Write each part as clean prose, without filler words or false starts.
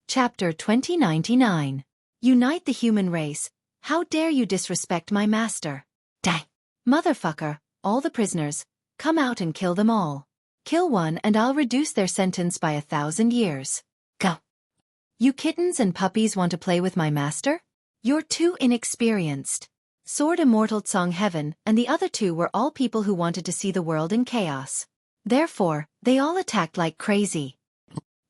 Chapter 2099. Unite the human race. How dare you disrespect my master? Dang. Motherfucker, all the prisoners, come out and kill them all. Kill one and I'll reduce their sentence by 1,000 years. Go. You kittens and puppies want to play with my master? You're too inexperienced. Sword Immortal Song Heaven and the other two were all people who wanted to see the world in chaos. Therefore, they all attacked like crazy.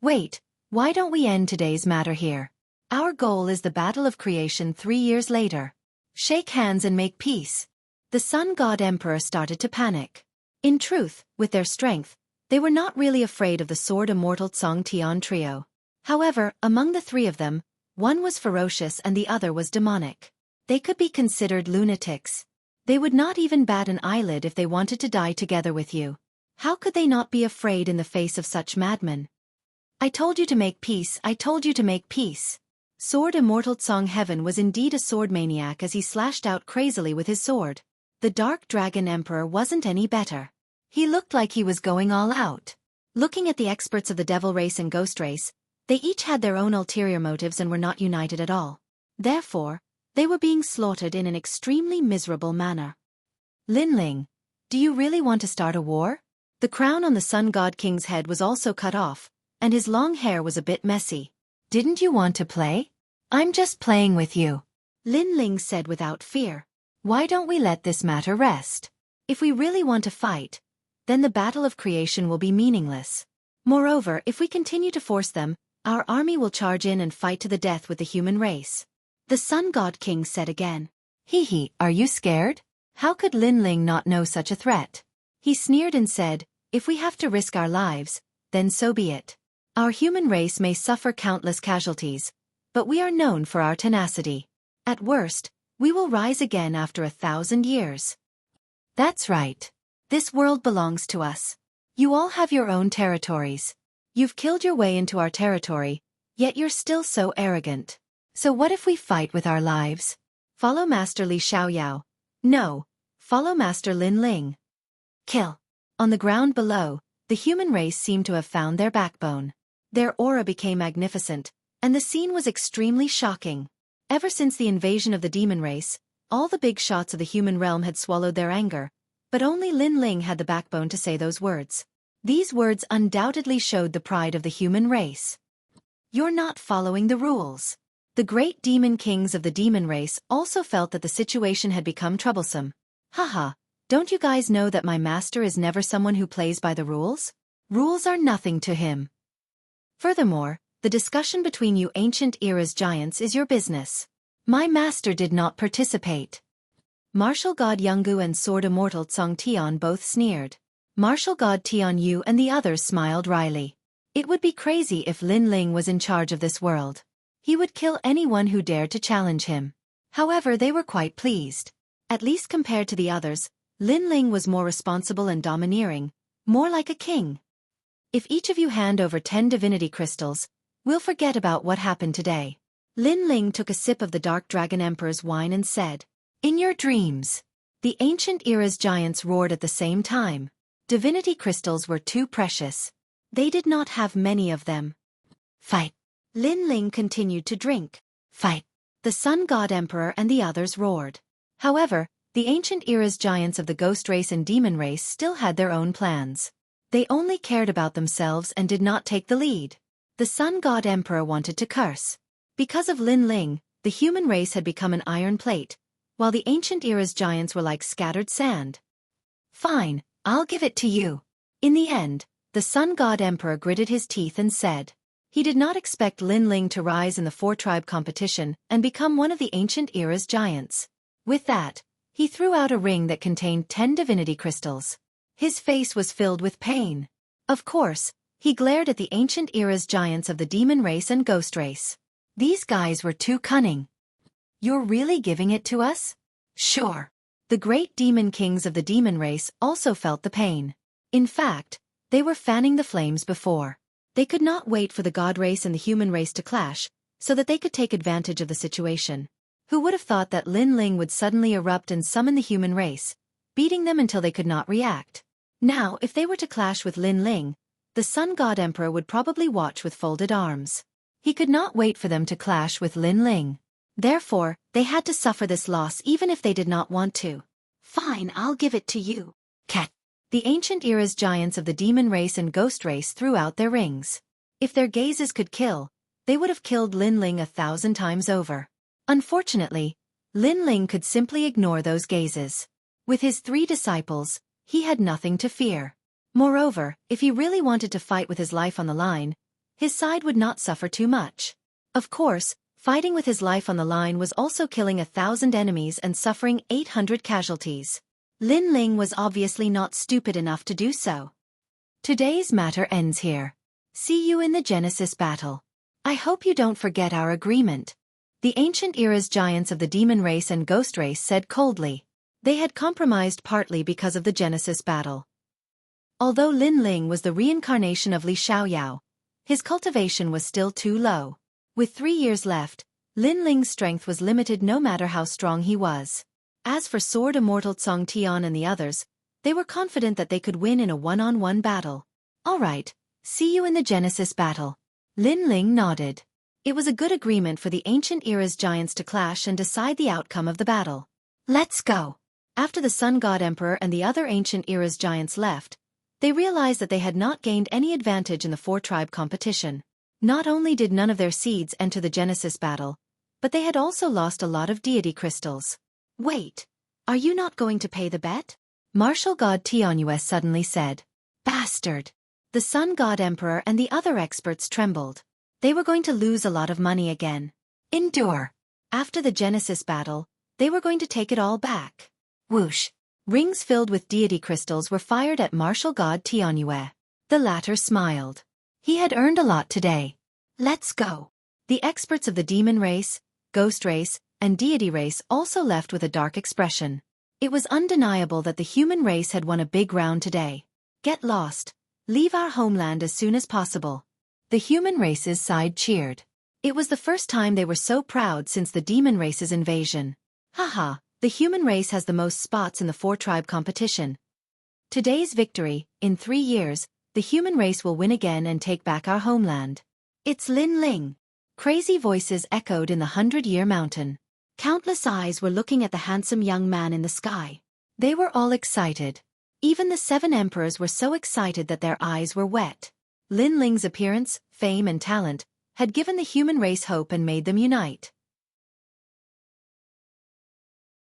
Wait. Why don't we end today's matter here? Our goal is the battle of creation 3 years later. Shake hands and make peace. The Sun God Emperor started to panic. In truth, with their strength, they were not really afraid of the Sword Immortal Song Tian trio. However, among the three of them, one was ferocious and the other was demonic. They could be considered lunatics. They would not even bat an eyelid if they wanted to die together with you. How could they not be afraid in the face of such madmen? I told you to make peace, I told you to make peace. Sword Immortal Song Heaven was indeed a sword maniac as he slashed out crazily with his sword. The Dark Dragon Emperor wasn't any better. He looked like he was going all out. Looking at the experts of the Devil Race and Ghost Race, they each had their own ulterior motives and were not united at all. Therefore, they were being slaughtered in an extremely miserable manner. Lin Ling, do you really want to start a war? The crown on the Sun God King's head was also cut off, and his long hair was a bit messy. Didn't you want to play? I'm just playing with you. Lin Ling said without fear. Why don't we let this matter rest? If we really want to fight, then the battle of creation will be meaningless. Moreover, if we continue to force them, our army will charge in and fight to the death with the human race. The Sun God King said again. Hee, are you scared? How could Lin Ling not know such a threat? He sneered and said, if we have to risk our lives, then so be it. Our human race may suffer countless casualties, but we are known for our tenacity. At worst, we will rise again after 1,000 years. That's right. This world belongs to us. You all have your own territories. You've killed your way into our territory, yet you're still so arrogant. So what if we fight with our lives? Follow Master Li Xiaoyao. No, follow Master Lin Ling. Kill. On the ground below, the human race seemed to have found their backbone. Their aura became magnificent, and the scene was extremely shocking. Ever since the invasion of the demon race, all the big shots of the human realm had swallowed their anger, but only Lin Ling had the backbone to say those words. These words undoubtedly showed the pride of the human race. You're not following the rules. The great demon kings of the demon race also felt that the situation had become troublesome. Haha, don't you guys know that my master is never someone who plays by the rules? Rules are nothing to him. Furthermore, the discussion between you ancient era's giants is your business. My master did not participate. Martial God Yungu and Sword Immortal Song Tian both sneered. Martial God Tian Yu and the others smiled wryly. It would be crazy if Lin Ling was in charge of this world. He would kill anyone who dared to challenge him. However, they were quite pleased. At least compared to the others, Lin Ling was more responsible and domineering, more like a king. If each of you hand over 10 divinity crystals, we'll forget about what happened today. Lin Ling took a sip of the Dark Dragon Emperor's wine and said, in your dreams. The ancient era's giants roared at the same time. Divinity crystals were too precious. They did not have many of them. Fight. Lin Ling continued to drink. Fight. The Sun God Emperor and the others roared. However, the ancient era's giants of the Ghost Race and Demon Race still had their own plans. They only cared about themselves and did not take the lead. The Sun God Emperor wanted to curse. Because of Lin Ling, the human race had become an iron plate, while the ancient era's giants were like scattered sand. Fine, I'll give it to you. In the end, the Sun God Emperor gritted his teeth and said. He did not expect Lin Ling to rise in the 4-tribe competition and become one of the ancient era's giants. With that, he threw out a ring that contained 10 divinity crystals. His face was filled with pain. Of course, he glared at the ancient era's giants of the demon race and ghost race. These guys were too cunning. You're really giving it to us? Sure. The great demon kings of the demon race also felt the pain. In fact, they were fanning the flames before. They could not wait for the god race and the human race to clash, so that they could take advantage of the situation. Who would have thought that Lin Ling would suddenly erupt and summon the human race, beating them until they could not react? Now, if they were to clash with Lin Ling, the Sun God Emperor would probably watch with folded arms. He could not wait for them to clash with Lin Ling. Therefore, they had to suffer this loss even if they did not want to. Fine, I'll give it to you. Cat. The ancient era's giants of the demon race and ghost race threw out their rings. If their gazes could kill, they would have killed Lin Ling 1,000 times over. Unfortunately, Lin Ling could simply ignore those gazes. With his 3 disciples, he had nothing to fear. Moreover, if he really wanted to fight with his life on the line, his side would not suffer too much. Of course, fighting with his life on the line was also killing 1,000 enemies and suffering 800 casualties. Lin Ling was obviously not stupid enough to do so. Today's matter ends here. See you in the Genesis battle. I hope you don't forget our agreement. The ancient era's giants of the demon race and ghost race said coldly. They had compromised partly because of the Genesis battle. Although Lin Ling was the reincarnation of Li Xiaoyao, his cultivation was still too low. With 3 years left, Lin Ling's strength was limited no matter how strong he was. As for Sword Immortal Cong Tian and the others, they were confident that they could win in a one-on-one battle. Alright, see you in the Genesis battle. Lin Ling nodded. It was a good agreement for the ancient era's giants to clash and decide the outcome of the battle. Let's go. After the Sun God Emperor and the other ancient era's giants left, they realized that they had not gained any advantage in the 4-tribe competition. Not only did none of their seeds enter the Genesis battle, but they had also lost a lot of deity crystals. Wait, are you not going to pay the bet? Martial God Tianyue suddenly said. Bastard! The Sun God Emperor and the other experts trembled. They were going to lose a lot of money again. Endure. After the Genesis battle, they were going to take it all back. Whoosh! Rings filled with deity crystals were fired at Martial God Tianyue. The latter smiled. He had earned a lot today. Let's go. The experts of the demon race, ghost race, and deity race also left with a dark expression. It was undeniable that the human race had won a big round today. Get lost. Leave our homeland as soon as possible. The human race's side cheered. It was the first time they were so proud since the demon race's invasion. Haha, the human race has the most spots in the 4-tribe competition. Today's victory, in 3 years, the human race will win again and take back our homeland. It's Lin Ling. Crazy voices echoed in the 100-year mountain. Countless eyes were looking at the handsome young man in the sky. They were all excited. Even the 7 emperors were so excited that their eyes were wet. Lin Ling's appearance, fame and talent had given the human race hope and made them unite.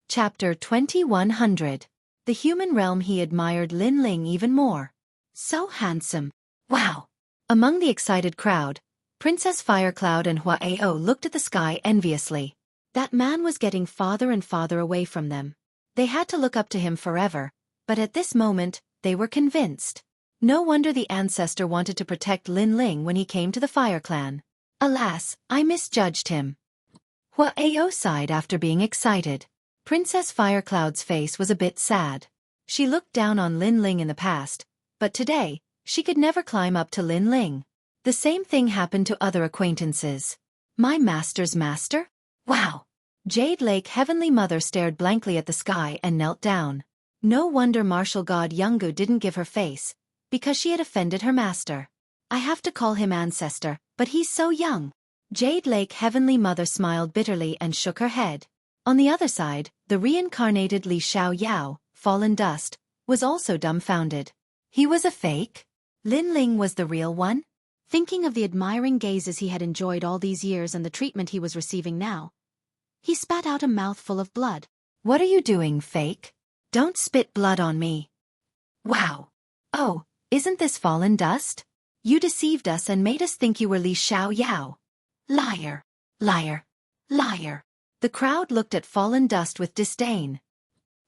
Chapter 2100. The human realm. He admired Lin Ling even more. So handsome. Wow! Among the excited crowd, Princess Firecloud and Huaao looked at the sky enviously. That man was getting farther and farther away from them. They had to look up to him forever, but at this moment, they were convinced. No wonder the ancestor wanted to protect Lin Ling when he came to the Fire Clan. Alas, I misjudged him. Huaao sighed after being excited. Princess Firecloud's face was a bit sad. She looked down on Lin Ling in the past, but today, she could never climb up to Lin Ling. The same thing happened to other acquaintances. My master's master? Wow! Jade Lake Heavenly Mother stared blankly at the sky and knelt down. No wonder martial god Yungu didn't give her face, because she had offended her master. I have to call him ancestor, but he's so young. Jade Lake Heavenly Mother smiled bitterly and shook her head. On the other side, the reincarnated Li Xiaoyao, fallen dust, was also dumbfounded. He was a fake? Lin Ling was the real one? Thinking of the admiring gazes he had enjoyed all these years and the treatment he was receiving now, he spat out a mouthful of blood. What are you doing, fake? Don't spit blood on me. Wow! Oh, isn't this fallen dust? You deceived us and made us think you were Li Xiaoyao. Liar! Liar! Liar! The crowd looked at Fallen Dust with disdain.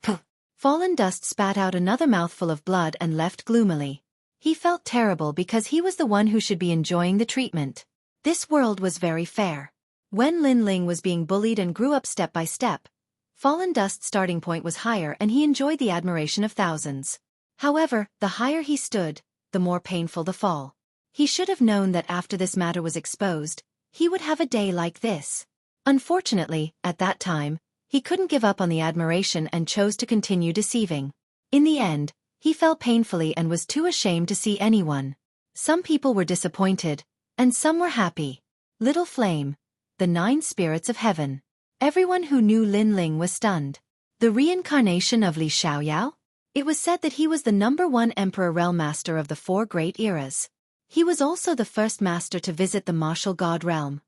Puh! Fallen Dust spat out another mouthful of blood and left gloomily. He felt terrible because he was the one who should be enjoying the treatment. This world was very fair. When Lin Ling was being bullied and grew up step by step, Fallen Dust's starting point was higher and he enjoyed the admiration of thousands. However, the higher he stood, the more painful the fall. He should have known that after this matter was exposed, he would have a day like this. Unfortunately, at that time, he couldn't give up on the admiration and chose to continue deceiving. In the end, he fell painfully and was too ashamed to see anyone. Some people were disappointed, and some were happy. Little Flame, the 9 spirits of heaven. Everyone who knew Lin Ling was stunned. The reincarnation of Li Xiaoyao? It was said that he was the #1 emperor realm master of the 4 great eras. He was also the first master to visit the martial god realm.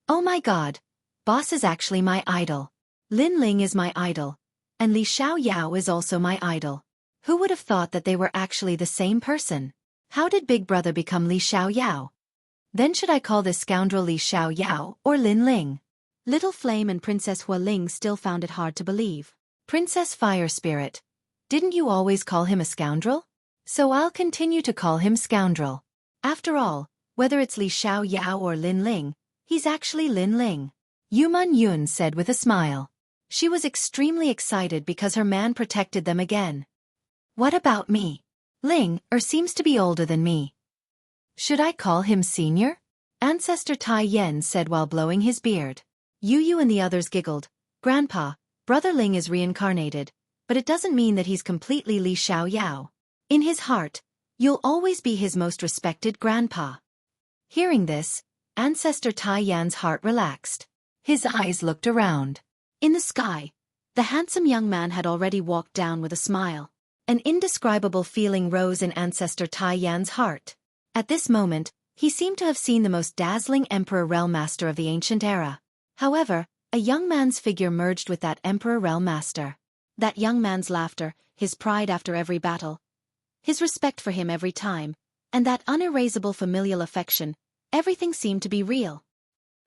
Oh my god, boss is actually my idol. Lin Ling is my idol, and Li Xiaoyao is also my idol. Who would have thought that they were actually the same person? How did Big Brother become Li Xiaoyao? Then should I call this scoundrel Li Xiaoyao or Lin Ling? Little Flame and Princess Hua Ling still found it hard to believe. Princess Fire Spirit, didn't you always call him a scoundrel? So I'll continue to call him scoundrel. After all, whether it's Li Xiaoyao or Lin Ling, he's actually Lin Ling. Yu Man Yun said with a smile. She was extremely excited because her man protected them again. What about me? Ling seems to be older than me. Should I call him senior? Ancestor Tai Yen said while blowing his beard. Yu and the others giggled. Grandpa, Brother Ling is reincarnated, but it doesn't mean that he's completely Li Xiaoyao. In his heart, you'll always be his most respected grandpa. Hearing this, Ancestor Tai Yan's heart relaxed. His eyes looked around. In the sky, the handsome young man had already walked down with a smile. An indescribable feeling rose in Ancestor Tai Yan's heart. At this moment, he seemed to have seen the most dazzling Emperor Realm Master of the ancient era. However, a young man's figure merged with that Emperor Realm Master. That young man's laughter, his pride after every battle, his respect for him every time, and that unerasable familial affection, everything seemed to be real.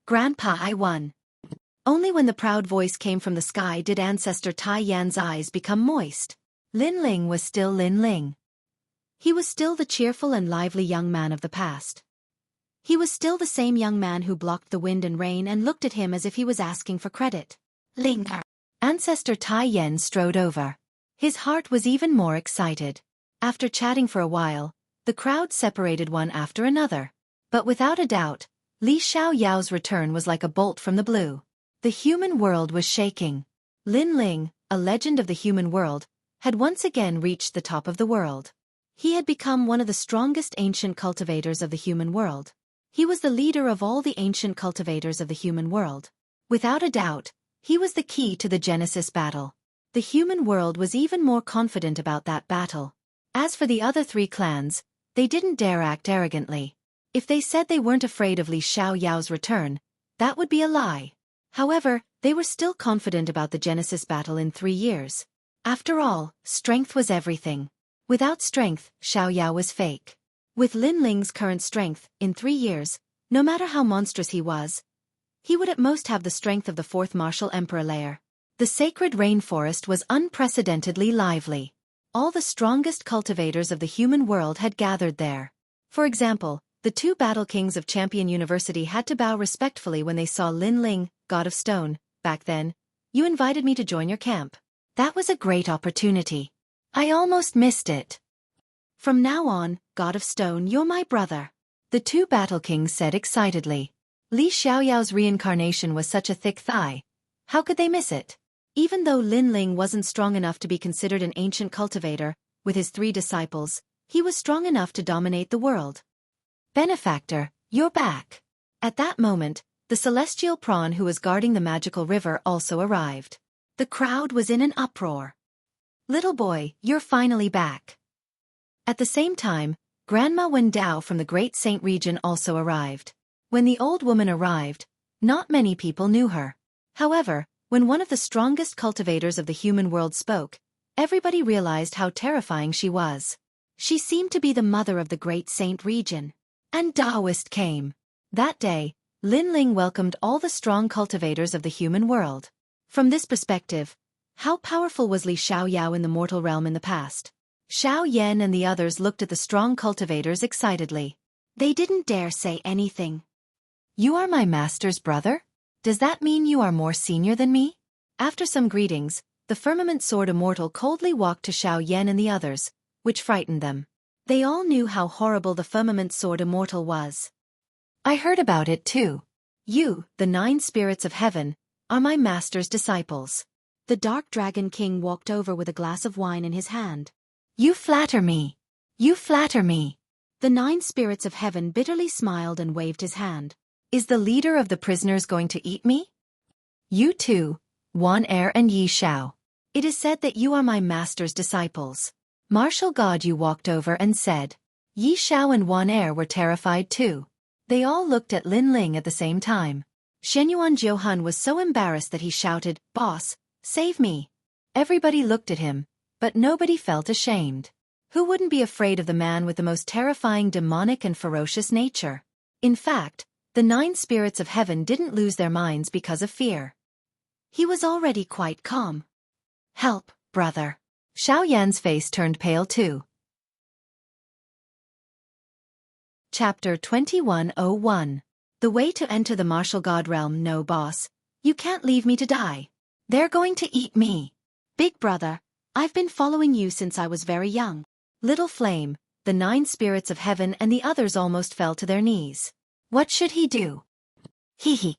Grandpa, I won. Only when the proud voice came from the sky did Ancestor Tai Yan's eyes become moist. Lin Ling was still Lin Ling. He was still the cheerful and lively young man of the past. He was still the same young man who blocked the wind and rain and looked at him as if he was asking for credit. Ling. Ancestor Tai Yan strode over. His heart was even more excited. After chatting for a while, the crowd separated one after another. But without a doubt, Li Xiaoyao's return was like a bolt from the blue. The human world was shaking. Lin Ling, a legend of the human world, had once again reached the top of the world. He had become one of the strongest ancient cultivators of the human world. He was the leader of all the ancient cultivators of the human world. Without a doubt, he was the key to the Genesis battle. The human world was even more confident about that battle. As for the other 3 clans, they didn't dare act arrogantly. If they said they weren't afraid of Li Xiaoyao's return, that would be a lie. However, they were still confident about the Genesis battle in 3 years. After all, strength was everything. Without strength, Xiaoyao was fake. With Lin Ling's current strength, in 3 years, no matter how monstrous he was, he would at most have the strength of the 4th martial emperor layer. The sacred rainforest was unprecedentedly lively. All the strongest cultivators of the human world had gathered there. For example, the 2 battle kings of Champion University had to bow respectfully when they saw Lin Ling, God of Stone. Back then, you invited me to join your camp. That was a great opportunity. I almost missed it. From now on, God of Stone, you're my brother. The 2 battle kings said excitedly. Li Xiaoyao's reincarnation was such a thick thigh. How could they miss it? Even though Lin Ling wasn't strong enough to be considered an ancient cultivator, with his 3 disciples, he was strong enough to dominate the world. Benefactor, you're back. At that moment, the celestial prawn who was guarding the magical river also arrived. The crowd was in an uproar. Little boy, you're finally back. At the same time, Grandma Wendao from the Great Saint region also arrived. When the old woman arrived, not many people knew her. However, when one of the strongest cultivators of the human world spoke, everybody realized how terrifying she was. She seemed to be the mother of the Great Saint region. And Taoist came. That day, Lin Ling welcomed all the strong cultivators of the human world. From this perspective, how powerful was Li Xiaoyao in the mortal realm in the past? Xiao Yan and the others looked at the strong cultivators excitedly. They didn't dare say anything. You are my master's brother? Does that mean you are more senior than me? After some greetings, the Firmament Sword Immortal coldly walked to Xiao Yan and the others, which frightened them. They all knew how horrible the Firmament Sword Immortal was. I heard about it too. You, the 9 spirits of heaven, are my master's disciples. The Dark Dragon King walked over with a glass of wine in his hand. You flatter me. You flatter me. The 9 spirits of heaven bitterly smiled and waved his hand. Is the leader of the prisoners going to eat me? You too, Wan Er and Yi Shao. It is said that you are my master's disciples. Martial God Yu walked over and said. Yi Shao and Wan Er were terrified too. They all looked at Lin Ling at the same time. Shenyuan Jiuhun was so embarrassed that he shouted, "Boss, save me." Everybody looked at him, but nobody felt ashamed. Who wouldn't be afraid of the man with the most terrifying demonic and ferocious nature? In fact, the 9 spirits of heaven didn't lose their minds because of fear. He was already quite calm. "Help, brother." Xiao Yan's face turned pale too. Chapter 2101. The way to enter the martial god realm. No, boss. You can't leave me to die. They're going to eat me. Big brother, I've been following you since I was very young. Little Flame, the 9 spirits of heaven and the others almost fell to their knees. What should he do? Hee.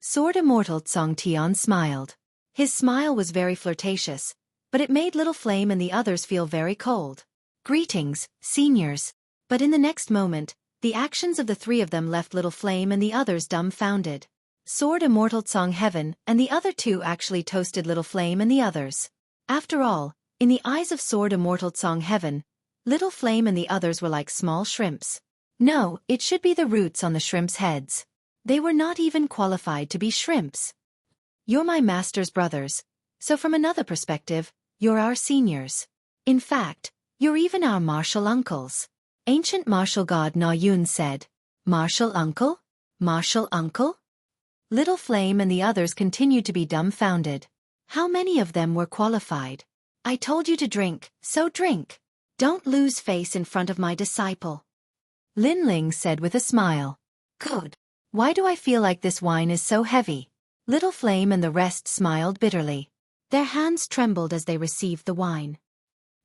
Sword Immortal Tsong Tian smiled. His smile was very flirtatious, but it made Little Flame and the others feel very cold. Greetings, seniors. But in the next moment, the actions of the 3 of them left Little Flame and the others dumbfounded. Sword Immortal Tsong Heaven and the other 2 actually toasted Little Flame and the others. After all, in the eyes of Sword Immortal Tsong Heaven, Little Flame and the others were like small shrimps. No, it should be the roots on the shrimps' heads. They were not even qualified to be shrimps. You're my master's brothers, so from another perspective, you're our seniors. In fact, you're even our martial uncles. Ancient martial god Na Yun said. Martial uncle? Martial uncle? Little Flame and the others continued to be dumbfounded. How many of them were qualified? I told you to drink, so drink. Don't lose face in front of my disciple. Lin Ling said with a smile. Good. Why do I feel like this wine is so heavy? Little Flame and the rest smiled bitterly. Their hands trembled as they received the wine.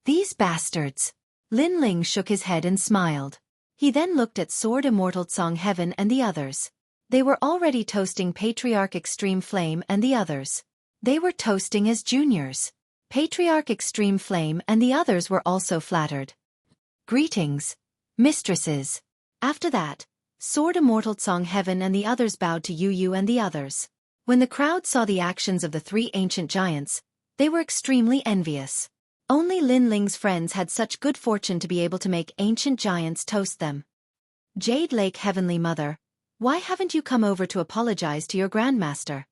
These bastards. Lin Ling shook his head and smiled. He then looked at Sword Immortal Tsong Heaven and the others. They were already toasting Patriarch Extreme Flame and the others. They were toasting as juniors. Patriarch Extreme Flame and the others were also flattered. Greetings, mistresses. After that, Sword Immortal Tsong Heaven and the others bowed to Yu and the others. When the crowd saw the actions of the 3 ancient giants, they were extremely envious. Only Lin Ling's friends had such good fortune to be able to make ancient giants toast them. Jade Lake Heavenly Mother, why haven't you come over to apologize to your grandmaster?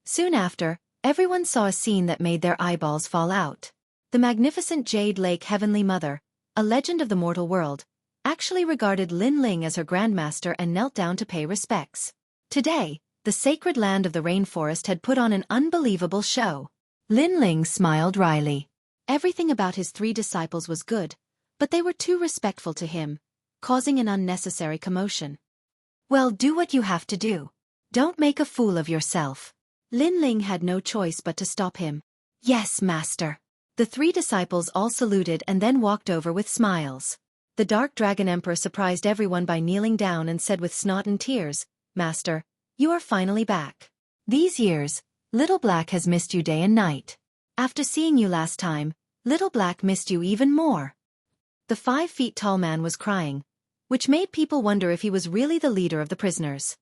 Soon after, everyone saw a scene that made their eyeballs fall out. The magnificent Jade Lake Heavenly Mother, a legend of the mortal world, actually regarded Lin Ling as her grandmaster and knelt down to pay respects. Today, the sacred land of the rainforest had put on an unbelievable show. Lin Ling smiled wryly. Everything about his 3 disciples was good, but they were too respectful to him, causing an unnecessary commotion. Well, do what you have to do. Don't make a fool of yourself. Lin Ling had no choice but to stop him. Yes, master. The 3 disciples all saluted and then walked over with smiles. The Dark Dragon Emperor surprised everyone by kneeling down and said with snot and tears, Master, you are finally back. These years, Little Black has missed you day and night. After seeing you last time, Little Black missed you even more. The 5 feet tall man was crying, which made people wonder if he was really the leader of the prisoners.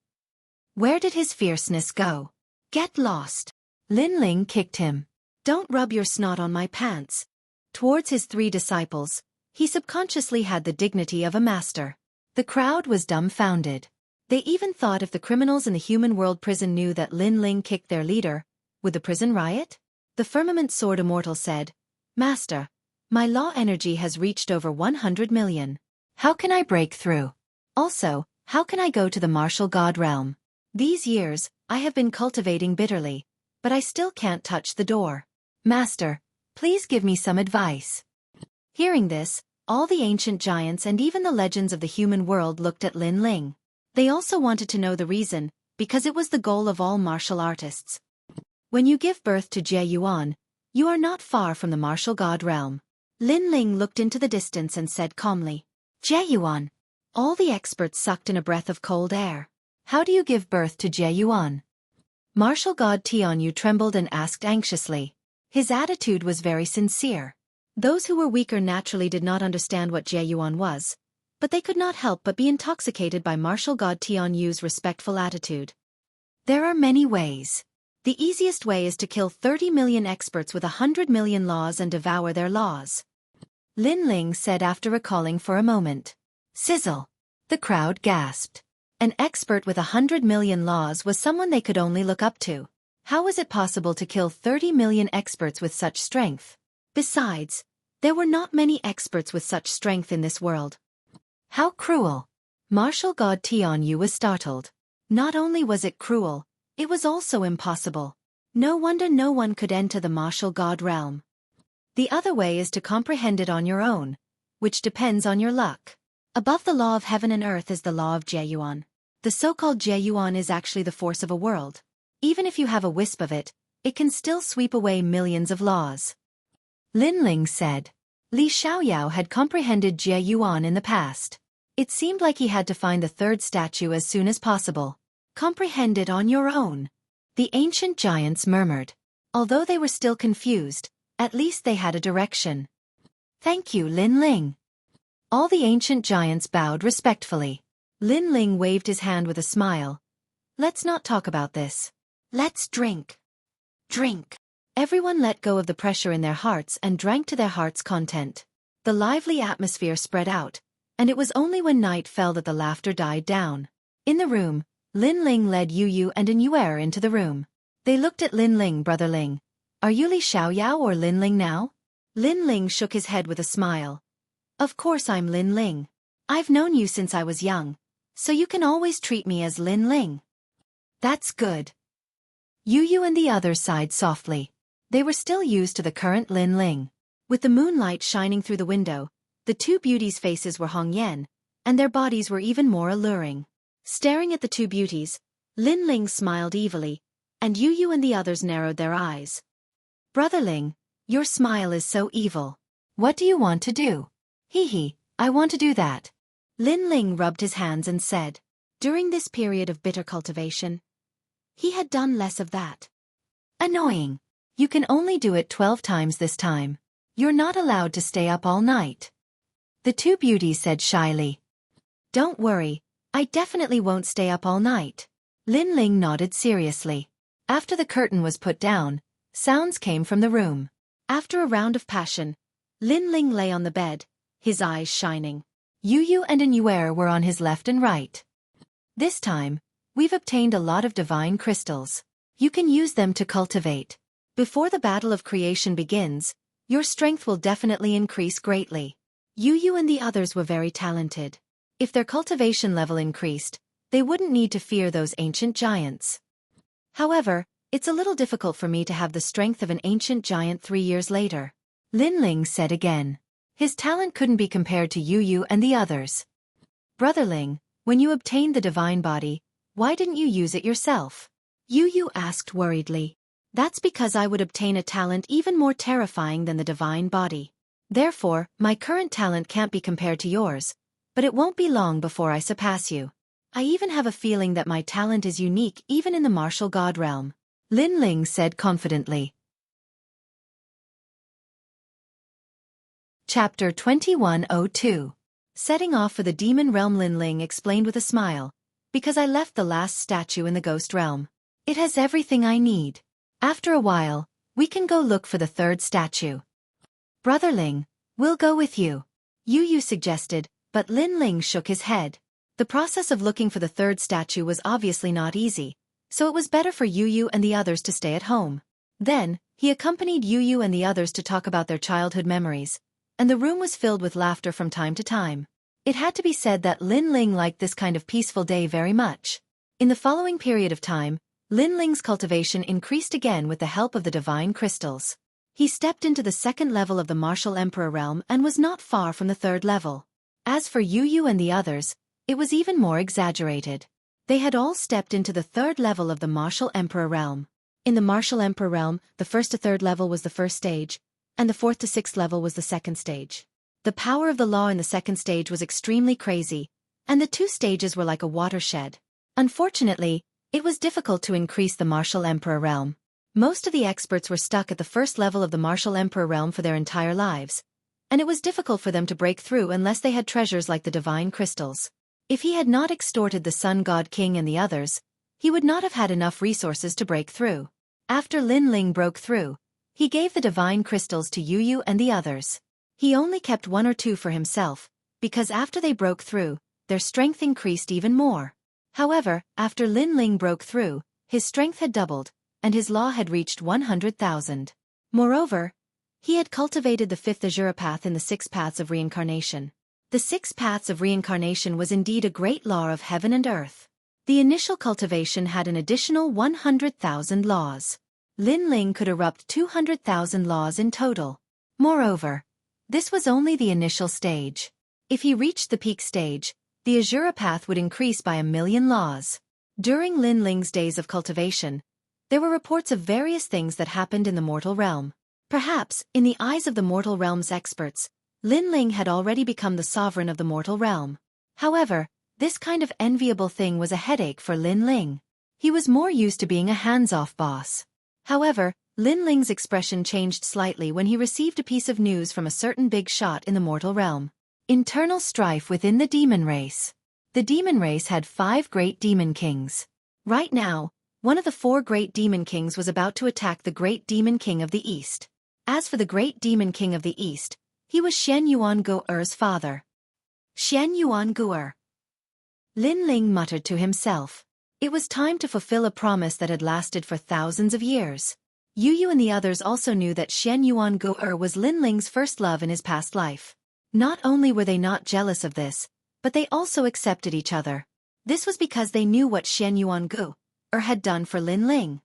Where did his fierceness go? Get lost. Lin Ling kicked him. Don't rub your snot on my pants. Towards his 3 disciples, he subconsciously had the dignity of a master. The crowd was dumbfounded. They even thought if the criminals in the human world prison knew that Lin Ling kicked their leader, would the prison riot? The Firmament Sword Immortal said, Master, my law energy has reached over 100 million. How can I break through? Also, how can I go to the martial god realm? These years, I have been cultivating bitterly, but I still can't touch the door. Master, please give me some advice. Hearing this, all the ancient giants and even the legends of the human world looked at Lin Ling. They also wanted to know the reason, because it was the goal of all martial artists. When you give birth to Jie Yuan, you are not far from the martial god realm. Lin Ling looked into the distance and said calmly, Jie Yuan. All the experts sucked in a breath of cold air. How do you give birth to Jie Yuan? Martial god Tian Yu trembled and asked anxiously. His attitude was very sincere. Those who were weaker naturally did not understand what Jie Yuan was, but they could not help but be intoxicated by martial god Tian Yu's respectful attitude. There are many ways. The easiest way is to kill 30 million experts with 100 million laws and devour their laws. Lin Ling said after recalling for a moment. Sizzle. The crowd gasped. An expert with 100 million laws was someone they could only look up to. How was it possible to kill 30 million experts with such strength? Besides, there were not many experts with such strength in this world. How cruel! Martial god Tian Yu was startled. Not only was it cruel, it was also impossible. No wonder no one could enter the martial god realm. The other way is to comprehend it on your own, which depends on your luck. Above the law of heaven and earth is the law of Jieyuan. The so-called Jieyuan is actually the force of a world. Even if you have a wisp of it, it can still sweep away millions of laws. Lin Ling said. Li Xiaoyao had comprehended Jieyuan in the past. It seemed like he had to find the third statue as soon as possible. Comprehend it on your own. The ancient giants murmured. Although they were still confused, at least they had a direction. Thank you, Lin Ling. All the ancient giants bowed respectfully. Lin Ling waved his hand with a smile. Let's not talk about this. Let's drink. Drink. Everyone let go of the pressure in their hearts and drank to their heart's content. The lively atmosphere spread out, and it was only when night fell that the laughter died down. In the room, Lin Ling led Yu Yu and An Yuer into the room. They looked at Lin Ling. Brother Ling, are you Li Xiaoyao or Lin Ling now? Lin Ling shook his head with a smile. Of course I'm Lin Ling. I've known you since I was young, so you can always treat me as Lin Ling. That's good. Yu Yu and the others sighed softly. They were still used to the current Lin Ling. With the moonlight shining through the window, the two beauties' faces were Hong Yan, and their bodies were even more alluring. Staring at the two beauties, Lin Ling smiled evilly, and Yu Yu and the others narrowed their eyes. Brother Ling, your smile is so evil. What do you want to do? Hee, I want to do that. Lin Ling rubbed his hands and said. During this period of bitter cultivation, he had done less of that. Annoying. You can only do it 12 times this time. You're not allowed to stay up all night. The two beauties said shyly. Don't worry, I definitely won't stay up all night. Lin Ling nodded seriously. After the curtain was put down, sounds came from the room. After a round of passion, Lin Ling lay on the bed, his eyes shining. Yu Yu and An Yuer were on his left and right. This time, we've obtained a lot of divine crystals. You can use them to cultivate. Before the battle of creation begins, your strength will definitely increase greatly. Yu Yu and the others were very talented. If their cultivation level increased, they wouldn't need to fear those ancient giants. However, it's a little difficult for me to have the strength of an ancient giant 3 years later. Lin Ling said again. His talent couldn't be compared to Yu Yu and the others. Brother Ling, when you obtained the divine body, why didn't you use it yourself? Yu Yu asked worriedly. That's because I would obtain a talent even more terrifying than the divine body. Therefore, my current talent can't be compared to yours, but it won't be long before I surpass you. I even have a feeling that my talent is unique even in the martial god realm. Lin Ling said confidently. Chapter 2102. Setting off for the demon realm. Lin Ling explained with a smile. Because I left the last statue in the ghost realm. It has everything I need. After a while, we can go look for the third statue. Brother Ling, we'll go with you. Yu Yu suggested, but Lin Ling shook his head. The process of looking for the third statue was obviously not easy, so it was better for Yu Yu and the others to stay at home. Then, he accompanied Yu Yu and the others to talk about their childhood memories, and the room was filled with laughter from time to time. It had to be said that Lin Ling liked this kind of peaceful day very much. In the following period of time, Lin Ling's cultivation increased again with the help of the divine crystals. He stepped into the second level of the martial emperor realm and was not far from the third level. As for Yu Yu and the others, it was even more exaggerated. They had all stepped into the third level of the martial emperor realm. In the martial emperor realm, the first to third level was the first stage, and the fourth to sixth level was the second stage. The power of the law in the second stage was extremely crazy, and the two stages were like a watershed. Unfortunately, it was difficult to increase the martial emperor realm. Most of the experts were stuck at the first level of the martial emperor realm for their entire lives, and it was difficult for them to break through unless they had treasures like the divine crystals. If he had not extorted the Sun God King and the others, he would not have had enough resources to break through. After Lin Ling broke through, he gave the divine crystals to Yu and the others. He only kept 1 or 2 for himself, because after they broke through, their strength increased even more. However, after Lin Ling broke through, his strength had doubled, and his law had reached 100,000. Moreover, he had cultivated the 5th Azura path in the 6 paths of reincarnation. The 6 paths of reincarnation was indeed a great law of heaven and earth. The initial cultivation had an additional 100,000 laws. Lin Ling could erupt 200,000 laws in total. Moreover, this was only the initial stage. If he reached the peak stage, the Azura path would increase by 1,000,000 laws. During Lin Ling's days of cultivation, there were reports of various things that happened in the mortal realm. Perhaps, in the eyes of the mortal realm's experts, Lin Ling had already become the sovereign of the mortal realm. However, this kind of enviable thing was a headache for Lin Ling. He was more used to being a hands-off boss. However, Lin Ling's expression changed slightly when he received a piece of news from a certain big shot in the mortal realm. Internal strife within the demon race. The demon race had 5 great demon kings. Right now, one of the 4 great demon kings was about to attack the great demon king of the east. As for the great demon king of the east, he was Shen Yuan-Gu'er's father. Shen Yuan-Gu'er. Lin Ling muttered to himself. It was time to fulfill a promise that had lasted for thousands of years. Yu and the others also knew that Shen Yuan-Gu'er was Lin Ling's first love in his past life. Not only were they not jealous of this, but they also accepted each other. This was because they knew what Shen Yuan-Gu'er had done for Lin Ling.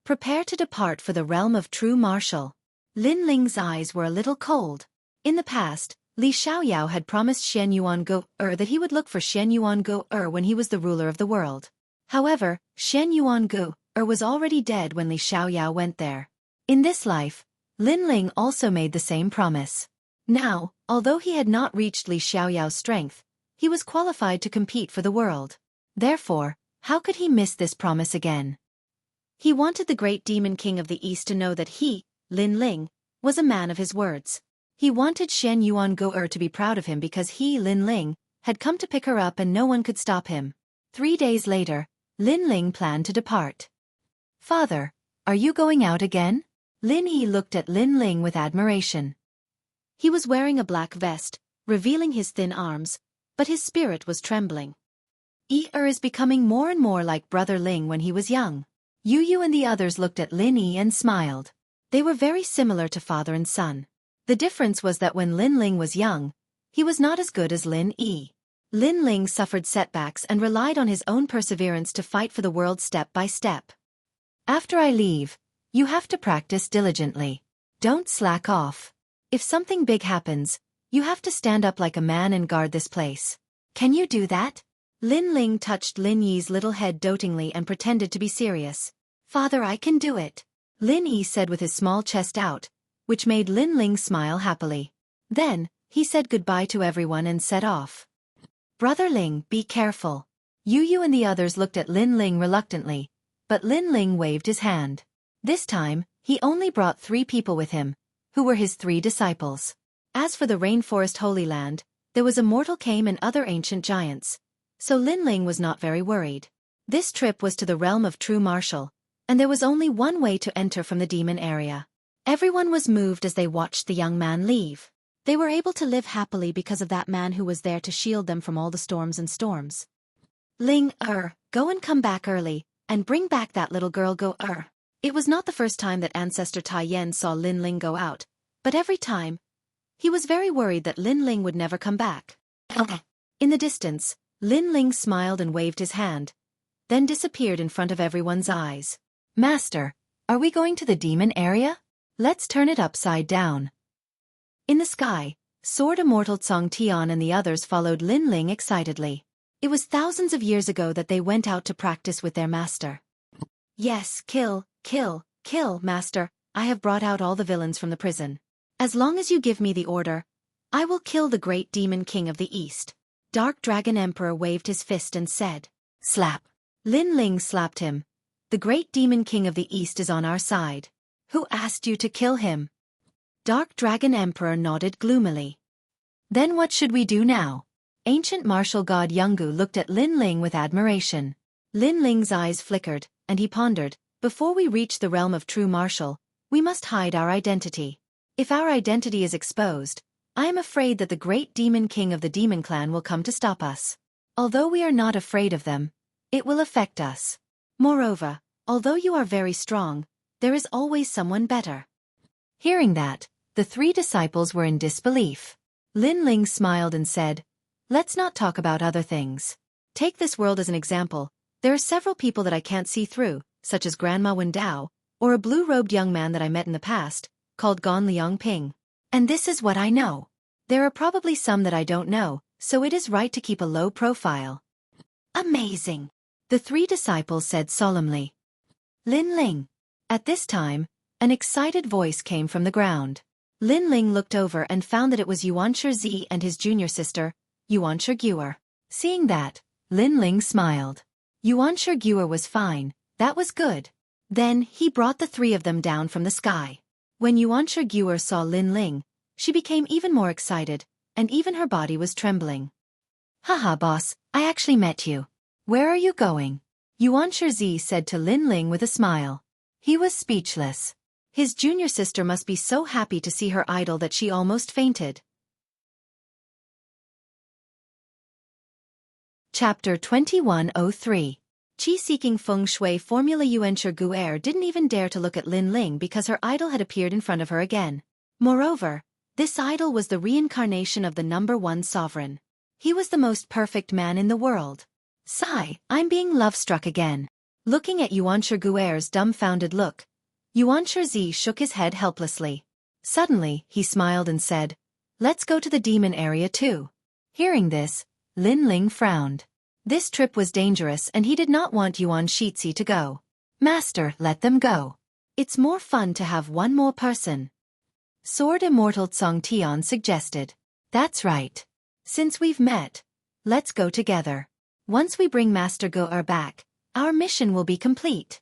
Prepare to depart for the realm of true martial. Lin Ling's eyes were a little cold. In the past, Li Xiaoyao had promised Shen Yuan-Gu'er that he would look for Shen Yuan-Gu'er when he was the ruler of the world. However, Shen Yuan-Gu'er was already dead when Li Xiaoyao went there. In this life, Lin Ling also made the same promise. Now, although he had not reached Li Xiaoyao's strength, he was qualified to compete for the world. Therefore, how could he miss this promise again? He wanted the great demon king of the east to know that he, Lin Ling, was a man of his words. He wanted Shen Yuan-Gu'er to be proud of him because he, Lin Ling, had come to pick her up and no one could stop him. 3 days later, Lin Ling planned to depart. Father, are you going out again? Lin Yi looked at Lin Ling with admiration. He was wearing a black vest, revealing his thin arms, but his spirit was trembling. Yi is becoming more and more like Brother Ling when he was young. Yu and the others looked at Lin Yi and smiled. They were very similar to father and son. The difference was that when Lin Ling was young, he was not as good as Lin Yi. Lin Ling suffered setbacks and relied on his own perseverance to fight for the world step by step. After I leave, you have to practice diligently. Don't slack off. If something big happens, you have to stand up like a man and guard this place. Can you do that? Lin Ling touched Lin Yi's little head dotingly and pretended to be serious. Father, I can do it, Lin Yi said with his small chest out, which made Lin Ling smile happily. Then, he said goodbye to everyone and set off. Brother Ling, be careful. Yu and the others looked at Lin Ling reluctantly, but Lin Ling waved his hand. This time, he only brought 3 people with him, who were his 3 disciples. As for the Rainforest Holy Land, there was a mortal came and other ancient giants, so Lin Ling was not very worried. This trip was to the realm of true martial, and there was only one way to enter from the demon area. Everyone was moved as they watched the young man leave. They were able to live happily because of that man who was there to shield them from all the storms and storms. Ling, go and come back early, and bring back that little girl It was not the first time that Ancestor Tai Yen saw Lin Ling go out, but every time, he was very worried that Lin Ling would never come back. In the distance, Lin Ling smiled and waved his hand, then disappeared in front of everyone's eyes. Master, are we going to the demon area? Let's turn it upside down. In the sky, Sword Immortal Tsong Tian and the others followed Lin Ling excitedly. It was thousands of years ago that they went out to practice with their master. Yes, kill, master, I have brought out all the villains from the prison. As long as you give me the order, I will kill the great demon king of the east. Dark Dragon Emperor waved his fist and said, slap. Lin Ling slapped him. The great demon king of the east is on our side. Who asked you to kill him? Dark Dragon Emperor nodded gloomily. Then what should we do now? Ancient martial god Yungu looked at Lin Ling with admiration. Lin Ling's eyes flickered, and he pondered, before we reach the realm of true martial, we must hide our identity. If our identity is exposed, I am afraid that the great demon king of the demon clan will come to stop us. Although we are not afraid of them, it will affect us. Moreover, although you are very strong, there is always someone better. Hearing that, the three disciples were in disbelief. Lin Ling smiled and said, "Let's not talk about other things. Take this world as an example. There are several people that I can't see through, such as Grandma Wen Dao, or a blue-robed young man that I met in the past, called Gon Liang Ping. And this is what I know. There are probably some that I don't know, so it is right to keep a low profile." Amazing! The three disciples said solemnly. Lin Ling. At this time, an excited voice came from the ground. Lin Ling looked over and found that it was Xueqi and his junior sister, Xueqi. Seeing that, Lin Ling smiled. Xueqi was fine, that was good. Then he brought the three of them down from the sky. When Xueqi saw Lin Ling, she became even more excited, and even her body was trembling. "Haha boss, I actually met you. Where are you going?" Xueqi said to Lin Ling with a smile. He was speechless. His junior sister must be so happy to see her idol that she almost fainted. Chapter 2103. Qi-seeking feng shui formula Xueqi didn't even dare to look at Lin Ling because her idol had appeared in front of her again. Moreover, this idol was the reincarnation of the #1 sovereign. He was the most perfect man in the world. Sigh, I'm being love-struck again. Looking at Xueqi's dumbfounded look, Xueqi shook his head helplessly. Suddenly, he smiled and said, "Let's go to the demon area too." Hearing this, Lin Ling frowned. This trip was dangerous and he did not want Xueqi to go. "Master, let them go. It's more fun to have one more person." Sword Immortal Tsong Tian suggested. "That's right. Since we've met, let's go together. Once we bring Master Go back, our mission will be complete."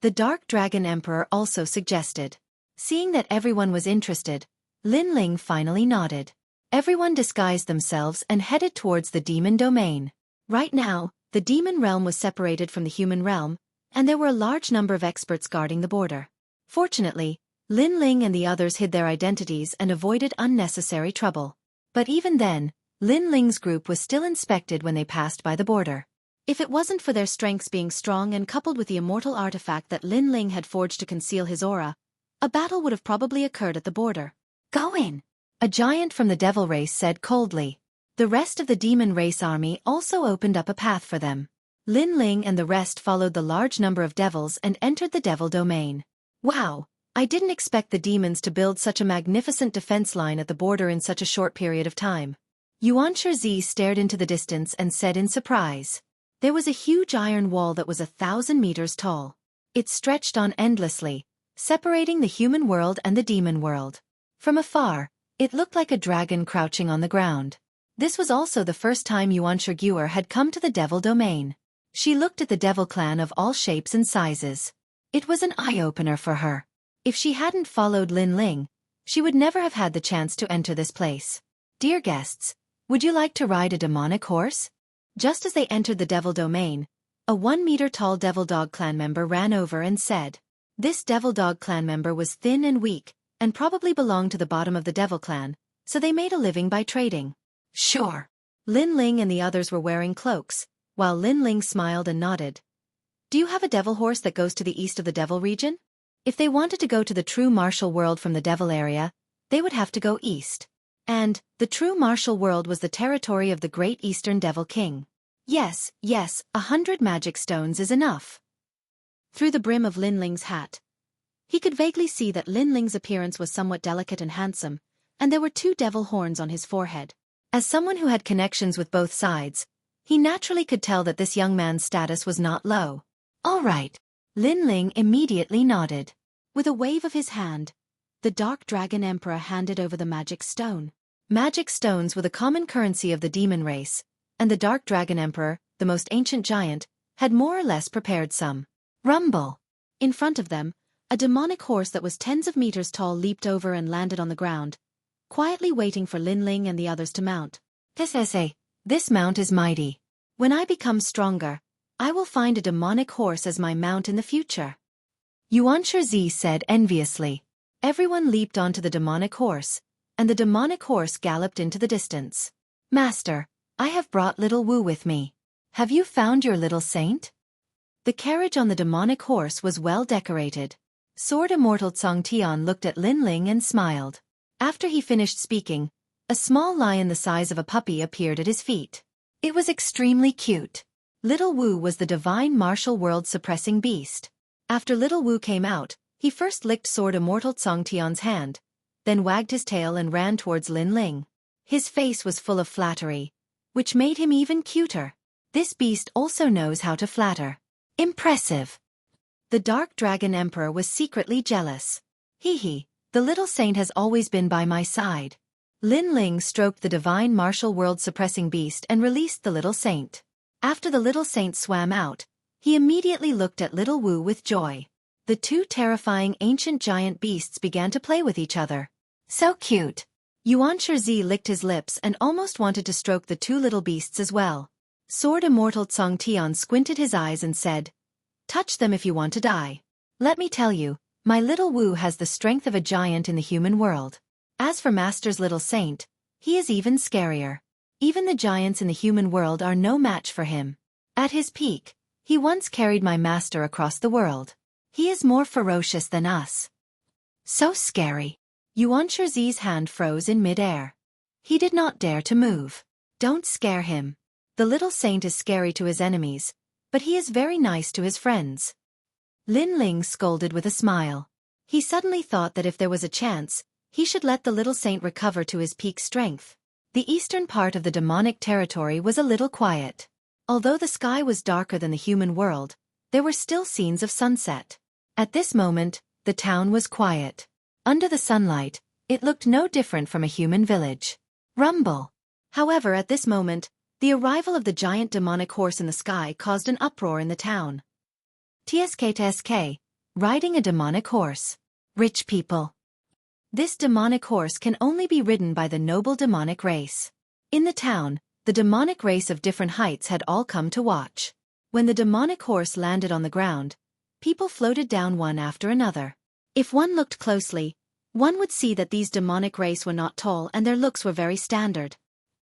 The Dark Dragon Emperor also suggested. Seeing that everyone was interested, Lin Ling finally nodded. Everyone disguised themselves and headed towards the demon domain. Right now, the demon realm was separated from the human realm, and there were a large number of experts guarding the border. Fortunately, Lin Ling and the others hid their identities and avoided unnecessary trouble. But even then, Lin Ling's group was still inspected when they passed by the border. If it wasn't for their strengths being strong and coupled with the immortal artifact that Lin Ling had forged to conceal his aura, a battle would have probably occurred at the border. "Go in," a giant from the devil race said coldly. The rest of the demon race army also opened up a path for them. Lin Ling and the rest followed the large number of devils and entered the devil domain. Wow, I didn't expect the demons to build such a magnificent defense line at the border in such a short period of time. Xueqi stared into the distance and said in surprise. There was a huge iron wall that was 1,000 meters tall. It stretched on endlessly, separating the human world and the demon world. From afar, it looked like a dragon crouching on the ground. This was also the first time Xueqi had come to the devil domain. She looked at the devil clan of all shapes and sizes. It was an eye-opener for her. If she hadn't followed Lin Ling, she would never have had the chance to enter this place. "Dear guests, would you like to ride a demonic horse?" Just as they entered the devil domain, a 1-meter-tall devil dog clan member ran over and said. This devil dog clan member was thin and weak, and probably belonged to the bottom of the devil clan, so they made a living by trading. Sure. Lin Ling and the others were wearing cloaks, while Lin Ling smiled and nodded. Do you have a devil horse that goes to the east of the devil region? If they wanted to go to the true martial world from the devil area, they would have to go east. And, the true martial world was the territory of the great Eastern Devil King. Yes, 100 magic stones is enough. Through the brim of Lin Ling's hat, he could vaguely see that Lin Ling's appearance was somewhat delicate and handsome, and there were 2 devil horns on his forehead. As someone who had connections with both sides, he naturally could tell that this young man's status was not low. All right. Lin Ling immediately nodded. With a wave of his hand, the Dark Dragon Emperor handed over the magic stone. Magic stones were the common currency of the demon race, and the Dark Dragon Emperor, the most ancient giant, had more or less prepared some. Rumble! In front of them, A demonic horse that was tens of meters tall leaped over and landed on the ground, quietly waiting for Lin Ling and the others to mount. This mount is mighty. When I become stronger, I will find a demonic horse as my mount in the future. Xueqi said enviously. Everyone leaped onto the demonic horse, and the demonic horse galloped into the distance. Master, I have brought little Wu with me. Have you found your little saint? The carriage on the demonic horse was well decorated. Sword Immortal Cong Tian looked at Lin Ling and smiled. After he finished speaking, a small lion the size of a puppy appeared at his feet. It was extremely cute. Little Wu was the divine martial world suppressing beast. After Little Wu came out, he first licked Sword Immortal Cong Tian's hand, then wagged his tail and ran towards Lin Ling. His face was full of flattery, which made him even cuter. This beast also knows how to flatter. Impressive. The Dark Dragon Emperor was secretly jealous. Hee, the little saint has always been by my side. Lin Ling stroked the divine martial world suppressing beast and released the little saint. After the little saint swam out, he immediately looked at Little Wu with joy. The two terrifying ancient giant beasts began to play with each other. So cute. Xueqi licked his lips and almost wanted to stroke the two little beasts as well. Sword Immortal Cong Tian squinted his eyes and said, "Touch them if you want to die. Let me tell you, my little Wu has the strength of a giant in the human world. As for Master's little saint, he is even scarier. Even the giants in the human world are no match for him. At his peak, he once carried my master across the world. He is more ferocious than us." So scary. Xueqi's hand froze in mid-air. He did not dare to move. Don't scare him. The little saint is scary to his enemies, but he is very nice to his friends. Lin Ling scolded with a smile. He suddenly thought that if there was a chance, he should let the little saint recover to his peak strength. The eastern part of the demonic territory was a little quiet. Although the sky was darker than the human world, there were still scenes of sunset. At this moment, the town was quiet. Under the sunlight, it looked no different from a human village. Rumble. However, at this moment, the arrival of the giant demonic horse in the sky caused an uproar in the town. TSK, riding a demonic horse. Rich people. This demonic horse can only be ridden by the noble demonic race. In the town, the demonic race of different heights had all come to watch. When the demonic horse landed on the ground, people floated down one after another. If one looked closely, one would see that these demonic race were not tall and their looks were very standard.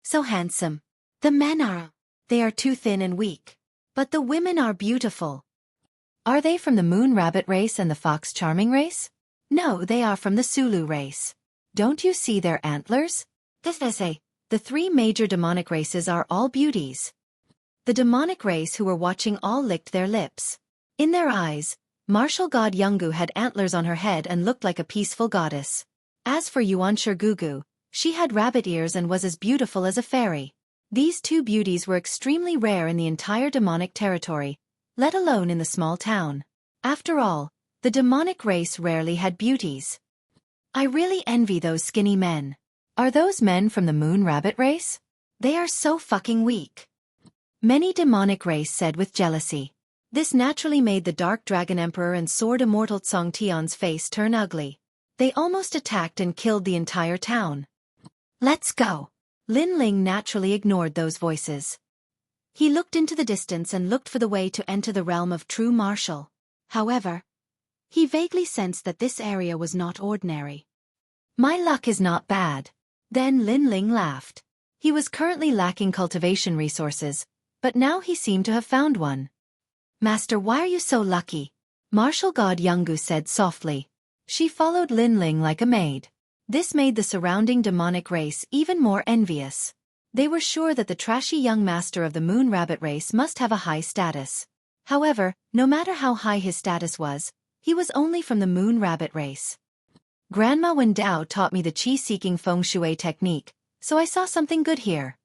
So handsome. The men they are too thin and weak. But the women are beautiful. Are they from the Moon Rabbit race and the Fox Charming race? No, they are from the Sulu race. Don't you see their antlers? The three major demonic races are all beauties. The demonic race who were watching all licked their lips. In their eyes, martial god Yungu had antlers on her head and looked like a peaceful goddess. As for Xueqi, she had rabbit ears and was as beautiful as a fairy. These two beauties were extremely rare in the entire demonic territory, let alone in the small town. After all, the demonic race rarely had beauties. I really envy those skinny men. Are those men from the Moon Rabbit race? They are so fucking weak. Many demonic race said with jealousy. This naturally made the Dark Dragon Emperor and Sword Immortal Cong Tian's face turn ugly. They almost attacked and killed the entire town. Let's go. Lin Ling naturally ignored those voices. He looked into the distance and looked for the way to enter the realm of true martial. However, he vaguely sensed that this area was not ordinary. My luck is not bad. Then Lin Ling laughed. He was currently lacking cultivation resources, but now he seemed to have found one. Master, why are you so lucky? Martial god Yungu said softly. She followed Lin Ling like a maid. This made the surrounding demonic race even more envious. They were sure that the trashy young master of the Moon Rabbit race must have a high status. However, no matter how high his status was, he was only from the Moon Rabbit race. Grandma Wen Dao taught me the qi-seeking feng shui technique, so I saw something good here.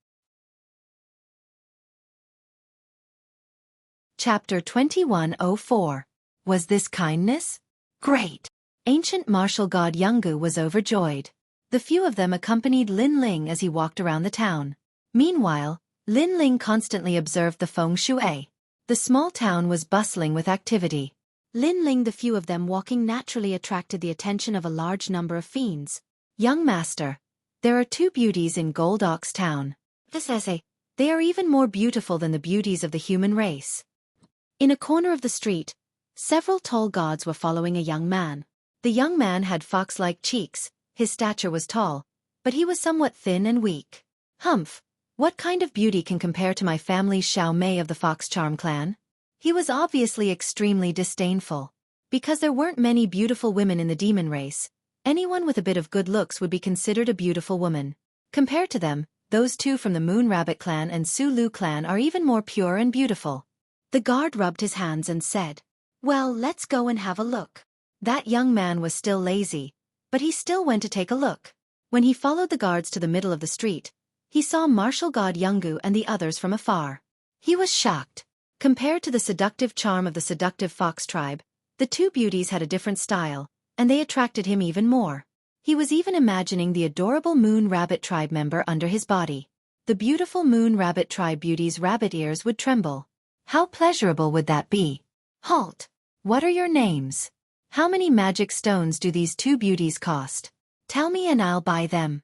Chapter 2104. Was this kindness? Great! Ancient martial god Yungu was overjoyed. The few of them accompanied Lin Ling as he walked around the town. Meanwhile, Lin Ling constantly observed the feng shui. The small town was bustling with activity. Lin Ling, the few of them walking naturally attracted the attention of a large number of fiends. Young master, there are 2 beauties in Gold Ox Town. They are even more beautiful than the beauties of the human race. In a corner of the street, several tall gods were following a young man. The young man had fox-like cheeks, his stature was tall, but he was somewhat thin and weak. Humph, what kind of beauty can compare to my family's Xiao Mei of the Fox Charm clan? He was obviously extremely disdainful. Because there weren't many beautiful women in the demon race, anyone with a bit of good looks would be considered a beautiful woman. Compared to them, those 2 from the Moon Rabbit clan and Su Lu clan are even more pure and beautiful. The guard rubbed his hands and said, "Well, let's go and have a look." That young man was still lazy, but he still went to take a look. When he followed the guards to the middle of the street, he saw martial god Yungu and the others from afar. He was shocked. Compared to the seductive charm of the seductive fox tribe, the 2 beauties had a different style, and they attracted him even more. He was even imagining the adorable Moon Rabbit tribe member under his body. The beautiful Moon Rabbit tribe beauty's rabbit ears would tremble. How pleasurable would that be? Halt! What are your names? How many magic stones do these 2 beauties cost? Tell me and I'll buy them.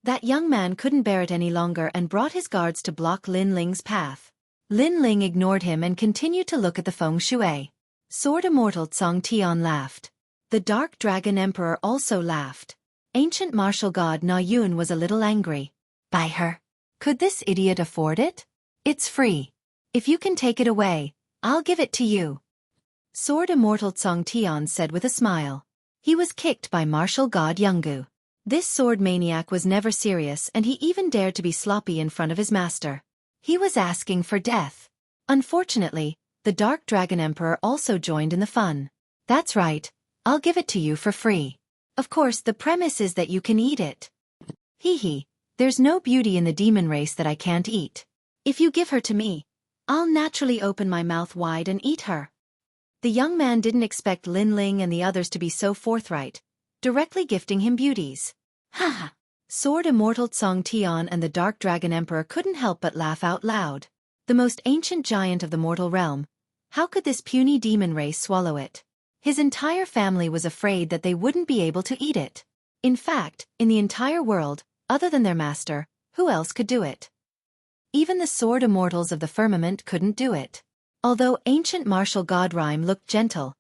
That young man couldn't bear it any longer and brought his guards to block Lin Ling's path. Lin Ling ignored him and continued to look at the feng shui. Sword Immortal Tsong Tian laughed. The Dark Dragon Emperor also laughed. Ancient martial god Na Yun was a little angry. Buy her. Could this idiot afford it? It's free. If you can take it away, I'll give it to you. Sword Immortal Tsong Tian said with a smile. He was kicked by martial god Yungu. This sword maniac was never serious and he even dared to be sloppy in front of his master. He was asking for death. Unfortunately, the Dark Dragon Emperor also joined in the fun. That's right, I'll give it to you for free. Of course, the premise is that you can eat it. Hee, there's no beauty in the demon race that I can't eat. If you give her to me, I'll naturally open my mouth wide and eat her. The young man didn't expect Lin Ling and the others to be so forthright, directly gifting him beauties. Ha ha! Sword Immortal Tsong Tian and the Dark Dragon Emperor couldn't help but laugh out loud. The most ancient giant of the mortal realm. How could this puny demon race swallow it? His entire family was afraid that they wouldn't be able to eat it. In fact, in the entire world, other than their master, who else could do it? Even the sword immortals of the firmament couldn't do it. Although ancient martial god Rhyme looked gentle,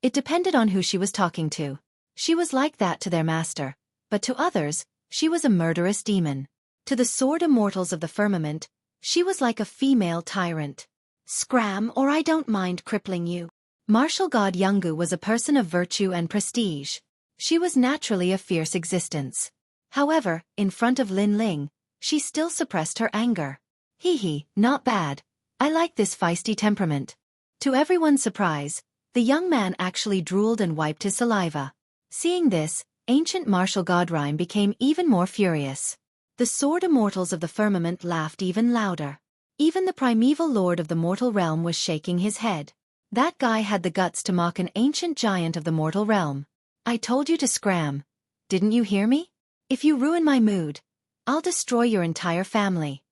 it depended on who she was talking to. She was like that to their master, but to others, she was a murderous demon. To the sword immortals of the firmament, she was like a female tyrant. Scram or I don't mind crippling you. Martial god Yungu was a person of virtue and prestige. She was naturally a fierce existence. However, in front of Lin Ling, she still suppressed her anger. Hee, not bad. I like this feisty temperament. To everyone's surprise, the young man actually drooled and wiped his saliva. Seeing this, ancient martial god Rhyme became even more furious. The sword immortals of the firmament laughed even louder. Even the primeval lord of the mortal realm was shaking his head. That guy had the guts to mock an ancient giant of the mortal realm. I told you to scram. Didn't you hear me? If you ruin my mood, I'll destroy your entire family.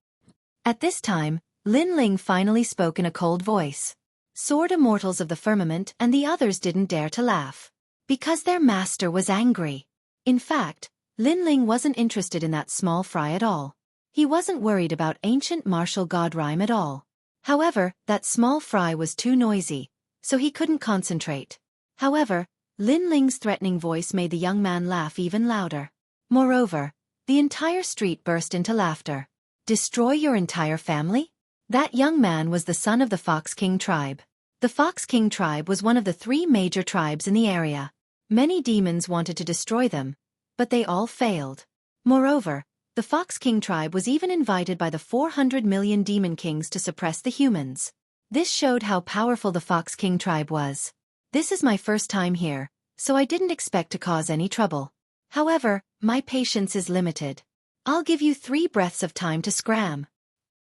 At this time, Lin Ling finally spoke in a cold voice. Sword immortals of the firmament and the others didn't dare to laugh. Because their master was angry. In fact, Lin Ling wasn't interested in that small fry at all. He wasn't worried about ancient martial god Rhyme at all. However, that small fry was too noisy, so he couldn't concentrate. However, Lin Ling's threatening voice made the young man laugh even louder. Moreover, the entire street burst into laughter. Destroy your entire family? That young man was the son of the Fox King tribe. The Fox King tribe was one of the 3 major tribes in the area. Many demons wanted to destroy them, but they all failed. Moreover, the Fox King tribe was even invited by the 400 million demon kings to suppress the humans. This showed how powerful the Fox King tribe was. This is my first time here, so I didn't expect to cause any trouble. However, my patience is limited. I'll give you 3 breaths of time to scram.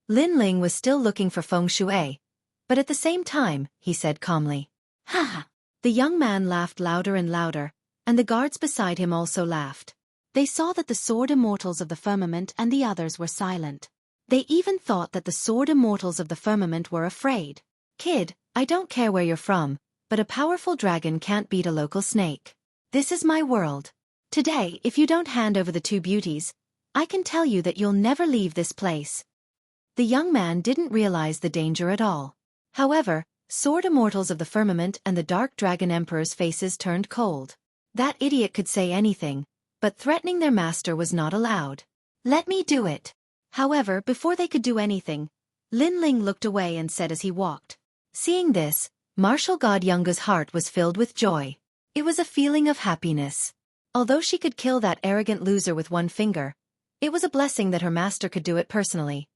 Lin Ling was still looking for feng shui, but at the same time, he said calmly. Ha ha! The young man laughed louder and louder, and the guards beside him also laughed. They saw that the sword immortals of the firmament and the others were silent. They even thought that the sword immortals of the firmament were afraid. Kid, I don't care where you're from, but a powerful dragon can't beat a local snake. This is my world. Today, if you don't hand over the two beauties, I can tell you that you'll never leave this place. The young man didn't realize the danger at all. However, sword immortals of the firmament and the dark dragon emperor's faces turned cold. That idiot could say anything, but threatening their master was not allowed. Let me do it. However, before they could do anything, Lin Ling looked away and said as he walked. Seeing this, Martial God Yunga's heart was filled with joy. It was a feeling of happiness. Although she could kill that arrogant loser with one finger, it was a blessing that her master could do it personally.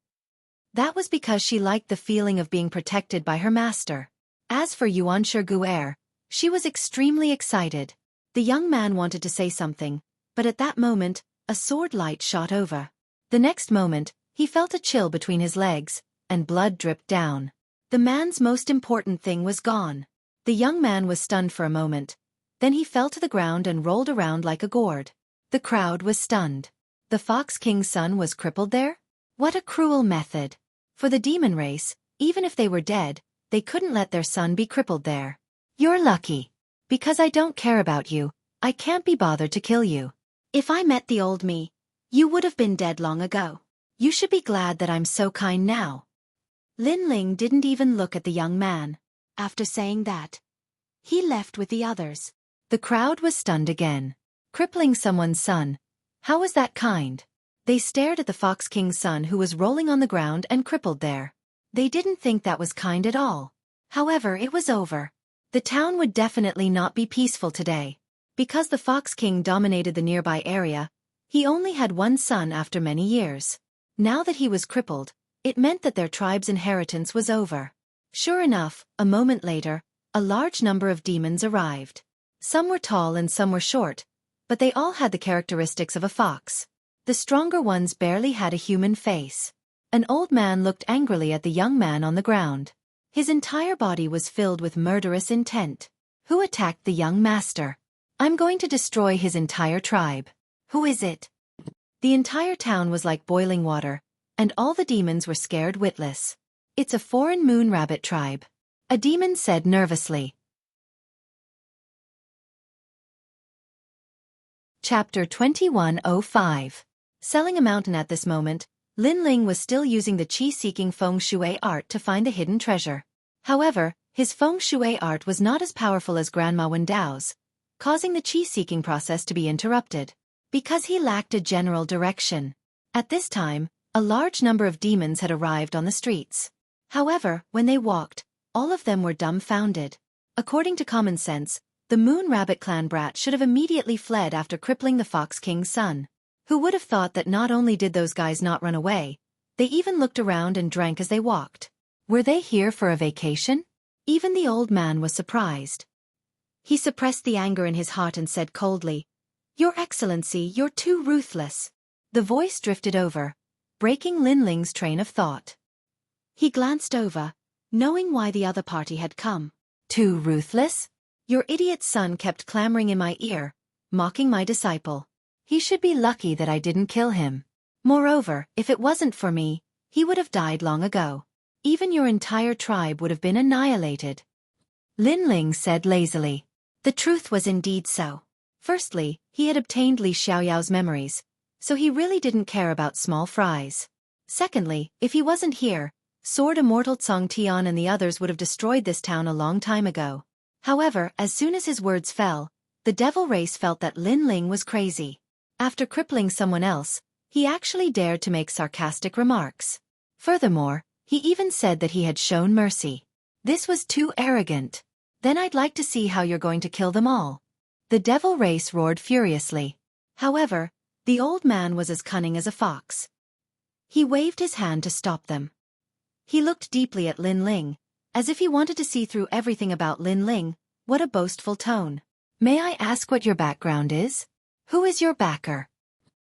That was because she liked the feeling of being protected by her master. As for Yuan Shigu'er, she was extremely excited. The young man wanted to say something, but at that moment, a sword light shot over. The next moment, he felt a chill between his legs, and blood dripped down. The man's most important thing was gone. The young man was stunned for a moment. Then he fell to the ground and rolled around like a gourd. The crowd was stunned. The Fox King's son was crippled there? What a cruel method. For the demon race, even if they were dead, they couldn't let their son be crippled there. You're lucky. Because I don't care about you, I can't be bothered to kill you. If I met the old me, you would have been dead long ago. You should be glad that I'm so kind now. Lin Ling didn't even look at the young man. After saying that, he left with the others. The crowd was stunned again. Crippling someone's son. How was that kind? They stared at the Fox King's son who was rolling on the ground and crippled there. They didn't think that was kind at all. However, it was over. The town would definitely not be peaceful today. Because the Fox King dominated the nearby area, he only had one son after many years. Now that he was crippled, it meant that their tribe's inheritance was over. Sure enough, a moment later, a large number of demons arrived. Some were tall and some were short, but they all had the characteristics of a fox. The stronger ones barely had a human face. An old man looked angrily at the young man on the ground. His entire body was filled with murderous intent. Who attacked the young master? I'm going to destroy his entire tribe. Who is it? The entire town was like boiling water, and all the demons were scared witless. It's a foreign moon rabbit tribe. A demon said nervously. Chapter 2105. Selling a mountain. At this moment, Lin Ling was still using the qi-seeking feng shui art to find the hidden treasure. However, his feng shui art was not as powerful as Grandma Wen Dao's, causing the qi-seeking process to be interrupted. Because he lacked a general direction. At this time, a large number of demons had arrived on the streets. However, when they walked, all of them were dumbfounded. According to common sense, the Moon Rabbit clan brat should have immediately fled after crippling the Fox King's son. Who would have thought that not only did those guys not run away, they even looked around and drank as they walked. Were they here for a vacation? Even the old man was surprised. He suppressed the anger in his heart and said coldly, "Your Excellency, you're too ruthless." The voice drifted over, breaking Lin Ling's train of thought. He glanced over, knowing why the other party had come. Too ruthless? Your idiot son kept clamoring in my ear, mocking my disciple. He should be lucky that I didn't kill him. Moreover, if it wasn't for me, he would have died long ago. Even your entire tribe would have been annihilated. Lin Ling said lazily. The truth was indeed so. Firstly, he had obtained Li Xiaoyao's memories, so he really didn't care about small fries. Secondly, if he wasn't here, Sword Immortal Cong Tian and the others would have destroyed this town a long time ago. However, as soon as his words fell, the devil race felt that Lin Ling was crazy. After crippling someone else, he actually dared to make sarcastic remarks. Furthermore, he even said that he had shown mercy. This was too arrogant. Then I'd like to see how you're going to kill them all. The devil race roared furiously. However, the old man was as cunning as a fox. He waved his hand to stop them. He looked deeply at Lin Ling, as if he wanted to see through everything about Lin Ling. What a boastful tone. May I ask what your background is? Who is your backer?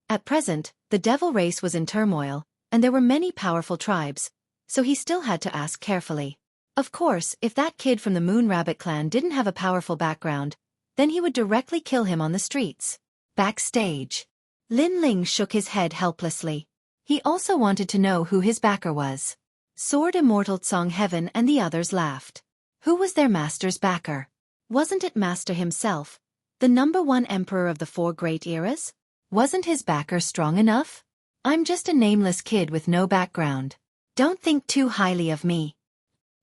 At present, the devil race was in turmoil, and there were many powerful tribes, so he still had to ask carefully. Of course, if that kid from the Moon Rabbit clan didn't have a powerful background, then he would directly kill him on the streets. Backstage. Lin Ling shook his head helplessly. He also wanted to know who his backer was. Sword Immortal Song Heaven and the others laughed. Who was their master's backer? Wasn't it Master himself, the #1 emperor of the 4 great eras? Wasn't his backer strong enough? I'm just a nameless kid with no background. Don't think too highly of me.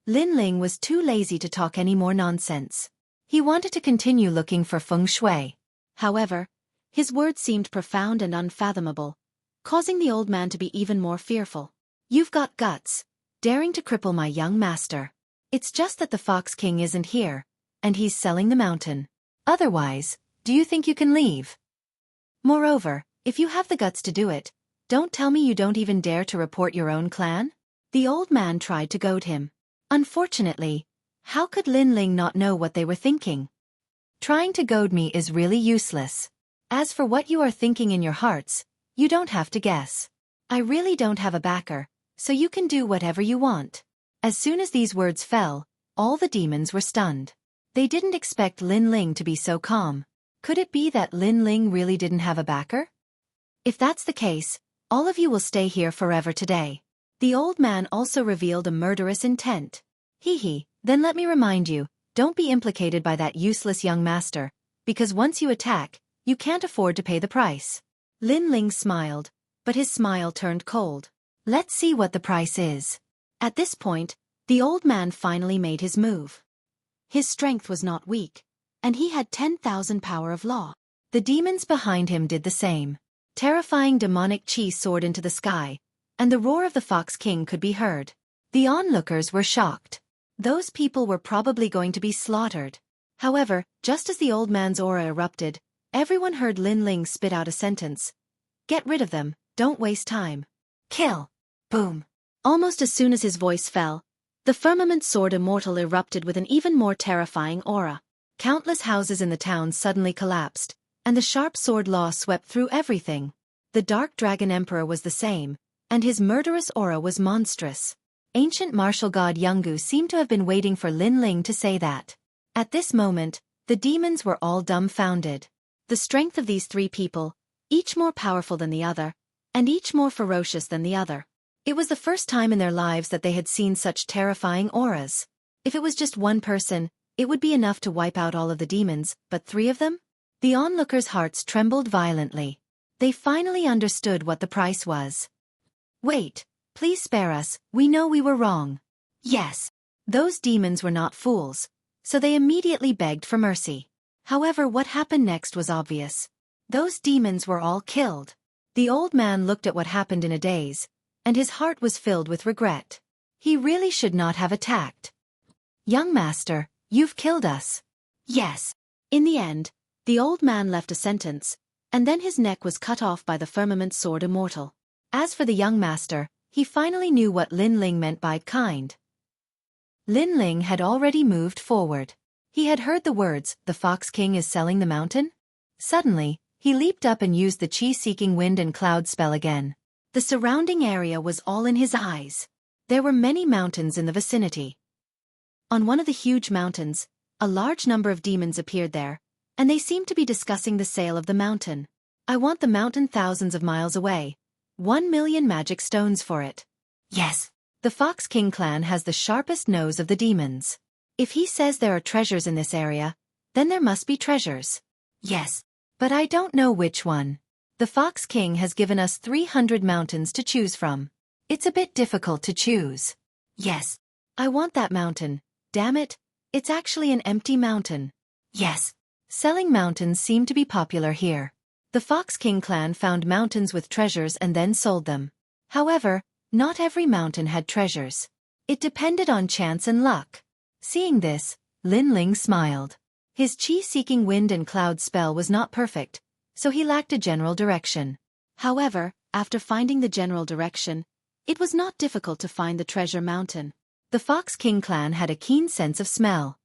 Lin Ling was too lazy to talk any more nonsense. He wanted to continue looking for feng shui. However, his words seemed profound and unfathomable, causing the old man to be even more fearful. You've got guts, daring to cripple my young master. It's just that the Fox King isn't here, and he's selling the mountain. Otherwise, do you think you can leave? Moreover, if you have the guts to do it, don't tell me you don't even dare to report your own clan? The old man tried to goad him. Unfortunately, how could Lin Ling not know what they were thinking? Trying to goad me is really useless. As for what you are thinking in your hearts, you don't have to guess. I really don't have a backer, so you can do whatever you want. As soon as these words fell, all the demons were stunned. They didn't expect Lin Ling to be so calm. Could it be that Lin Ling really didn't have a backer? If that's the case, all of you will stay here forever today. The old man also revealed a murderous intent. Then let me remind you, don't be implicated by that useless young master, because once you attack, you can't afford to pay the price. Lin Ling smiled, but his smile turned cold. Let's see what the price is. At this point, the old man finally made his move. His strength was not weak, and he had 10,000 power of law. The demons behind him did the same. Terrifying demonic chi soared into the sky, and the roar of the Fox King could be heard. The onlookers were shocked. Those people were probably going to be slaughtered. However, just as the old man's aura erupted, everyone heard Lin Ling spit out a sentence. Get rid of them, don't waste time. Kill. Boom. Almost as soon as his voice fell, the firmament sword immortal erupted with an even more terrifying aura. Countless houses in the town suddenly collapsed, and the sharp sword law swept through everything. The Dark Dragon Emperor was the same, and his murderous aura was monstrous. Ancient martial god Yungu seemed to have been waiting for Lin Ling to say that. At this moment, the demons were all dumbfounded. The strength of these 3 people, each more powerful than the other, and each more ferocious than the other. It was the first time in their lives that they had seen such terrifying auras. If it was just one person, it would be enough to wipe out all of the demons, but 3 of them? The onlookers' hearts trembled violently. They finally understood what the price was. Wait, please spare us, we know we were wrong. Yes. Those demons were not fools, so they immediately begged for mercy. However, what happened next was obvious. Those demons were all killed. The old man looked at what happened in a daze, and his heart was filled with regret. He really should not have attacked. Young master, you've killed us. Yes. In the end, the old man left a sentence, and then his neck was cut off by the firmament sword immortal. As for the young master, he finally knew what Lin Ling meant by kind. Lin Ling had already moved forward. He had heard the words, the Fox King is selling the mountain. Suddenly, he leaped up and used the chi-seeking wind and cloud spell again. The surrounding area was all in his eyes. There were many mountains in the vicinity. On one of the huge mountains, a large number of demons appeared there, and they seemed to be discussing the sale of the mountain. I want the mountain thousands of miles away. 1 million magic stones for it. Yes. The Fox King clan has the sharpest nose of the demons. If he says there are treasures in this area, then there must be treasures. Yes. But I don't know which one. The Fox King has given us 300 mountains to choose from. It's a bit difficult to choose. Yes. I want that mountain. Damn it, it's actually an empty mountain. Yes. Selling mountains seemed to be popular here. The Fox King clan found mountains with treasures and then sold them. However, not every mountain had treasures. It depended on chance and luck. Seeing this, Lin Ling smiled. His chi-seeking wind and cloud spell was not perfect, so he lacked a general direction. However, after finding the general direction, it was not difficult to find the treasure mountain. The Fox King clan had a keen sense of smell.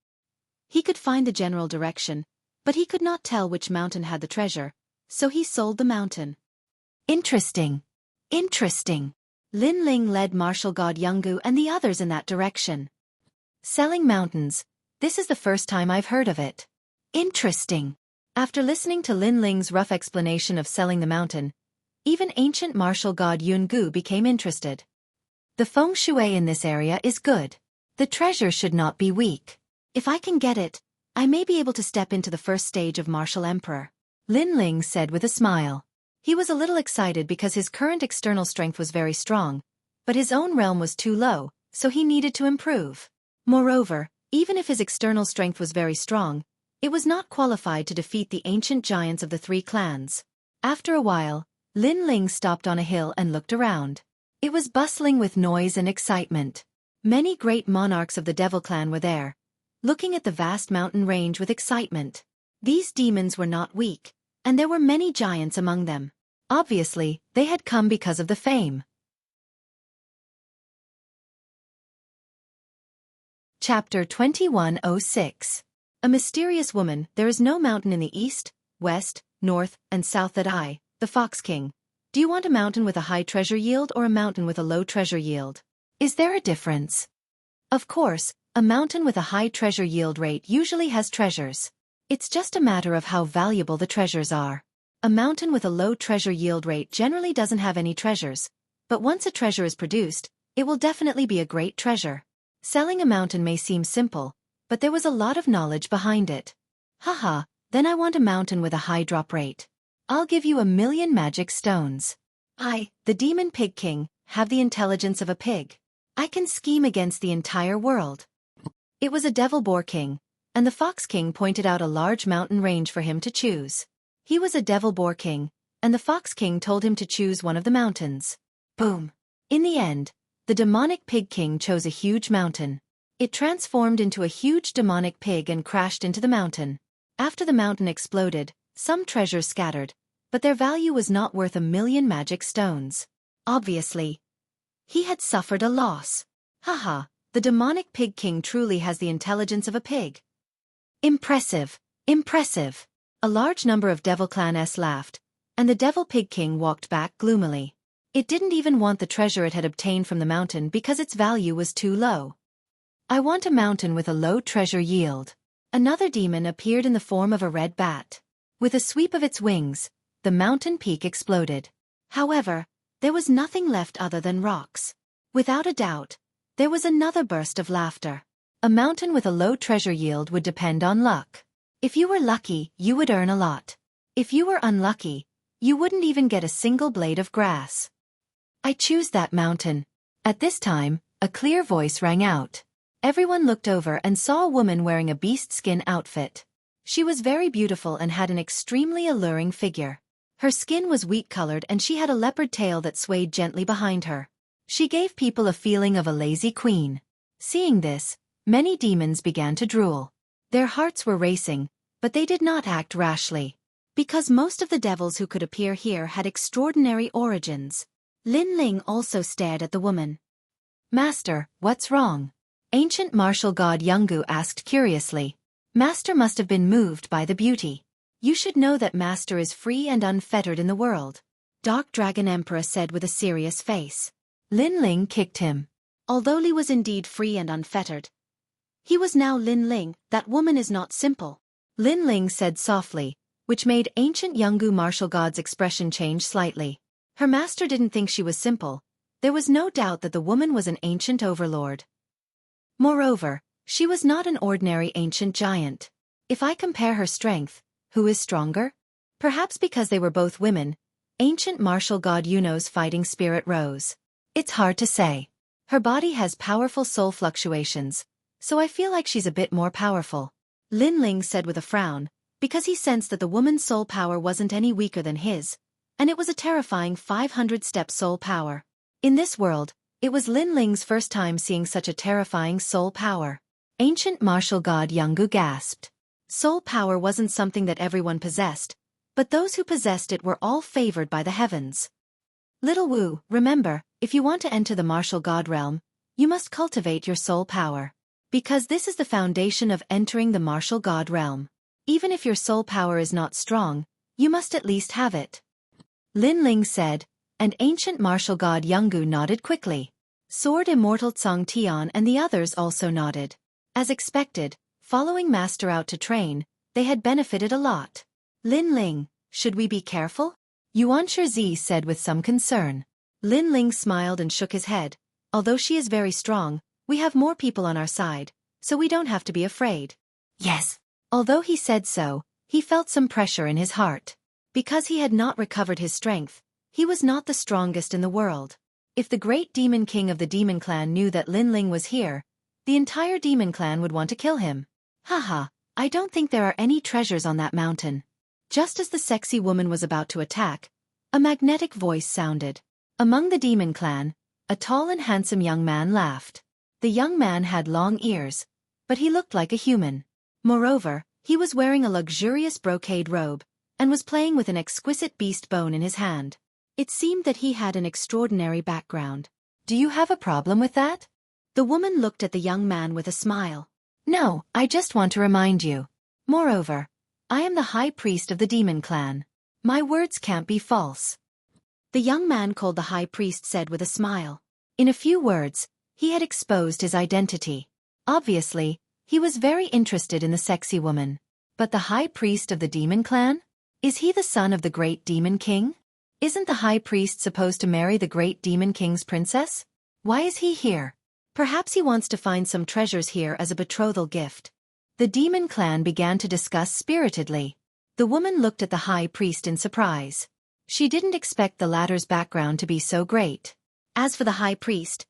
He could find the general direction, but he could not tell which mountain had the treasure, so he sold the mountain. Interesting. Interesting. Lin Ling led martial god Yungu and the others in that direction. Selling mountains. This is the first time I've heard of it. Interesting. After listening to Lin Ling's rough explanation of selling the mountain, even ancient martial god Yungu became interested. The feng shui in this area is good. The treasure should not be weak. If I can get it, I may be able to step into the first stage of martial emperor. Lin Ling said with a smile. He was a little excited because his current external strength was very strong, but his own realm was too low, so he needed to improve. Moreover, even if his external strength was very strong, it was not qualified to defeat the ancient giants of the 3 clans. After a while, Lin Ling stopped on a hill and looked around. It was bustling with noise and excitement. Many great monarchs of the Devil Clan were there, looking at the vast mountain range with excitement. These demons were not weak, and there were many giants among them. Obviously, they had come because of the fame. Chapter 2106. A mysterious woman. There is no mountain in the east, west, north, and south that I, the Fox King. Do you want a mountain with a high treasure yield or a mountain with a low treasure yield? Is there a difference? Of course, a mountain with a high treasure yield rate usually has treasures. It's just a matter of how valuable the treasures are. A mountain with a low treasure yield rate generally doesn't have any treasures, but once a treasure is produced, it will definitely be a great treasure. Selling a mountain may seem simple, but there was a lot of knowledge behind it. Haha, then I want a mountain with a high drop rate. I'll give you 1,000,000 magic stones. I, the Demon Pig King, have the intelligence of a pig. I can scheme against the entire world. It was a Devil Boar King, and the Fox King pointed out a large mountain range for him to choose. He was a Devil Boar King, and the Fox King told him to choose one of the mountains. Boom! In the end, the Demonic Pig King chose a huge mountain. It transformed into a huge demonic pig and crashed into the mountain. After the mountain exploded, some treasures scattered, but their value was not worth 1,000,000 magic stones. Obviously, he had suffered a loss. Haha, the Demonic Pig King truly has the intelligence of a pig. Impressive, impressive. A large number of Devil Clans laughed, and the Devil Pig King walked back gloomily. It didn't even want the treasure it had obtained from the mountain because its value was too low. I want a mountain with a low treasure yield. Another demon appeared in the form of a red bat. With a sweep of its wings, the mountain peak exploded. However, there was nothing left other than rocks. Without a doubt, there was another burst of laughter. A mountain with a low treasure yield would depend on luck. If you were lucky, you would earn a lot. If you were unlucky, you wouldn't even get a single blade of grass. I choose that mountain. At this time, a clear voice rang out. Everyone looked over and saw a woman wearing a beast skin outfit. She was very beautiful and had an extremely alluring figure. Her skin was wheat-colored and she had a leopard tail that swayed gently behind her. She gave people a feeling of a lazy queen. Seeing this, many demons began to drool. Their hearts were racing, but they did not act rashly. Because most of the devils who could appear here had extraordinary origins. Lin Ling also stared at the woman. Master, what's wrong? Ancient martial god Yungu asked curiously. Master must have been moved by the beauty. You should know that Master is free and unfettered in the world. Dark Dragon Emperor said with a serious face. Lin Ling kicked him. Although Li was indeed free and unfettered, he was now Lin Ling. That woman is not simple. Lin Ling said softly, which made ancient Yungu martial god's expression change slightly. Her master didn't think she was simple. There was no doubt that the woman was an ancient overlord. Moreover, she was not an ordinary ancient giant. If I compare her strength, who is stronger? Perhaps because they were both women, ancient martial god Yuno's fighting spirit rose. It's hard to say. Her body has powerful soul fluctuations, so I feel like she's a bit more powerful. Lin Ling said with a frown, because he sensed that the woman's soul power wasn't any weaker than his, and it was a terrifying 500-step soul power. In this world, it was Lin Ling's first time seeing such a terrifying soul power. Ancient martial god Yungu gasped. Soul power wasn't something that everyone possessed, but those who possessed it were all favored by the heavens. Little Wu, remember, if you want to enter the martial god realm, you must cultivate your soul power. Because this is the foundation of entering the martial god realm. Even if your soul power is not strong, you must at least have it. Lin Ling said, and ancient martial god Yungu nodded quickly. Sword Immortal Tsang Tian and the others also nodded. As expected, following Master out to train, they had benefited a lot. Lin Ling, should we be careful? Yuan Shizi said with some concern. Lin Ling smiled and shook his head. Although she is very strong, we have more people on our side, so we don't have to be afraid. Yes. Although he said so, he felt some pressure in his heart. Because he had not recovered his strength, he was not the strongest in the world. If the great demon king of the demon clan knew that Lin Ling was here, the entire demon clan would want to kill him. Haha, I don't think there are any treasures on that mountain. Just as the sexy woman was about to attack, a magnetic voice sounded. Among the demon clan, a tall and handsome young man laughed. The young man had long ears, but he looked like a human. Moreover, he was wearing a luxurious brocade robe, and was playing with an exquisite beast bone in his hand. It seemed that he had an extraordinary background. Do you have a problem with that? The woman looked at the young man with a smile. No, I just want to remind you. Moreover, I am the high priest of the demon clan. My words can't be false. The young man called the high priest said with a smile. In a few words, he had exposed his identity. Obviously, he was very interested in the sexy woman. But the high priest of the demon clan? Is he the son of the great demon king? Isn't the high priest supposed to marry the great demon king's princess? Why is he here? Perhaps he wants to find some treasures here as a betrothal gift. The demon clan began to discuss spiritedly. The woman looked at the high priest in surprise. She didn't expect the latter's background to be so great. As for the high priest,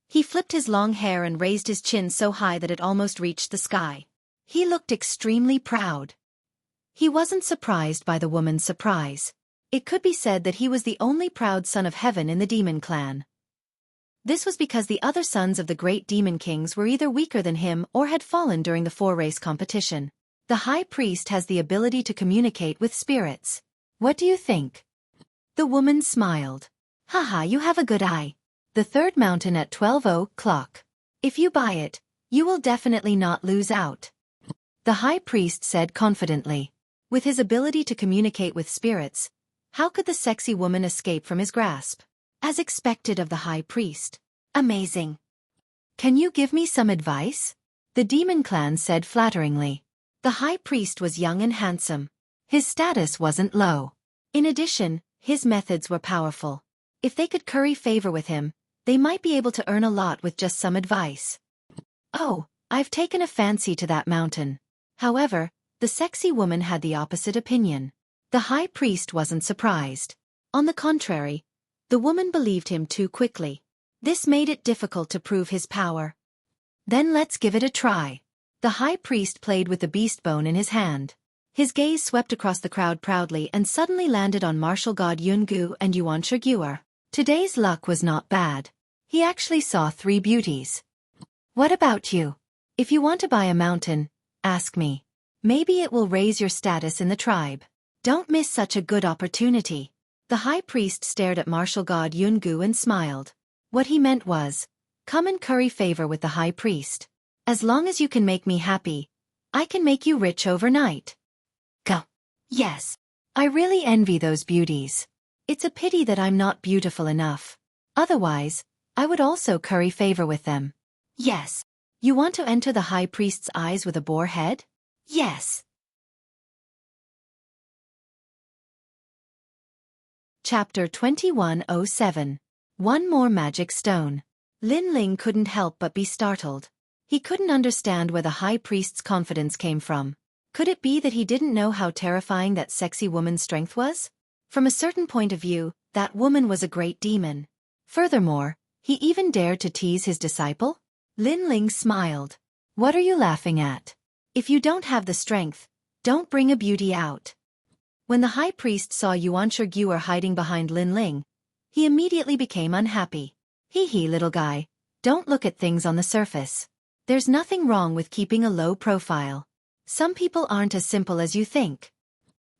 he flipped his long hair and raised his chin so high that it almost reached the sky. He looked extremely proud. He wasn't surprised by the woman's surprise. It could be said that he was the only proud son of heaven in the demon clan. This was because the other sons of the great demon kings were either weaker than him or had fallen during the 4-race competition. The high priest has the ability to communicate with spirits. What do you think? The woman smiled. Haha, you have a good eye. The third mountain at 12 o'clock. If you buy it, you will definitely not lose out. The high priest said confidently. With his ability to communicate with spirits, how could the sexy woman escape from his grasp? As expected of the high priest. Amazing. Can you give me some advice? The demon clan said flatteringly. The high priest was young and handsome. His status wasn't low. In addition, his methods were powerful. If they could curry favor with him, they might be able to earn a lot with just some advice. Oh, I've taken a fancy to that mountain. However, the sexy woman had the opposite opinion. The high priest wasn't surprised. On the contrary, the woman believed him too quickly. This made it difficult to prove his power. Then let's give it a try. The high priest played with the beast bone in his hand. His gaze swept across the crowd proudly and suddenly landed on martial god Yungu and Yuan Shiguer. Today's luck was not bad. He actually saw 3 beauties. What about you? If you want to buy a mountain, ask me. Maybe it will raise your status in the tribe. Don't miss such a good opportunity. The high priest stared at martial god Yungu and smiled. What he meant was, come and curry favor with the high priest. As long as you can make me happy, I can make you rich overnight. Go. Yes. I really envy those beauties. It's a pity that I'm not beautiful enough. Otherwise, I would also curry favor with them. Yes. You want to enter the high priest's eyes with a boar head? Yes. Chapter 2107. One more magic stone. Lin Ling couldn't help but be startled. He couldn't understand where the high priest's confidence came from. Could it be that he didn't know how terrifying that sexy woman's strength was? From a certain point of view, that woman was a great demon. Furthermore, he even dared to tease his disciple? Lin Ling smiled. What are you laughing at? If you don't have the strength, don't bring a beauty out. When the high priest saw Yuan Shiguer hiding behind Lin Ling, he immediately became unhappy. Hee little guy, don't look at things on the surface. There's nothing wrong with keeping a low profile. Some people aren't as simple as you think.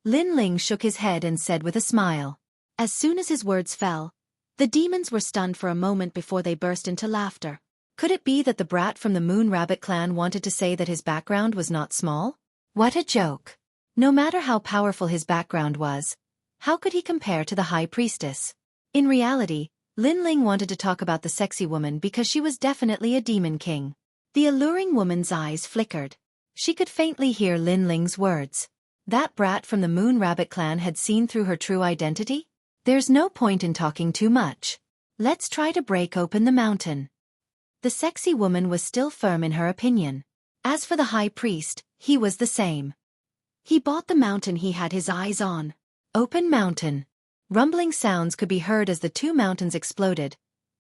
Lin Ling shook his head and said with a smile. As soon as his words fell, the demons were stunned for a moment before they burst into laughter. Could it be that the brat from the Moon Rabbit clan wanted to say that his background was not small? What a joke. No matter how powerful his background was, how could he compare to the high priestess? In reality, Lin Ling wanted to talk about the sexy woman because she was definitely a demon king. The alluring woman's eyes flickered. She could faintly hear Lin Ling's words. That brat from the Moon Rabbit clan had seen through her true identity? There's no point in talking too much. Let's try to break open the mountain. The sexy woman was still firm in her opinion. As for the high priest, He was the same. He bought the mountain he had his eyes on. Open mountain. Rumbling sounds could be heard as the two mountains exploded,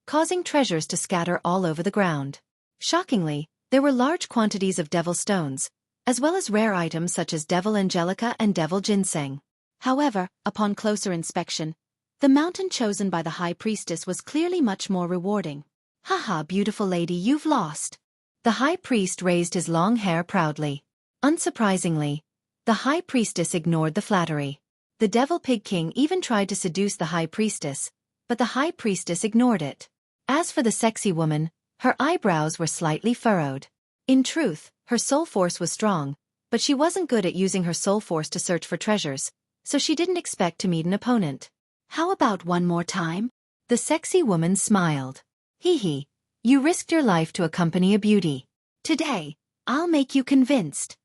causing treasures to scatter all over the ground. Shockingly, there were large quantities of devil stones, as well as rare items such as devil angelica and devil ginseng. However, upon closer inspection, the mountain chosen by the high priestess was clearly much more rewarding. Haha, beautiful lady, you've lost. The high priest raised his long hair proudly. Unsurprisingly, the high priestess ignored the flattery. The devil pig king even tried to seduce the high priestess, but the high priestess ignored it. As for the sexy woman, her eyebrows were slightly furrowed. In truth, her soul force was strong, but she wasn't good at using her soul force to search for treasures, so she didn't expect to meet an opponent. How about one more time? The sexy woman smiled. Hee hee, you risked your life to accompany a beauty. Today, I'll make you convinced.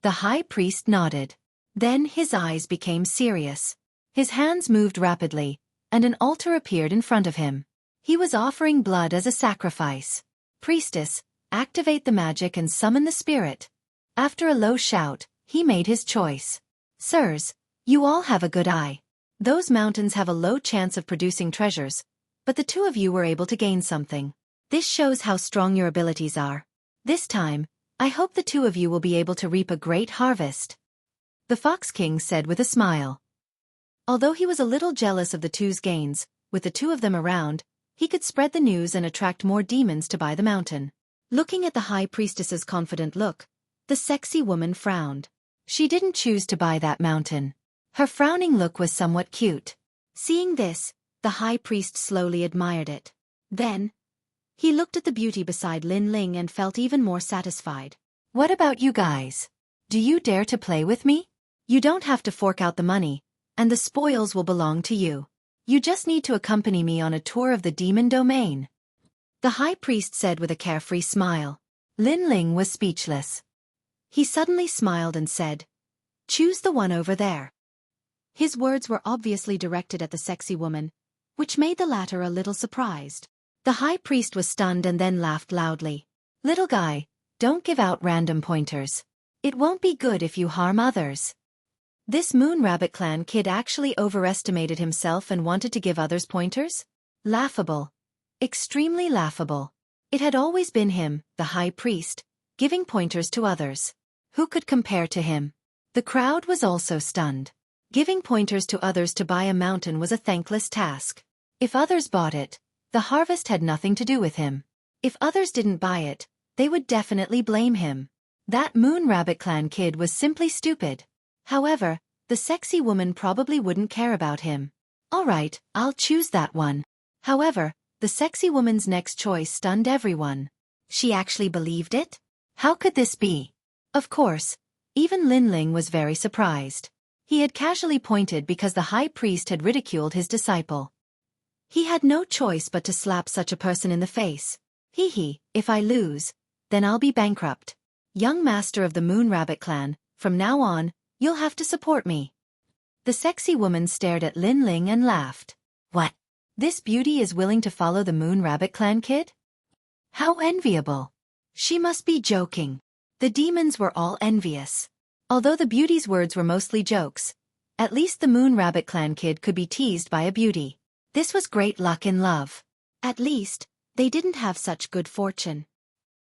The high priest nodded. Then his eyes became serious. His hands moved rapidly, and an altar appeared in front of him. He was offering blood as a sacrifice. Priestess, activate the magic and summon the spirit. After a low shout, he made his choice. Sirs, you all have a good eye. Those mountains have a low chance of producing treasures, but the two of you were able to gain something. This shows how strong your abilities are. This time, I hope the two of you will be able to reap a great harvest. The Fox King said with a smile. Although he was a little jealous of the two's gains, with the two of them around, he could spread the news and attract more demons to buy the mountain. Looking at the high priestess's confident look, the sexy woman frowned. She didn't choose to buy that mountain. Her frowning look was somewhat cute. Seeing this, the high priest slowly admired it. Then, he looked at the beauty beside Lin Ling and felt even more satisfied. What about you guys? Do you dare to play with me? You don't have to fork out the money, and the spoils will belong to you. You just need to accompany me on a tour of the demon domain. The high priest said with a carefree smile. Lin Ling was speechless. He suddenly smiled and said, "Choose the one over there." His words were obviously directed at the sexy woman, which made the latter a little surprised. The high priest was stunned and then laughed loudly. Little guy, don't give out random pointers. It won't be good if you harm others. This Moon Rabbit Clan kid actually overestimated himself and wanted to give others pointers? Laughable. Extremely laughable. It had always been him, the high priest, giving pointers to others. Who could compare to him? The crowd was also stunned. Giving pointers to others to buy a mountain was a thankless task. If others bought it, the harvest had nothing to do with him. If others didn't buy it, they would definitely blame him. That Moon Rabbit Clan kid was simply stupid. However, the sexy woman probably wouldn't care about him. Alright, I'll choose that one. However, the sexy woman's next choice stunned everyone. She actually believed it? How could this be? Of course, even Lin Ling was very surprised. He had casually pointed because the high priest had ridiculed his disciple. He had no choice but to slap such a person in the face. Hee hee, if I lose, then I'll be bankrupt. Young master of the Moon Rabbit Clan, from now on, you'll have to support me. The sexy woman stared at Lin Ling and laughed. What? This beauty is willing to follow the Moon Rabbit Clan kid? How enviable. She must be joking. The demons were all envious. Although the beauty's words were mostly jokes, at least the Moon Rabbit Clan kid could be teased by a beauty. This was great luck in love. At least, they didn't have such good fortune.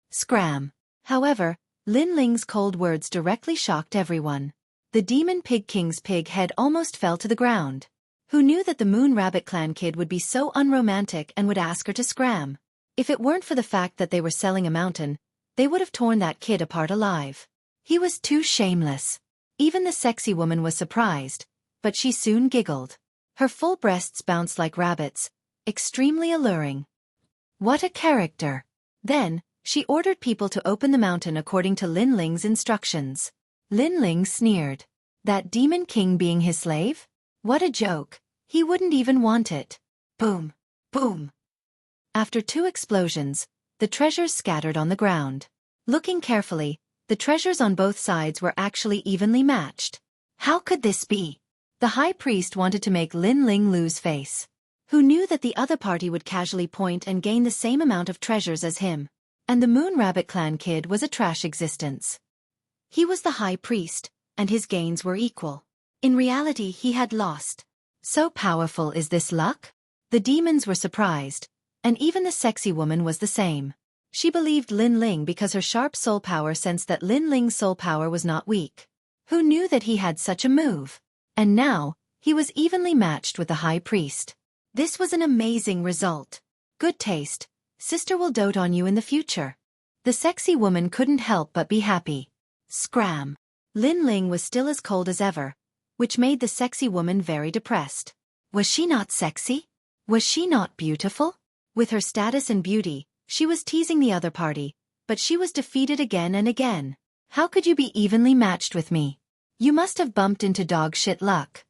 Scram. However, Lin Ling's cold words directly shocked everyone. The Demon Pig King's pig head almost fell to the ground. Who knew that the Moon Rabbit Clan kid would be so unromantic and would ask her to scram? If it weren't for the fact that they were selling a mountain, they would have torn that kid apart alive. He was too shameless. Even the sexy woman was surprised, but she soon giggled. Her full breasts bounced like rabbits, extremely alluring. What a character. Then, she ordered people to open the mountain according to Lin Ling's instructions. Lin Ling sneered. That demon king being his slave? What a joke. He wouldn't even want it. Boom. Boom. After 2 explosions, the treasures scattered on the ground. Looking carefully, the treasures on both sides were actually evenly matched. How could this be? The high priest wanted to make Lin Ling lose face. Who knew that the other party would casually point and gain the same amount of treasures as him? And the Moon Rabbit Clan kid was a trash existence. He was the high priest, and his gains were equal. In reality, he had lost. So powerful is this luck? The demons were surprised, and even the sexy woman was the same. She believed Lin Ling because her sharp soul power sensed that Lin Ling's soul power was not weak. Who knew that he had such a move? And now, he was evenly matched with the high priest. This was an amazing result. Good taste. Sister will dote on you in the future. The sexy woman couldn't help but be happy. Scram. Lin Ling was still as cold as ever, which made the sexy woman very depressed. Was she not sexy? Was she not beautiful? With her status and beauty, she was teasing the other party, but she was defeated again and again. How could you be evenly matched with me? You must have bumped into dog shit luck.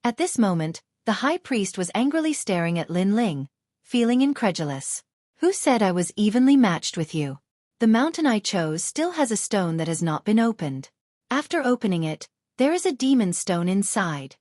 At this moment, the high priest was angrily staring at Lin Ling, feeling incredulous. Who said I was evenly matched with you? The mountain I chose still has a stone that has not been opened. After opening it, there is a demon stone inside.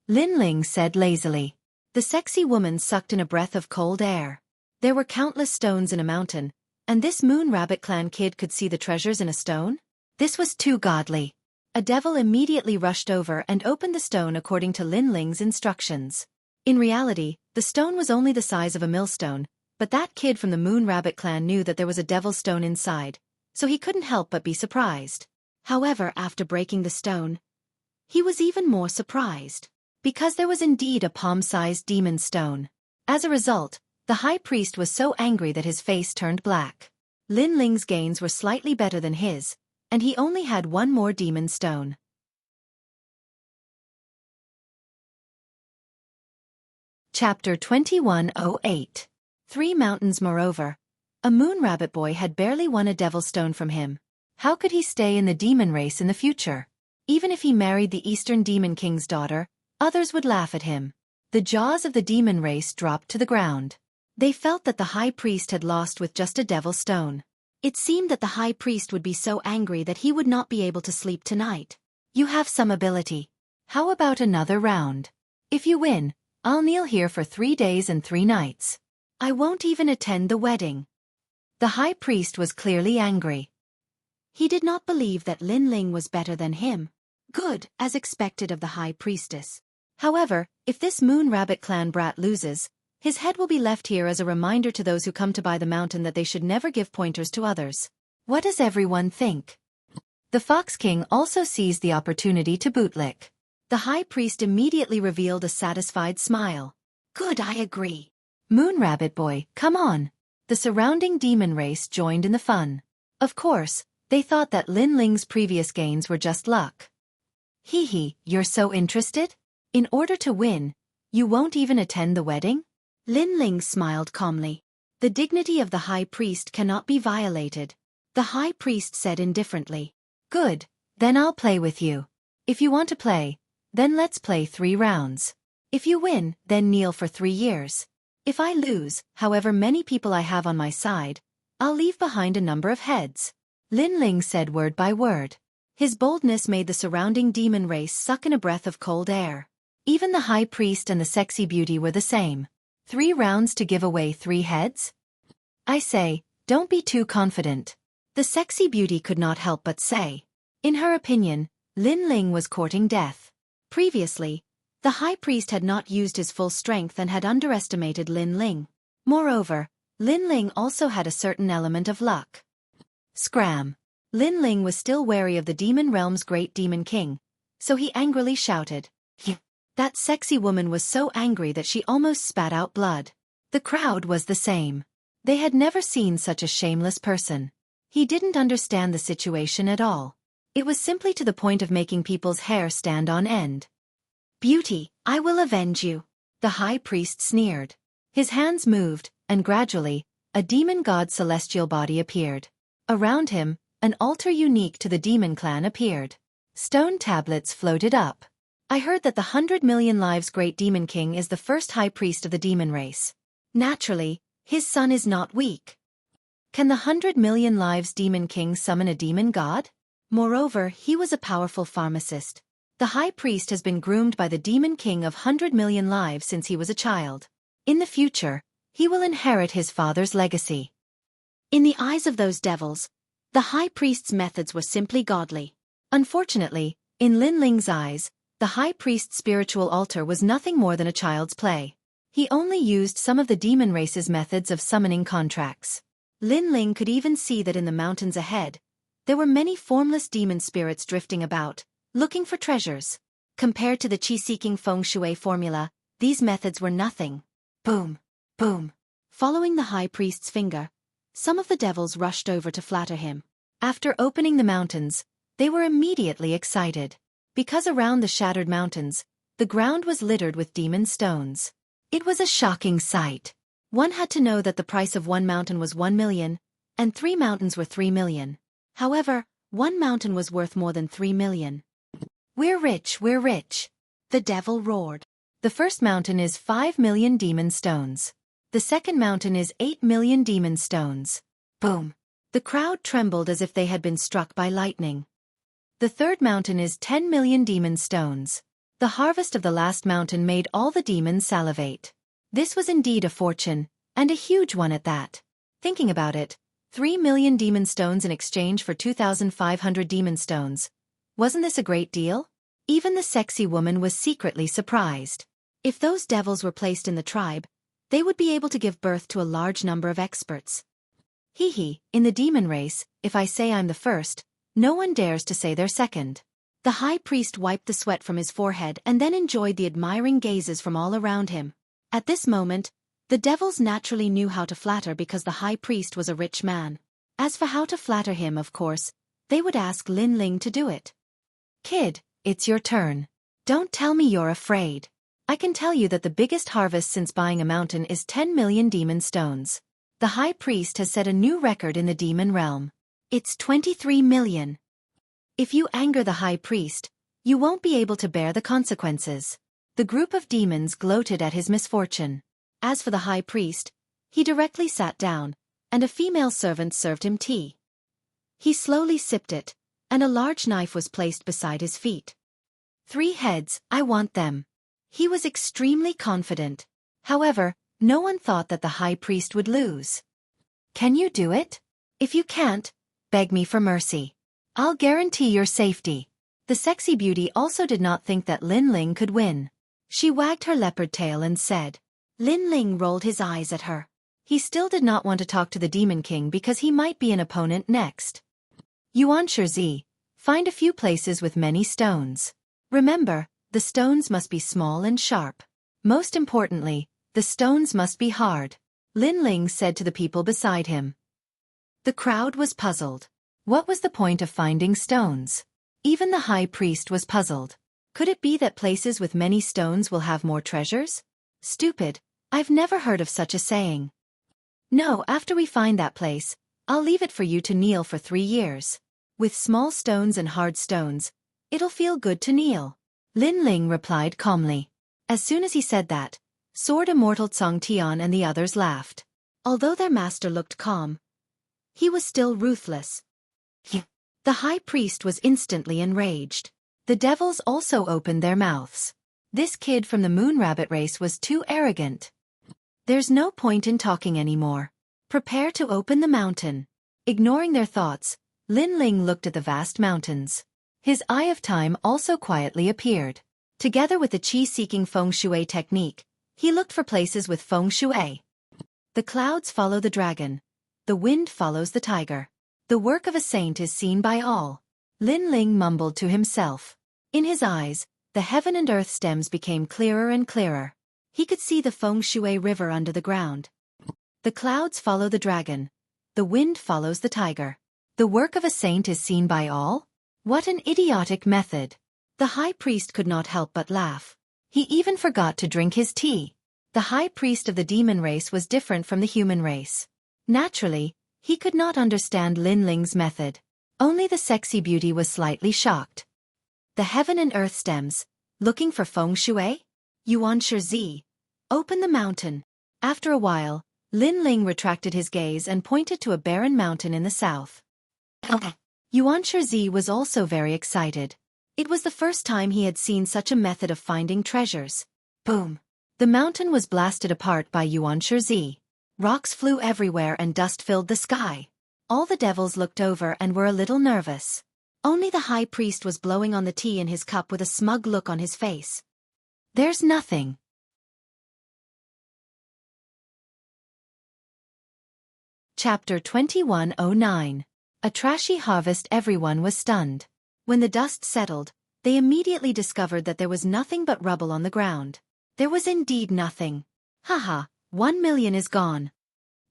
Lin Ling said lazily. The sexy woman sucked in a breath of cold air. There were countless stones in a mountain, and this Moon Rabbit Clan kid could see the treasures in a stone? This was too godly. A devil immediately rushed over and opened the stone according to Lin Ling's instructions. In reality, the stone was only the size of a millstone, but that kid from the Moon Rabbit Clan knew that there was a devil stone inside, so he couldn't help but be surprised. However, after breaking the stone, he was even more surprised, because there was indeed a palm-sized demon stone. As a result, the high priest was so angry that his face turned black. Lin Ling's gains were slightly better than his, and he only had one more demon stone. Chapter 2108. 3 Mountains. Moreover, a Moon Rabbit boy had barely won a devil stone from him. How could he stay in the demon race in the future? Even if he married the Eastern Demon King's daughter, others would laugh at him. The jaws of the demon race dropped to the ground. They felt that the high priest had lost with just a devil stone. It seemed that the high priest would be so angry that he would not be able to sleep tonight. You have some ability. How about another round? If you win, I'll kneel here for 3 days and 3 nights. I won't even attend the wedding. The high priest was clearly angry. He did not believe that Lin Ling was better than him. Good, as expected of the high priestess. However, if this Moon Rabbit Clan brat loses, his head will be left here as a reminder to those who come to buy the mountain that they should never give pointers to others. What does everyone think? The Fox King also seized the opportunity to bootlick. The high priest immediately revealed a satisfied smile. Good, I agree. Moon Rabbit boy, come on. The surrounding demon race joined in the fun. Of course, they thought that Lin Ling's previous gains were just luck. Hee hee, you're so interested? In order to win, you won't even attend the wedding? Lin Ling smiled calmly. The dignity of the high priest cannot be violated. The high priest said indifferently. Good, then I'll play with you. If you want to play, then let's play 3 rounds. If you win, then kneel for 3 years. If I lose, however many people I have on my side, I'll leave behind a number of heads. Lin Ling said word by word. His boldness made the surrounding demon race suck in a breath of cold air. Even the high priest and the sexy beauty were the same. 3 rounds to give away 3 heads? I say, don't be too confident. The sexy beauty could not help but say. In her opinion, Lin Ling was courting death. Previously, the high priest had not used his full strength and had underestimated Lin Ling. Moreover, Lin Ling also had a certain element of luck. Scram. Lin Ling was still wary of the demon realm's great demon king, so he angrily shouted. That sexy woman was so angry that she almost spat out blood. The crowd was the same. They had never seen such a shameless person. He didn't understand the situation at all. It was simply to the point of making people's hair stand on end. Beauty, I will avenge you. The high priest sneered. His hands moved, and gradually, a demon god's celestial body appeared. Around him, an altar unique to the demon clan appeared. Stone tablets floated up. I heard that the 100 million lives great demon king is the first high priest of the demon race. Naturally, his son is not weak. Can the 100 million lives demon king summon a demon god? Moreover, he was a powerful pharmacist. The high priest has been groomed by the demon king of 100 million lives since he was a child. In the future, he will inherit his father's legacy. In the eyes of those devils, The high priest's methods were simply godly. Unfortunately, in Lin Ling's eyes, the high priest's spiritual altar was nothing more than a child's play. He only used some of the demon race's methods of summoning contracts. Lin Ling could even see that in the mountains ahead, there were many formless demon spirits drifting about, looking for treasures. Compared to the qi-seeking feng shui formula, these methods were nothing. Boom, boom. Following the high priest's finger, some of the devils rushed over to flatter him. After opening the mountains, they were immediately excited. Because around the shattered mountains, the ground was littered with demon stones. It was a shocking sight. One had to know that the price of one mountain was 1 million, and 3 mountains were 3 million. However, one mountain was worth more than 3 million. We're rich, we're rich. The devil roared. The first mountain is 5 million demon stones. The second mountain is 8 million demon stones. Boom. The crowd trembled as if they had been struck by lightning. The third mountain is 10 million demon stones. The harvest of the last mountain made all the demons salivate. This was indeed a fortune, and a huge one at that. Thinking about it, 3 million demon stones in exchange for 2,500 demon stones. Wasn't this a great deal? Even the sexy woman was secretly surprised. If those devils were placed in the tribe, they would be able to give birth to a large number of experts. In the demon race, if I say I'm the first, no one dares to say they're second. The high priest wiped the sweat from his forehead and then enjoyed the admiring gazes from all around him. At this moment, the devils naturally knew how to flatter because the high priest was a rich man. As for how to flatter him, of course, they would ask Lin Ling to do it. Kid, it's your turn. Don't tell me you're afraid. I can tell you that the biggest harvest since buying a mountain is 10 million demon stones. The high priest has set a new record in the demon realm. It's 23 million. If you anger the high priest, you won't be able to bear the consequences. The group of demons gloated at his misfortune. As for the high priest, he directly sat down, and a female servant served him tea. He slowly sipped it, and a large knife was placed beside his feet. 3 heads, I want them. He was extremely confident. However, no one thought that the high priest would lose. Can you do it? If you can't, beg me for mercy. I'll guarantee your safety. The sexy beauty also did not think that Lin Ling could win. She wagged her leopard tail and said. Lin Ling rolled his eyes at her. He still did not want to talk to the Demon King because he might be an opponent next. Yuan Shi, find a few places with many stones. Remember, the stones must be small and sharp. Most importantly, the stones must be hard. Lin Ling said to the people beside him. The crowd was puzzled. What was the point of finding stones? Even the high priest was puzzled. Could it be that places with many stones will have more treasures? Stupid, I've never heard of such a saying. No, after we find that place, I'll leave it for you to kneel for 3 years. With small stones and hard stones, it'll feel good to kneel. Lin Ling replied calmly. As soon as he said that, Sword Immortal Cong Tian and the others laughed. Although their master looked calm, he was still ruthless. The high priest was instantly enraged. The devils also opened their mouths. This kid from the moon rabbit race was too arrogant. There's no point in talking anymore. Prepare to open the mountain. Ignoring their thoughts, Lin Ling looked at the vast mountains. His Eye of Time also quietly appeared. Together with the qi-seeking feng shui technique, he looked for places with feng shui. The clouds follow the dragon. The wind follows the tiger. The work of a saint is seen by all. Lin Ling mumbled to himself. In his eyes, the heaven and earth stems became clearer and clearer. He could see the feng shui river under the ground. The clouds follow the dragon. The wind follows the tiger. The work of a saint is seen by all? What an idiotic method. The high priest could not help but laugh. He even forgot to drink his tea. The high priest of the demon race was different from the human race. Naturally, he could not understand Lin Ling's method. Only the sexy beauty was slightly shocked. The heaven and earth stems, looking for feng shui? Yuan Shi, open the mountain. After a while, Lin Ling retracted his gaze and pointed to a barren mountain in the south. Yuan Shi was also very excited. It was the first time he had seen such a method of finding treasures. Boom! The mountain was blasted apart by Yuan Shi. Rocks flew everywhere and dust filled the sky. All the devils looked over and were a little nervous. Only the high priest was blowing on the tea in his cup with a smug look on his face. There's nothing. Chapter 2109. A trashy harvest. Everyone was stunned. When the dust settled, they immediately discovered that there was nothing but rubble on the ground. There was indeed nothing. Haha, 1 million is gone.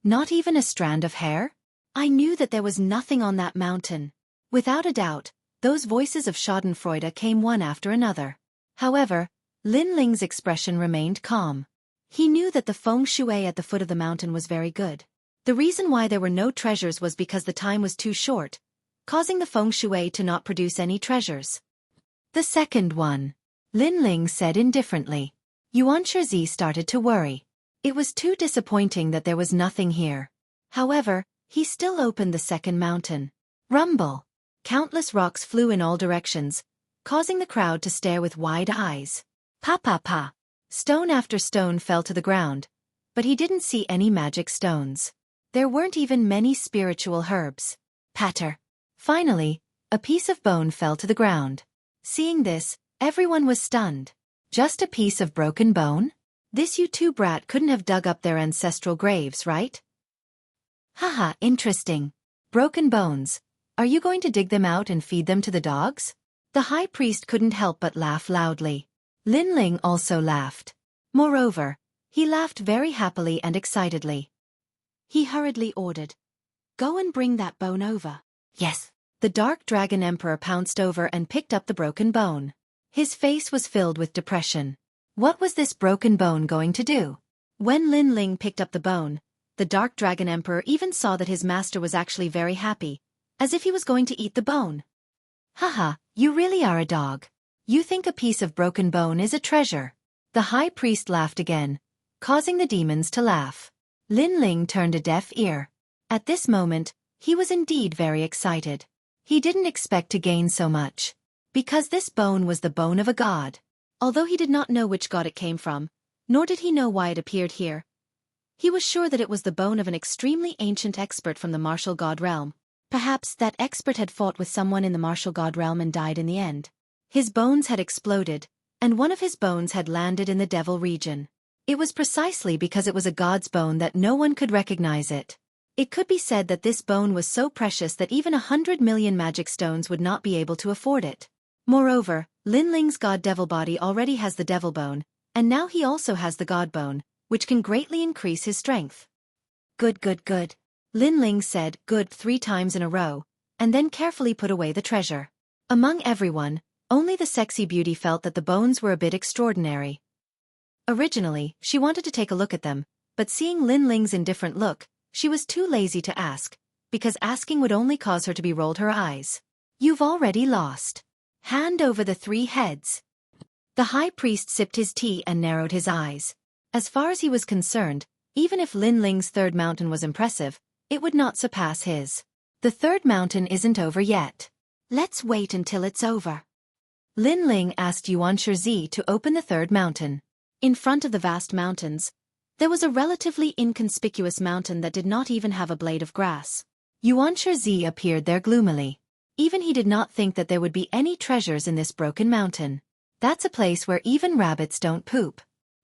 Not even a strand of hair? I knew that there was nothing on that mountain. Without a doubt, those voices of schadenfreude came one after another. However, Lin Ling's expression remained calm. He knew that the feng shui at the foot of the mountain was very good. The reason why there were no treasures was because the time was too short, causing the feng shui to not produce any treasures. The second one, Lin Ling said indifferently. Yuan Shizi started to worry. It was too disappointing that there was nothing here. However, he still opened the second mountain. Rumble! Countless rocks flew in all directions, causing the crowd to stare with wide eyes. Pa pa pa! Stone after stone fell to the ground, but he didn't see any magic stones. There weren't even many spiritual herbs. Patter! Finally, a piece of bone fell to the ground. Seeing this, everyone was stunned. Just a piece of broken bone? This U2 brat couldn't have dug up their ancestral graves, right? Haha, interesting. Broken bones. Are you going to dig them out and feed them to the dogs? The high priest couldn't help but laugh loudly. Lin Ling also laughed. Moreover, he laughed very happily and excitedly. He hurriedly ordered, "Go and bring that bone over." Yes. The Dark Dragon Emperor pounced over and picked up the broken bone. His face was filled with depression. What was this broken bone going to do? When Lin Ling picked up the bone, the Dark Dragon Emperor even saw that his master was actually very happy, as if he was going to eat the bone. Haha, you really are a dog. You think a piece of broken bone is a treasure. The high priest laughed again, causing the demons to laugh. Lin Ling turned a deaf ear. At this moment, he was indeed very excited. He didn't expect to gain so much. Because this bone was the bone of a god. Although he did not know which god it came from, nor did he know why it appeared here, he was sure that it was the bone of an extremely ancient expert from the martial god realm. Perhaps that expert had fought with someone in the martial god realm and died in the end. His bones had exploded, and one of his bones had landed in the devil region. It was precisely because it was a god's bone that no one could recognize it. It could be said that this bone was so precious that even 100 million magic stones would not be able to afford it. Moreover, Lin Ling's god devil body already has the devil bone, and now he also has the god bone, which can greatly increase his strength. Good, good, good. Lin Ling said good 3 times in a row, and then carefully put away the treasure. Among everyone, only the sexy beauty felt that the bones were a bit extraordinary. Originally, she wanted to take a look at them, but seeing Lin Ling's indifferent look, she was too lazy to ask, because asking would only cause her to be rolled her eyes. You've already lost. Hand over the 3 heads. The high priest sipped his tea and narrowed his eyes. As far as he was concerned, even if Lin Ling's third mountain was impressive, it would not surpass his. The third mountain isn't over yet. Let's wait until it's over. Lin Ling asked Yuan Shizi to open the third mountain. In front of the vast mountains, there was a relatively inconspicuous mountain that did not even have a blade of grass. Yuan Shizi appeared there gloomily. Even he did not think that there would be any treasures in this broken mountain. That's a place where even rabbits don't poop.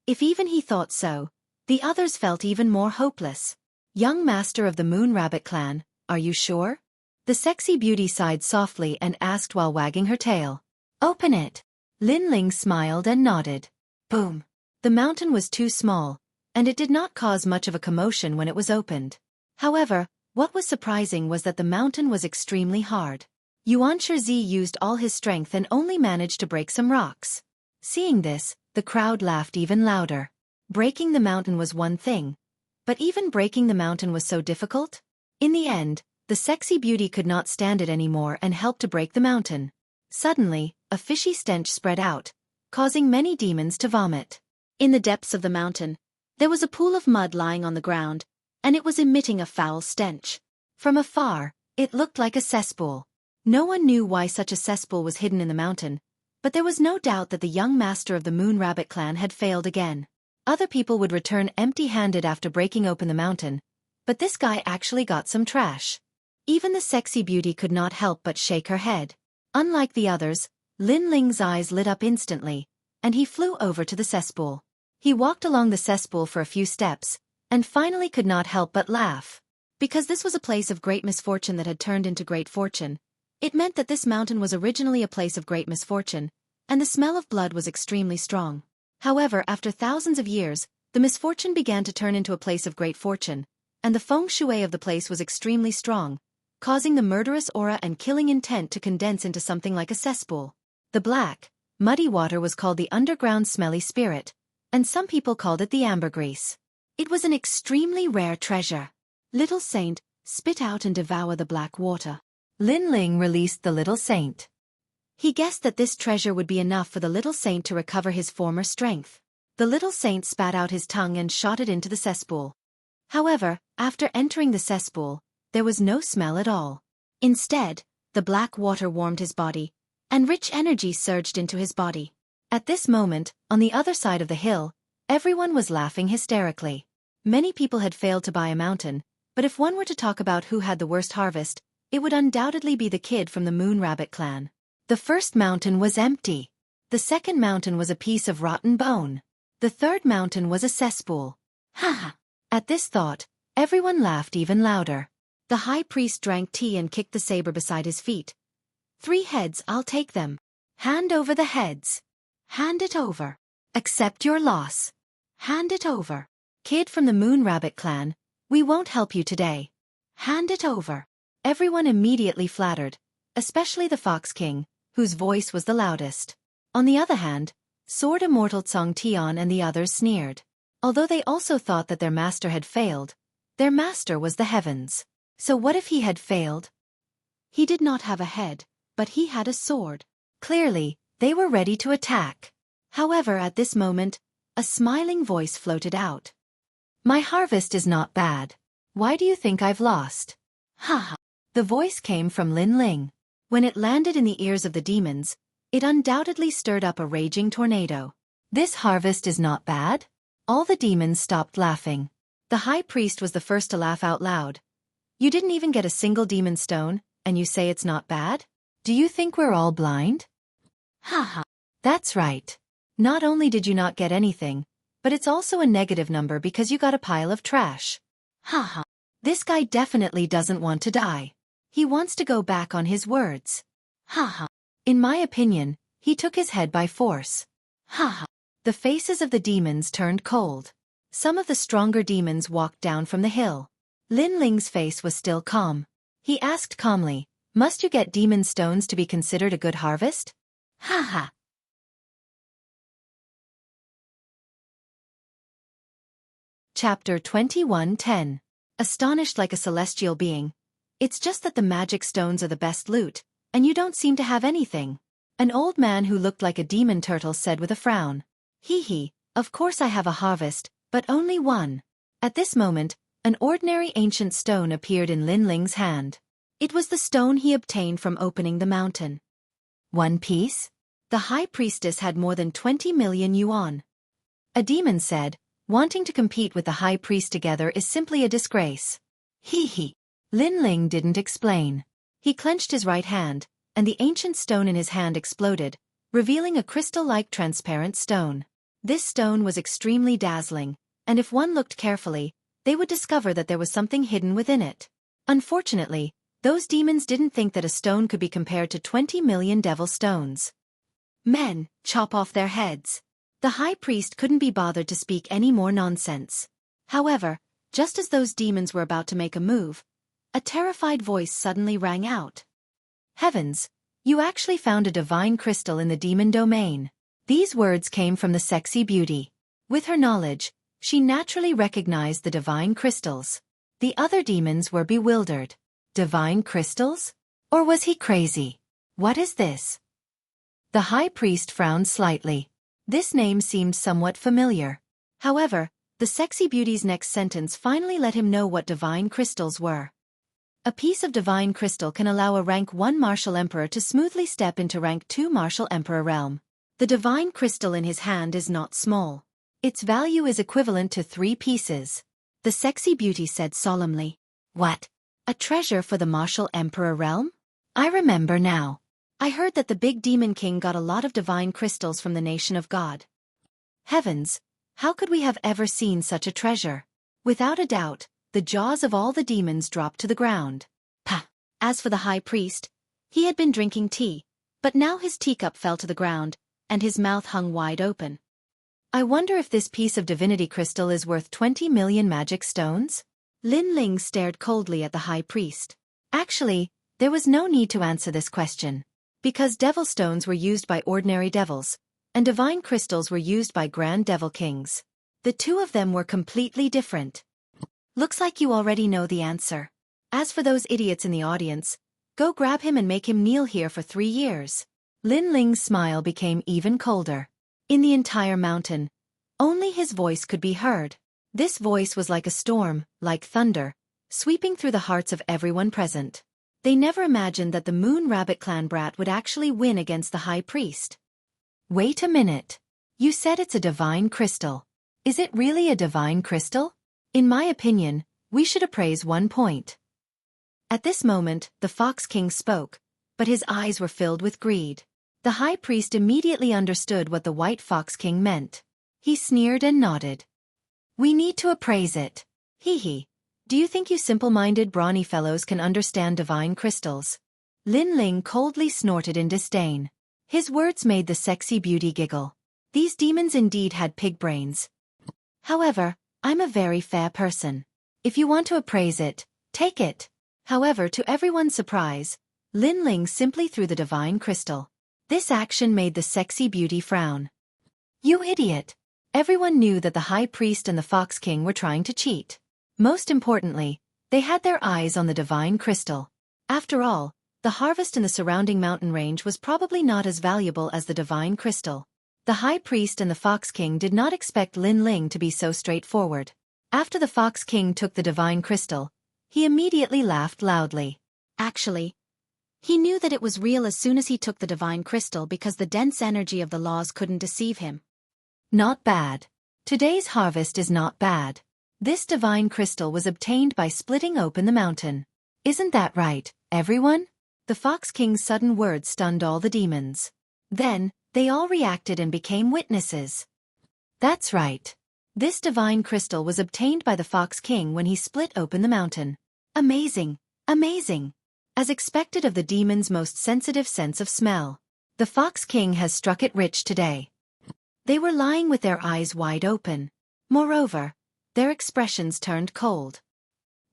If even he thought so, the others felt even more hopeless. Young master of the Moon Rabbit clan, are you sure? The sexy beauty sighed softly and asked while wagging her tail. Open it. Lin Ling smiled and nodded. Boom. The mountain was too small, and it did not cause much of a commotion when it was opened. However, what was surprising was that the mountain was extremely hard. Yuan Shizi used all his strength and only managed to break some rocks. Seeing this, the crowd laughed even louder. Breaking the mountain was one thing, but even breaking the mountain was so difficult? In the end, the sexy beauty could not stand it anymore and helped to break the mountain. Suddenly, a fishy stench spread out, causing many demons to vomit. In the depths of the mountain, there was a pool of mud lying on the ground, and it was emitting a foul stench. From afar, it looked like a cesspool. No one knew why such a cesspool was hidden in the mountain, but there was no doubt that the young master of the Moon Rabbit clan had failed again. Other people would return empty-handed after breaking open the mountain, but this guy actually got some trash. Even the sexy beauty could not help but shake her head. Unlike the others, Lin Ling's eyes lit up instantly, and he flew over to the cesspool. He walked along the cesspool for a few steps, and finally could not help but laugh. Because this was a place of great misfortune that had turned into great fortune, it meant that this mountain was originally a place of great misfortune, and the smell of blood was extremely strong. However, after thousands of years, the misfortune began to turn into a place of great fortune, and the feng shui of the place was extremely strong, causing the murderous aura and killing intent to condense into something like a cesspool. The black, muddy water was called the underground smelly spirit, and some people called it the ambergris. It was an extremely rare treasure. Little saint, spit out and devour the black water. Lin Ling released the little saint. He guessed that this treasure would be enough for the little saint to recover his former strength. The little saint spat out his tongue and shot it into the cesspool. However, after entering the cesspool, there was no smell at all. Instead, the black water warmed his body, and rich energy surged into his body. At this moment, on the other side of the hill, everyone was laughing hysterically. Many people had failed to buy a mountain, but if one were to talk about who had the worst harvest, it would undoubtedly be the kid from the Moon Rabbit clan. The first mountain was empty. The second mountain was a piece of rotten bone. The third mountain was a cesspool. Ha ha! At this thought, everyone laughed even louder. The high priest drank tea and kicked the saber beside his feet. 3 heads, I'll take them. Hand over the heads. Hand it over. Accept your loss. Hand it over. Kid from the Moon Rabbit clan, we won't help you today. Hand it over. Everyone immediately flattered, especially the Fox King, whose voice was the loudest. On the other hand, Sword Immortal Tsong Tian and the others sneered. Although they also thought that their master had failed, their master was the heavens. So what if he had failed? He did not have a head, but he had a sword. Clearly, they were ready to attack. However, at this moment, a smiling voice floated out. My harvest is not bad. Why do you think I've lost? Ha ha. The voice came from Lin Ling. When it landed in the ears of the demons, it undoubtedly stirred up a raging tornado. This harvest is not bad? All the demons stopped laughing. The high priest was the first to laugh out loud. You didn't even get a single demon stone, and you say it's not bad? Do you think we're all blind? Ha ha. That's right. Not only did you not get anything, but it's also a negative number because you got a pile of trash. Ha ha. This guy definitely doesn't want to die. He wants to go back on his words. Ha ha. In my opinion, he took his head by force. Ha ha. The faces of the demons turned cold. Some of the stronger demons walked down from the hill. Lin Ling's face was still calm. He asked calmly, must you get demon stones to be considered a good harvest? Ha ha. Chapter 21:10. Astonished like a celestial being. It's just that the magic stones are the best loot, and you don't seem to have anything. An old man who looked like a demon turtle said with a frown. Hee hee, of course I have a harvest, but only one. At this moment, an ordinary ancient stone appeared in Lin Ling's hand. It was the stone he obtained from opening the mountain. 1 piece? The high priestess had more than 20 million yuan. A demon said, wanting to compete with the high priest together is simply a disgrace. Hee hee. Lin Ling didn't explain. He clenched his right hand, and the ancient stone in his hand exploded, revealing a crystal-like transparent stone. This stone was extremely dazzling, and if one looked carefully, they would discover that there was something hidden within it. Unfortunately, those demons didn't think that a stone could be compared to 20 million devil stones. Men, chop off their heads. The high priest couldn't be bothered to speak any more nonsense. However, just as those demons were about to make a move, a terrified voice suddenly rang out. Heavens! You actually found a divine crystal in the demon domain. These words came from the sexy beauty. With her knowledge, she naturally recognized the divine crystals. The other demons were bewildered. Divine crystals? Or was he crazy? What is this? The high priest frowned slightly. This name seemed somewhat familiar. However, the sexy beauty's next sentence finally let him know what divine crystals were. A piece of divine crystal can allow a rank 1 martial emperor to smoothly step into rank 2 martial emperor realm. The divine crystal in his hand is not small. Its value is equivalent to 3 pieces. The sexy beauty said solemnly. What? A treasure for the martial emperor realm? I remember now. I heard that the big demon king got a lot of divine crystals from the nation of God. Heavens, how could we have ever seen such a treasure? Without a doubt, the jaws of all the demons dropped to the ground. Pah! As for the high priest, he had been drinking tea, but now his teacup fell to the ground, and his mouth hung wide open. I wonder if this piece of divinity crystal is worth 20 million magic stones? Lin Ling stared coldly at the high priest. Actually, there was no need to answer this question. Because devil stones were used by ordinary devils, and divine crystals were used by grand devil kings. The two of them were completely different. Looks like you already know the answer. As for those idiots in the audience, go grab him and make him kneel here for 3 years. Lin Ling's smile became even colder. In the entire mountain, only his voice could be heard. This voice was like a storm, like thunder, sweeping through the hearts of everyone present. They never imagined that the Moon Rabbit clan brat would actually win against the high priest. Wait a minute. You said it's a divine crystal. Is it really a divine crystal? In my opinion, we should appraise 1 point. At this moment, the Fox King spoke, but his eyes were filled with greed. The high priest immediately understood what the White Fox King meant. He sneered and nodded. We need to appraise it. Hee hee. Do you think you simple-minded brawny fellows can understand divine crystals? Lin Ling coldly snorted in disdain. His words made the sexy beauty giggle. These demons indeed had pig brains. However, I'm a very fair person. If you want to appraise it, take it. However, to everyone's surprise, Lin Ling simply threw the divine crystal. This action made the sexy beauty frown. You idiot! Everyone knew that the high priest and the Fox King were trying to cheat. Most importantly, they had their eyes on the divine crystal. After all, the harvest in the surrounding mountain range was probably not as valuable as the divine crystal. The high priest and the Fox King did not expect Lin Ling to be so straightforward. After the Fox King took the divine crystal, he immediately laughed loudly. Actually, he knew that it was real as soon as he took the divine crystal because the dense energy of the laws couldn't deceive him. Not bad. Today's harvest is not bad. This divine crystal was obtained by splitting open the mountain. Isn't that right, everyone? The Fox King's sudden words stunned all the demons. Then, they all reacted and became witnesses. That's right. This divine crystal was obtained by the Fox King when he split open the mountain. Amazing, amazing. As expected of the demon's most sensitive sense of smell, the Fox King has struck it rich today. They were lying with their eyes wide open. Moreover, their expressions turned cold.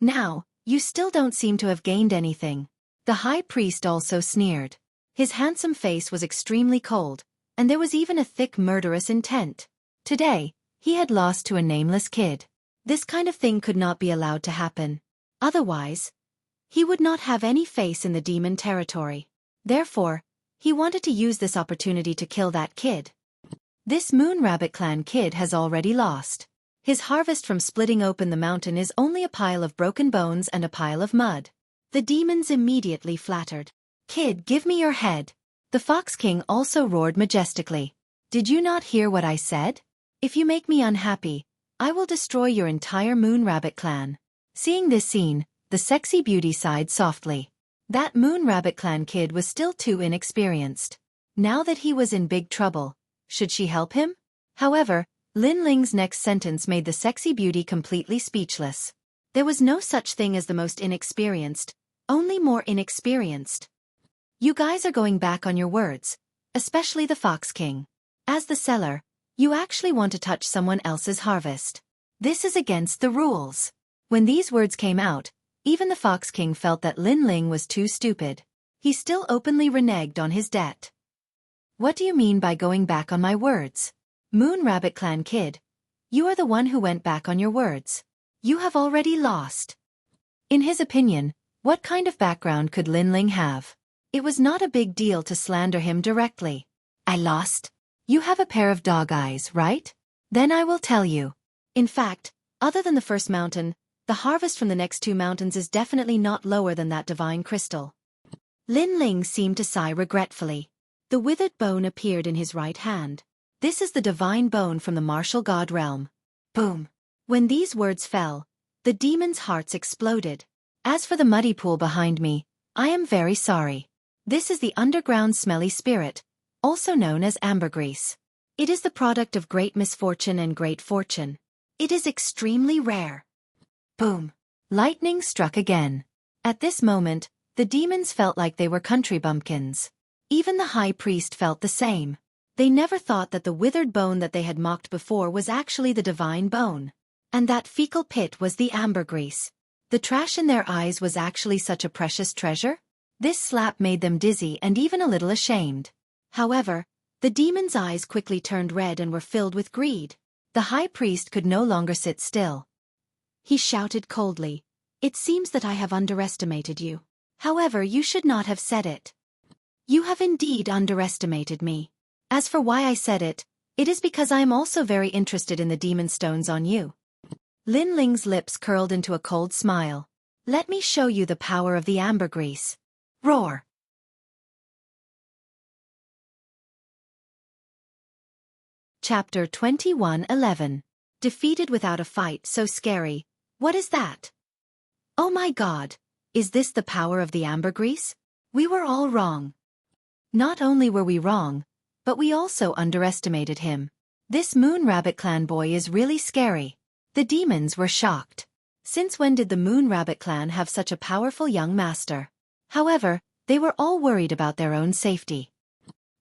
Now, you still don't seem to have gained anything. The high priest also sneered. His handsome face was extremely cold, and there was even a thick murderous intent. Today, he had lost to a nameless kid. This kind of thing could not be allowed to happen. Otherwise, he would not have any face in the demon territory. Therefore, he wanted to use this opportunity to kill that kid. This Moon Rabbit clan kid has already lost. His harvest from splitting open the mountain is only a pile of broken bones and a pile of mud. The demons immediately flattered. Kid, give me your head. The Fox King also roared majestically. Did you not hear what I said? If you make me unhappy, I will destroy your entire Moon Rabbit clan. Seeing this scene, the sexy beauty sighed softly. That Moon Rabbit clan kid was still too inexperienced. Now that he was in big trouble, should she help him? However, Lin Ling's next sentence made the sexy beauty completely speechless. There was no such thing as the most inexperienced, only more inexperienced. You guys are going back on your words, especially the Fox King. As the seller, you actually want to touch someone else's harvest. This is against the rules. When these words came out, even the Fox King felt that Lin Ling was too stupid. He still openly reneged on his debt. What do you mean by going back on my words? Moon Rabbit clan kid, you are the one who went back on your words. You have already lost. In his opinion, what kind of background could Lin Ling have? It was not a big deal to slander him directly. I lost? You have a pair of dog eyes, right? Then I will tell you. In fact, other than the first mountain, the harvest from the next 2 mountains is definitely not lower than that divine crystal. Lin Ling seemed to sigh regretfully. The withered bone appeared in his right hand. This is the divine bone from the martial god realm. Boom! When these words fell, the demons' hearts exploded. As for the muddy pool behind me, I am very sorry. This is the underground smelly spirit, also known as ambergris. It is the product of great misfortune and great fortune. It is extremely rare. Boom! Lightning struck again. At this moment, the demons felt like they were country bumpkins. Even the high priest felt the same. They never thought that the withered bone that they had mocked before was actually the divine bone. And that fecal pit was the ambergris. The trash in their eyes was actually such a precious treasure? This slap made them dizzy and even a little ashamed. However, the demons' eyes quickly turned red and were filled with greed. The high priest could no longer sit still. He shouted coldly, "It seems that I have underestimated you. However, you should not have said it. You have indeed underestimated me. As for why I said it, it is because I am also very interested in the demon stones on you." Lin Ling's lips curled into a cold smile. "Let me show you the power of the ambergris." Roar! Chapter 21:11. Defeated without a fight, so scary. What is that? Oh my god! Is this the power of the ambergris? We were all wrong. Not only were we wrong, but we also underestimated him. This Moon Rabbit Clan boy is really scary. The demons were shocked. Since when did the Moon Rabbit Clan have such a powerful young master? However, they were all worried about their own safety.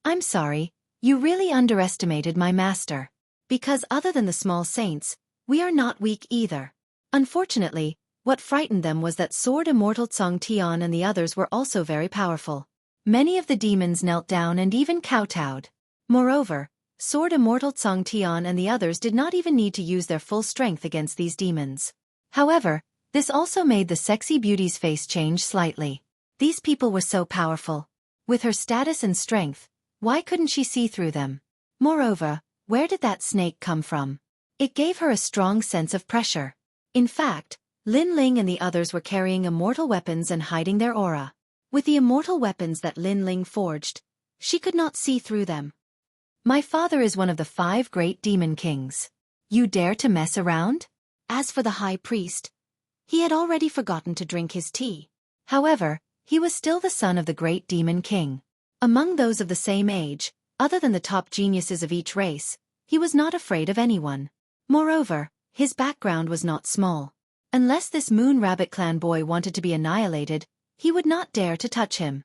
I'm sorry, you really underestimated my master. Because other than the small saints, we are not weak either. Unfortunately, what frightened them was that Sword Immortal Tsong Tian and the others were also very powerful. Many of the demons knelt down and even kowtowed. Moreover, Sword Immortal Tsong Tian and the others did not even need to use their full strength against these demons. However, this also made the sexy beauty's face change slightly. These people were so powerful. With her status and strength, why couldn't she see through them? Moreover, where did that snake come from? It gave her a strong sense of pressure. In fact, Lin Ling and the others were carrying immortal weapons and hiding their aura. With the immortal weapons that Lin Ling forged, she could not see through them. My father is one of the 5 great demon kings. You dare to mess around? As for the high priest, he had already forgotten to drink his tea. However, he was still the son of the great demon king. Among those of the same age, other than the top geniuses of each race, he was not afraid of anyone. Moreover, his background was not small. Unless this Moon Rabbit Clan boy wanted to be annihilated, he would not dare to touch him.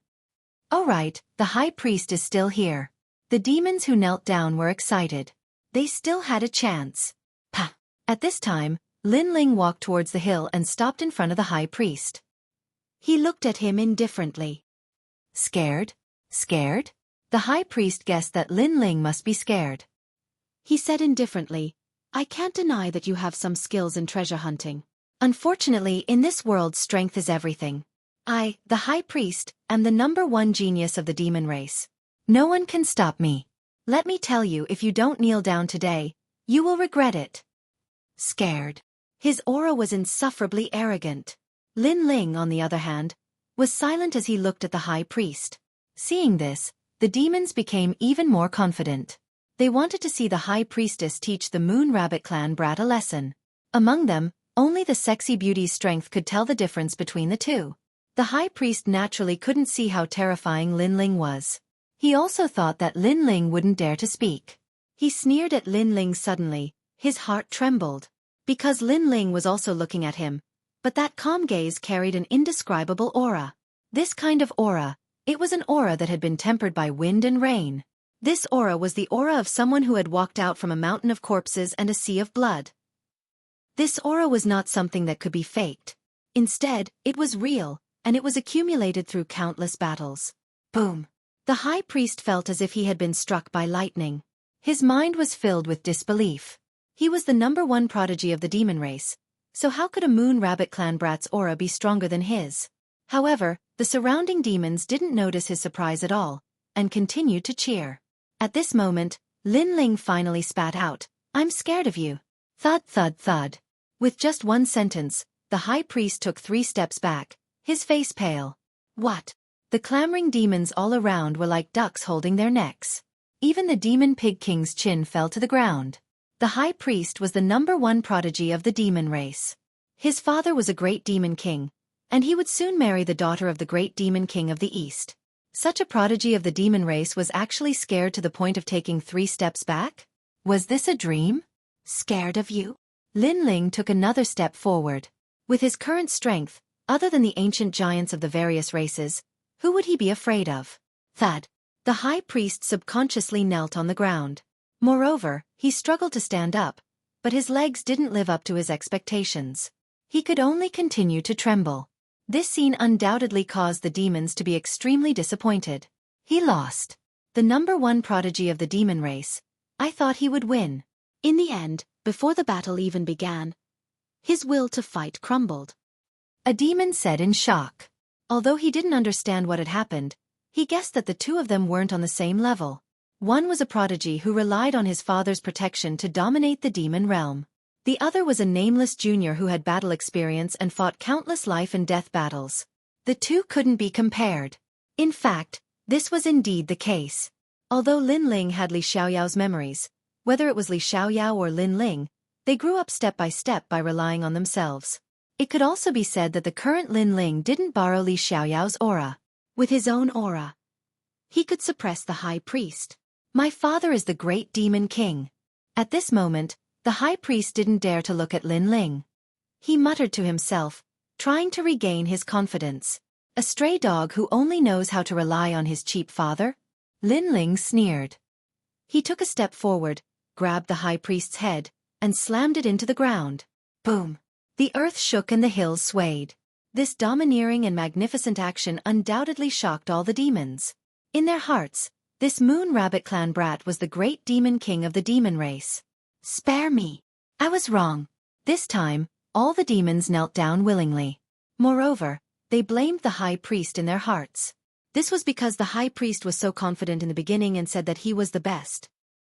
Alright, the high priest is still here. The demons who knelt down were excited. They still had a chance. Pah! At this time, Lin Ling walked towards the hill and stopped in front of the high priest. He looked at him indifferently. Scared? Scared? The high priest guessed that Lin Ling must be scared. He said indifferently, "I can't deny that you have some skills in treasure hunting. Unfortunately, in this world strength is everything. I, the high priest, am the #1 genius of the demon race. No one can stop me. Let me tell you, if you don't kneel down today, you will regret it." Scared. His aura was insufferably arrogant. Lin Ling, on the other hand, was silent as he looked at the high priest. Seeing this, the demons became even more confident. They wanted to see the high priestess teach the Moon Rabbit Clan brat a lesson. Among them, only the sexy beauty's strength could tell the difference between the two. The high priest naturally couldn't see how terrifying Lin Ling was. He also thought that Lin Ling wouldn't dare to speak. He sneered at Lin Ling suddenly, his heart trembled. Because Lin Ling was also looking at him, but that calm gaze carried an indescribable aura. This kind of aura, it was an aura that had been tempered by wind and rain. This aura was the aura of someone who had walked out from a mountain of corpses and a sea of blood. This aura was not something that could be faked. Instead, it was real, and it was accumulated through countless battles. Boom! The high priest felt as if he had been struck by lightning. His mind was filled with disbelief. He was the #1 prodigy of the demon race, so how could a Moon Rabbit Clan brat's aura be stronger than his? However, the surrounding demons didn't notice his surprise at all, and continued to cheer. At this moment, Lin Ling finally spat out, "I'm scared of you." Thud thud thud. With just one sentence, the high priest took 3 steps back, his face pale. What? The clamoring demons all around were like ducks holding their necks. Even the demon pig king's chin fell to the ground. The high priest was the #1 prodigy of the demon race. His father was a great demon king, and he would soon marry the daughter of the great demon king of the East. Such a prodigy of the demon race was actually scared to the point of taking 3 steps back? Was this a dream? Scared of you? Lin Ling took another step forward. With his current strength, other than the ancient giants of the various races, who would he be afraid of? Thud. The high priest subconsciously knelt on the ground. Moreover, he struggled to stand up, but his legs didn't live up to his expectations. He could only continue to tremble. This scene undoubtedly caused the demons to be extremely disappointed. He lost. The #1 prodigy of the demon race. I thought he would win. In the end, before the battle even began, his will to fight crumbled. A demon said in shock. Although he didn't understand what had happened, he guessed that the two of them weren't on the same level. One was a prodigy who relied on his father's protection to dominate the demon realm. The other was a nameless junior who had battle experience and fought countless life and death battles. The two couldn't be compared. In fact, this was indeed the case. Although Lin Ling had Li Xiaoyao's memories, whether it was Li Xiaoyao or Lin Ling, they grew up step by relying on themselves. It could also be said that the current Lin Ling didn't borrow Li Xiaoyao's aura. With his own aura, he could suppress the high priest. My father is the great demon king. At this moment, the high priest didn't dare to look at Lin Ling. He muttered to himself, trying to regain his confidence. A stray dog who only knows how to rely on his cheap father? Lin Ling sneered. He took a step forward, grabbed the high priest's head, and slammed it into the ground. Boom! The earth shook and the hills swayed. This domineering and magnificent action undoubtedly shocked all the demons. In their hearts, this Moon Rabbit Clan brat was the great demon king of the demon race. Spare me. I was wrong. This time, all the demons knelt down willingly. Moreover, they blamed the high priest in their hearts. This was because the high priest was so confident in the beginning and said that he was the best.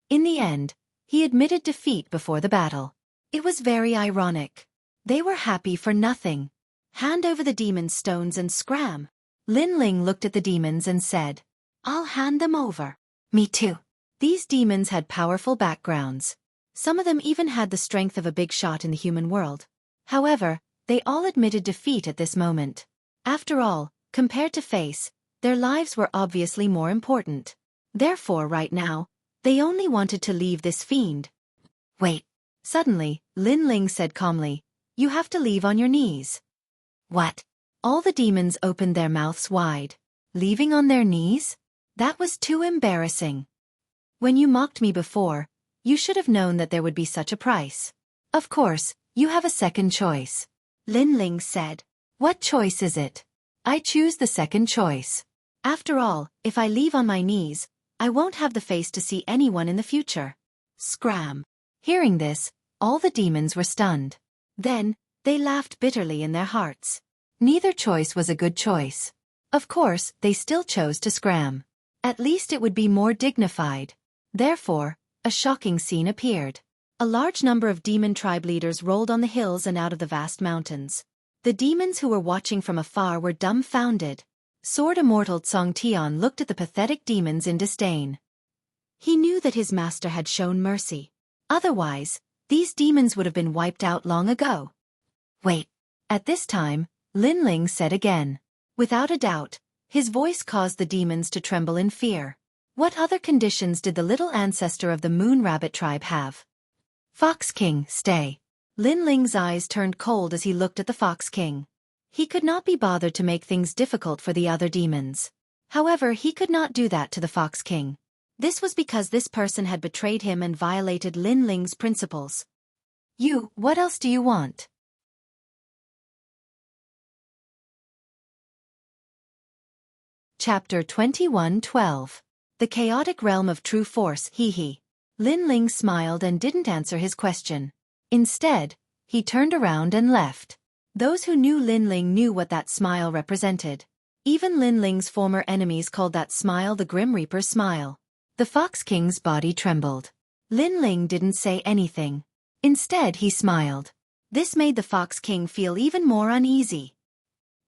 In the end, he admitted defeat before the battle. It was very ironic. They were happy for nothing. Hand over the demons' stones and scram. Lin Ling looked at the demons and said, I'll hand them over. Me too. These demons had powerful backgrounds. Some of them even had the strength of a big shot in the human world. However, they all admitted defeat at this moment. After all, compared to Face, their lives were obviously more important. Therefore right now, they only wanted to leave this fiend. Wait. Suddenly, Lin Ling said calmly, You have to leave on your knees. What? All the demons opened their mouths wide. Leaving on their knees? That was too embarrassing. When you mocked me before, you should have known that there would be such a price. Of course, you have a second choice. Lin Ling said. What choice is it? I choose the second choice. After all, if I leave on my knees, I won't have the face to see anyone in the future. Scram. Hearing this, all the demons were stunned. Then, they laughed bitterly in their hearts. Neither choice was a good choice. Of course, they still chose to scram. At least it would be more dignified. Therefore, a shocking scene appeared. A large number of demon tribe leaders rolled on the hills and out of the vast mountains. The demons who were watching from afar were dumbfounded. Sword Immortal Song Tian looked at the pathetic demons in disdain. He knew that his master had shown mercy. Otherwise, these demons would have been wiped out long ago. Wait. At this time, Lin Ling said again. Without a doubt, his voice caused the demons to tremble in fear. What other conditions did the little ancestor of the Moon Rabbit tribe have? Fox King, stay. Lin Ling's eyes turned cold as he looked at the Fox King. He could not be bothered to make things difficult for the other demons. However, he could not do that to the Fox King. This was because this person had betrayed him and violated Lin Ling's principles. What else do you want? Chapter 21:12. The Chaotic Realm of True Force, hee. Lin Ling smiled and didn't answer his question. Instead, he turned around and left. Those who knew Lin Ling knew what that smile represented. Even Lin Ling's former enemies called that smile the Grim Reaper's smile. The Fox King's body trembled. Lin Ling didn't say anything. Instead, he smiled. This made the Fox King feel even more uneasy.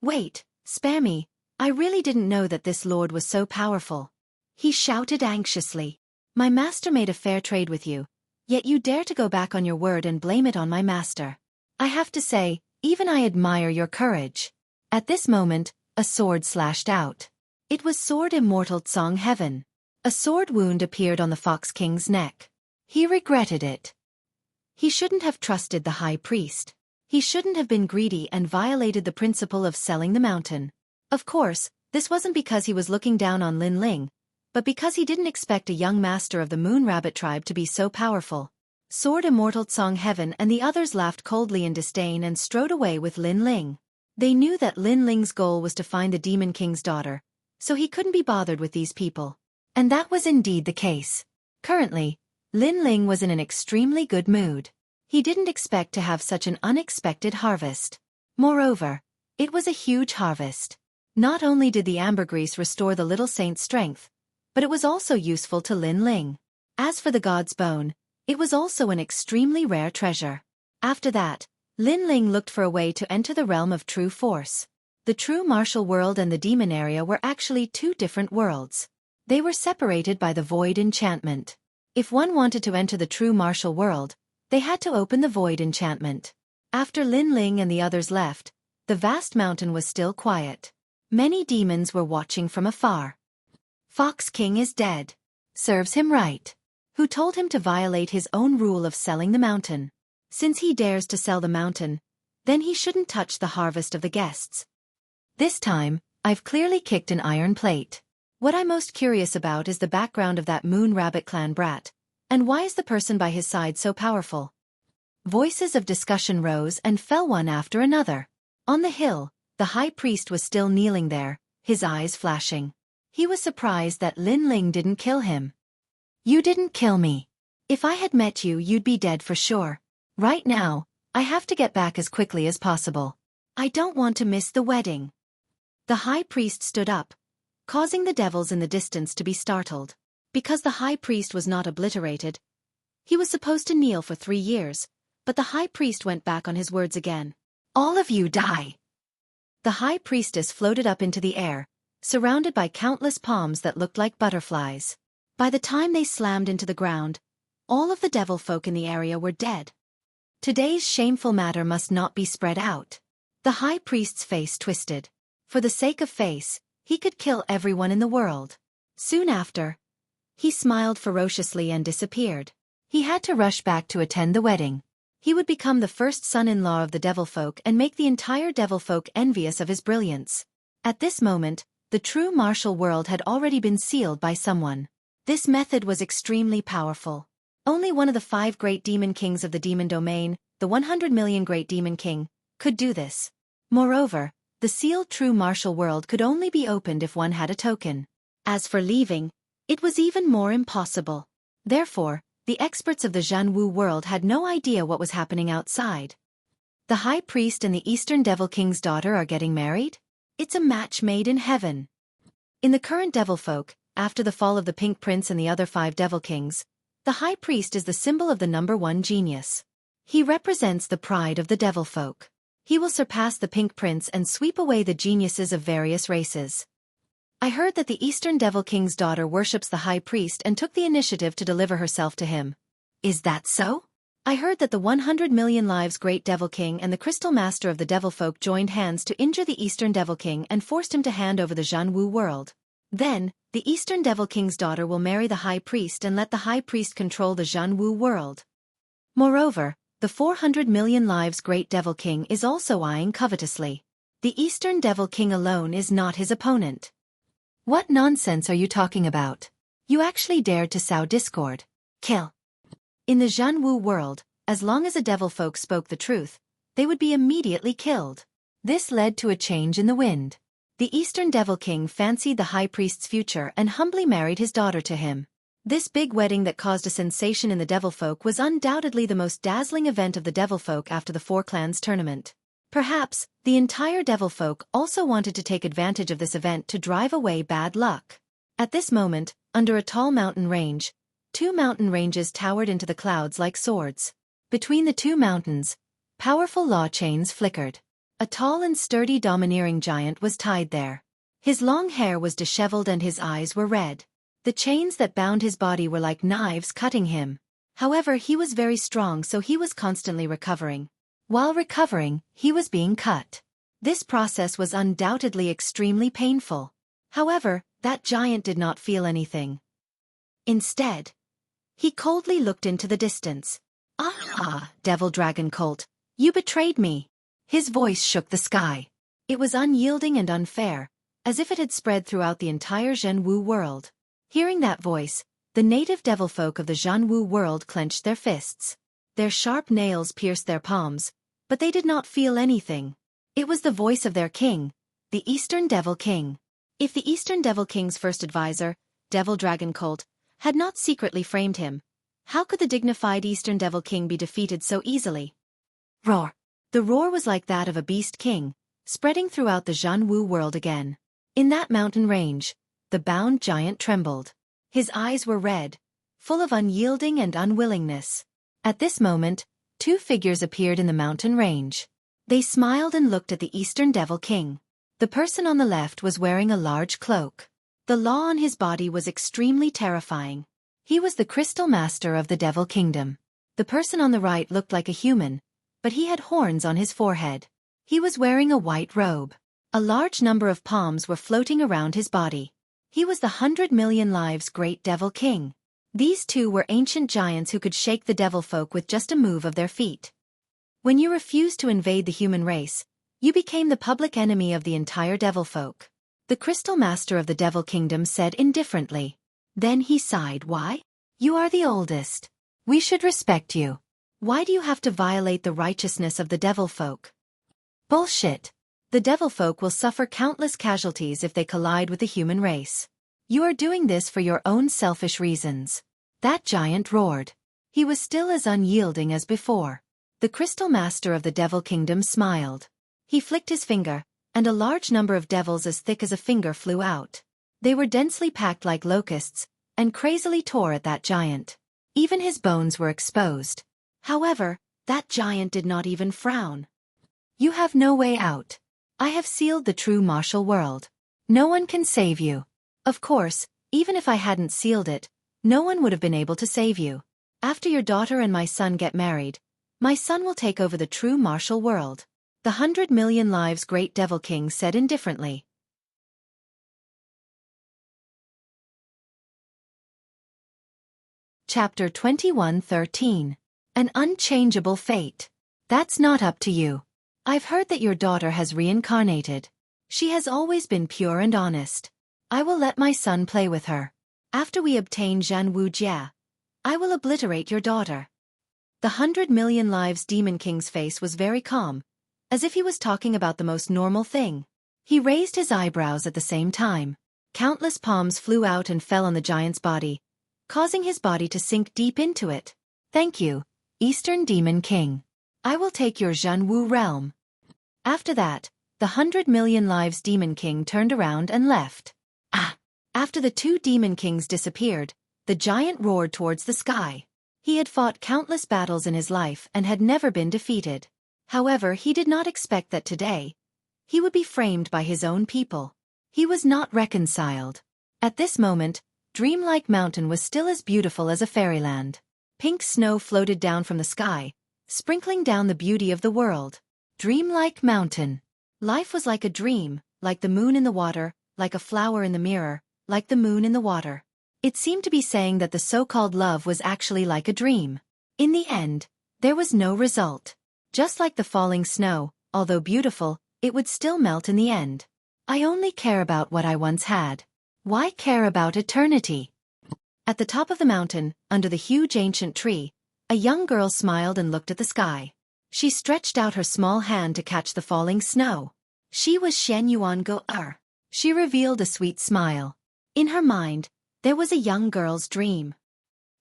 Wait, spare me. I really didn't know that this lord was so powerful. He shouted anxiously. My master made a fair trade with you, yet you dare to go back on your word and blame it on my master. I have to say, even I admire your courage. At this moment, a sword slashed out. It was Sword Immortal Song Heaven. A sword wound appeared on the Fox King's neck. He regretted it. He shouldn't have trusted the high priest. He shouldn't have been greedy and violated the principle of selling the mountain. Of course, this wasn't because he was looking down on Lin Ling, but because he didn't expect a young master of the Moon Rabbit tribe to be so powerful. Sword Immortal Song Heaven and the others laughed coldly in disdain and strode away with Lin Ling. They knew that Lin Ling's goal was to find the Demon King's daughter, so he couldn't be bothered with these people. And that was indeed the case. Currently, Lin Ling was in an extremely good mood. He didn't expect to have such an unexpected harvest. Moreover, it was a huge harvest. Not only did the ambergris restore the little saint's strength, but it was also useful to Lin Ling. As for the god's bone, it was also an extremely rare treasure. After that, Lin Ling looked for a way to enter the realm of true force. The true martial world and the demon area were actually two different worlds. They were separated by the void enchantment. If one wanted to enter the true martial world, they had to open the void enchantment. After Lin Ling and the others left, the vast mountain was still quiet. Many demons were watching from afar. Fox King is dead. Serves him right. Who told him to violate his own rule of selling the mountain? Since he dares to sell the mountain, then he shouldn't touch the harvest of the guests. This time, I've clearly kicked an iron plate. What I'm most curious about is the background of that Moon Rabbit clan brat, and why is the person by his side so powerful? Voices of discussion rose and fell one after another. On the hill, the high priest was still kneeling there, his eyes flashing. He was surprised that Lin Ling didn't kill him. You didn't kill me. If I had met you, you'd be dead for sure. Right now, I have to get back as quickly as possible. I don't want to miss the wedding. The high priest stood up, causing the devils in the distance to be startled. Because the high priest was not obliterated, he was supposed to kneel for 3 years, but the high priest went back on his words again. All of you die. The high priestess floated up into the air, surrounded by countless palms that looked like butterflies. By the time they slammed into the ground, all of the devil folk in the area were dead. Today's shameful matter must not be spread out. The high priest's face twisted. For the sake of face, he could kill everyone in the world. Soon after, he smiled ferociously and disappeared. He had to rush back to attend the wedding. He would become the first son-in-law of the devil folk and make the entire devil folk envious of his brilliance. At this moment, the true martial world had already been sealed by someone. This method was extremely powerful. Only one of the 5 great demon kings of the demon domain, the 100 million great demon king, could do this. Moreover, the sealed true martial world could only be opened if one had a token. As for leaving, it was even more impossible. Therefore, the experts of the Zhanwu world had no idea what was happening outside. The high priest and the Eastern Devil King's daughter are getting married? It's a match made in heaven. In the current devil folk, after the fall of the Pink Prince and the other 5 devil kings, the high priest is the symbol of the number 1 genius. He represents the pride of the devil folk. He will surpass the Pink Prince and sweep away the geniuses of various races. I heard that the Eastern Devil King's daughter worships the high priest and took the initiative to deliver herself to him. Is that so? I heard that the 100 million lives Great Devil King and the Crystal Master of the Devil Folk joined hands to injure the Eastern Devil King and forced him to hand over the Zhanwu world. Then, the Eastern Devil King's daughter will marry the high priest and let the high priest control the Zhanwu world. Moreover, the 400 million lives Great Devil King is also eyeing covetously. The Eastern Devil King alone is not his opponent. What nonsense are you talking about? You actually dared to sow discord. Kill. In the Zhanwu world, as long as the devil folk spoke the truth, they would be immediately killed. This led to a change in the wind. The Eastern Devil King fancied the high priest's future and humbly married his daughter to him. This big wedding that caused a sensation in the devil folk was undoubtedly the most dazzling event of the devil folk after the 4 clans tournament. Perhaps, the entire devil folk also wanted to take advantage of this event to drive away bad luck. At this moment, under a tall mountain range, 2 mountain ranges towered into the clouds like swords. Between the 2 mountains, powerful law chains flickered. A tall and sturdy domineering giant was tied there. His long hair was disheveled and his eyes were red. The chains that bound his body were like knives cutting him. However, he was very strong, so he was constantly recovering. While recovering, he was being cut. This process was undoubtedly extremely painful. However, that giant did not feel anything. Instead, he coldly looked into the distance. Ah, Devil Dragon Colt, you betrayed me. His voice shook the sky. It was unyielding and unfair, as if it had spread throughout the entire Zhenwu world. Hearing that voice, the native devilfolk of the Zhenwu world clenched their fists. Their sharp nails pierced their palms, but they did not feel anything. It was the voice of their king, the Eastern Devil King. If the Eastern Devil King's first advisor, Devil Dragon Colt, had not secretly framed him, how could the dignified Eastern Devil King be defeated so easily? Roar! The roar was like that of a beast king, spreading throughout the Zhenwu world again. In that mountain range, the bound giant trembled. His eyes were red, full of unyielding and unwillingness. At this moment, two figures appeared in the mountain range. They smiled and looked at the Eastern Devil King. The person on the left was wearing a large cloak. The law on his body was extremely terrifying. He was the Crystal Master of the Devil Kingdom. The person on the right looked like a human, but he had horns on his forehead. He was wearing a white robe. A large number of palms were floating around his body. He was the 100 million lives Great Devil King. These two were ancient giants who could shake the devil folk with just a move of their feet. When you refused to invade the human race, you became the public enemy of the entire devil folk. The Crystal Master of the Devil Kingdom said indifferently. Then he sighed. Why? You are the oldest. We should respect you. Why do you have to violate the righteousness of the devil folk? Bullshit. The devil folk will suffer countless casualties if they collide with the human race. You are doing this for your own selfish reasons. That giant roared. He was still as unyielding as before. The Crystal Master of the Devil Kingdom smiled. He flicked his finger, and a large number of devils as thick as a finger flew out. They were densely packed like locusts, and crazily tore at that giant. Even his bones were exposed. However, that giant did not even frown. You have no way out. I have sealed the true martial world. No one can save you. Of course, even if I hadn't sealed it, no one would have been able to save you. After your daughter and my son get married, my son will take over the true martial world. The 100 million lives Great Devil King said indifferently. Chapter 21:13. An unchangeable fate. That's not up to you. I've heard that your daughter has reincarnated. She has always been pure and honest. I will let my son play with her. After we obtain Zhenwu Jia, I will obliterate your daughter. The 100 million lives Demon King's face was very calm, as if he was talking about the most normal thing. He raised his eyebrows at the same time. Countless palms flew out and fell on the giant's body, causing his body to sink deep into it. Thank you, Eastern Demon King. I will take your Zhenwu realm. After that, the 100 million lives Demon King turned around and left. After the two Demon Kings disappeared, the giant roared towards the sky. He had fought countless battles in his life and had never been defeated. However, he did not expect that today he would be framed by his own people. He was not reconciled. At this moment, Dreamlike Mountain was still as beautiful as a fairyland. Pink snow floated down from the sky, sprinkling down the beauty of the world. Dreamlike Mountain. Life was like a dream, like the moon in the water, like a flower in the mirror, like the moon in the water. It seemed to be saying that the so-called love was actually like a dream. In the end, there was no result. Just like the falling snow, although beautiful, it would still melt in the end. I only care about what I once had. Why care about eternity? At the top of the mountain, under the huge ancient tree, a young girl smiled and looked at the sky. She stretched out her small hand to catch the falling snow. She was Shen Yuan Go-er. She revealed a sweet smile. In her mind, there was a young girl's dream.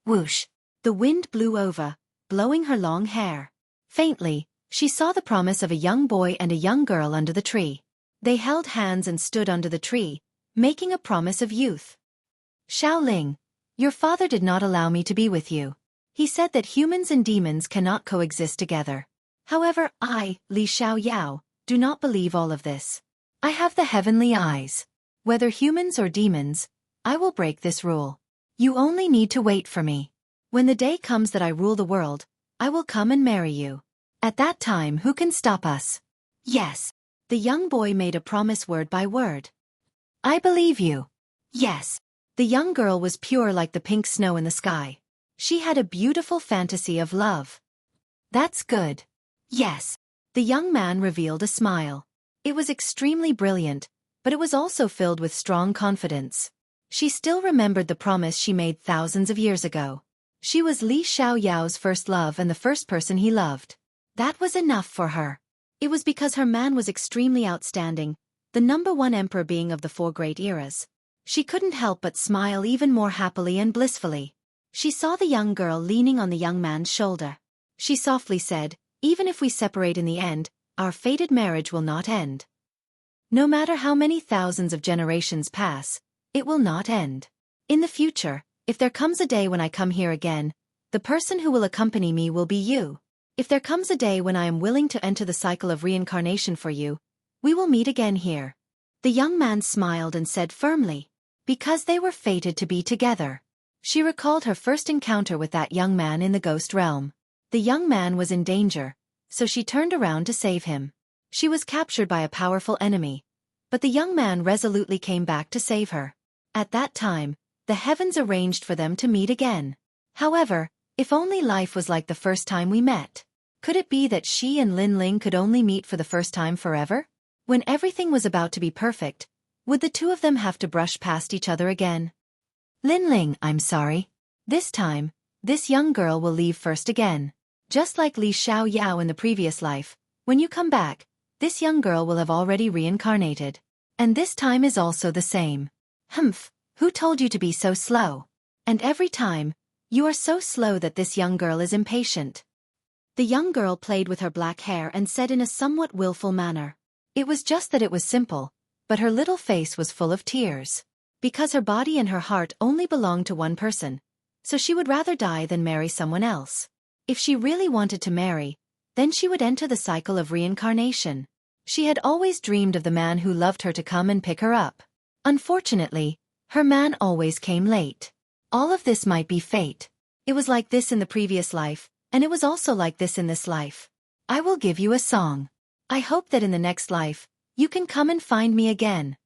Whoosh! The wind blew over, blowing her long hair. Faintly, she saw the promise of a young boy and a young girl under the tree. They held hands and stood under the tree, making a promise of youth. Xiaoling, your father did not allow me to be with you. He said that humans and demons cannot coexist together. However, I, Li Xiaoyao, do not believe all of this. I have the heavenly eyes. Whether humans or demons, I will break this rule. You only need to wait for me. When the day comes that I rule the world, I will come and marry you. At that time, who can stop us? Yes. The young boy made a promise word by word. I believe you. Yes. The young girl was pure like the pink snow in the sky. She had a beautiful fantasy of love. That's good. Yes. The young man revealed a smile. It was extremely brilliant, but it was also filled with strong confidence. She still remembered the promise she made thousands of years ago. She was Li Xiaoyao's first love and the first person he loved. That was enough for her. It was because her man was extremely outstanding, the #1 emperor being of the 4 great eras. She couldn't help but smile even more happily and blissfully. She saw the young girl leaning on the young man's shoulder. She softly said, even if we separate in the end, our fated marriage will not end. No matter how many thousands of generations pass, it will not end. In the future, if there comes a day when I come here again, the person who will accompany me will be you. If there comes a day when I am willing to enter the cycle of reincarnation for you, we will meet again here. The young man smiled and said firmly, because they were fated to be together. She recalled her first encounter with that young man in the ghost realm. The young man was in danger, so she turned around to save him. She was captured by a powerful enemy, but the young man resolutely came back to save her. At that time, the heavens arranged for them to meet again. However, if only life was like the first time we met. Could it be that she and Lin Ling could only meet for the first time forever? When everything was about to be perfect, would the two of them have to brush past each other again? Lin Ling, I'm sorry. This time, this young girl will leave first again. Just like Li Xiaoyao in the previous life, when you come back, this young girl will have already reincarnated. And this time is also the same. Humph, who told you to be so slow? And every time, you are so slow that this young girl is impatient. The young girl played with her black hair and said in a somewhat willful manner. It was just that it was simple, but her little face was full of tears. Because her body and her heart only belonged to one person, so she would rather die than marry someone else. If she really wanted to marry, then she would enter the cycle of reincarnation. She had always dreamed of the man who loved her to come and pick her up. Unfortunately, her man always came late. All of this might be fate. It was like this in the previous life, and it was also like this in this life. I will give you a song. I hope that in the next life, you can come and find me again.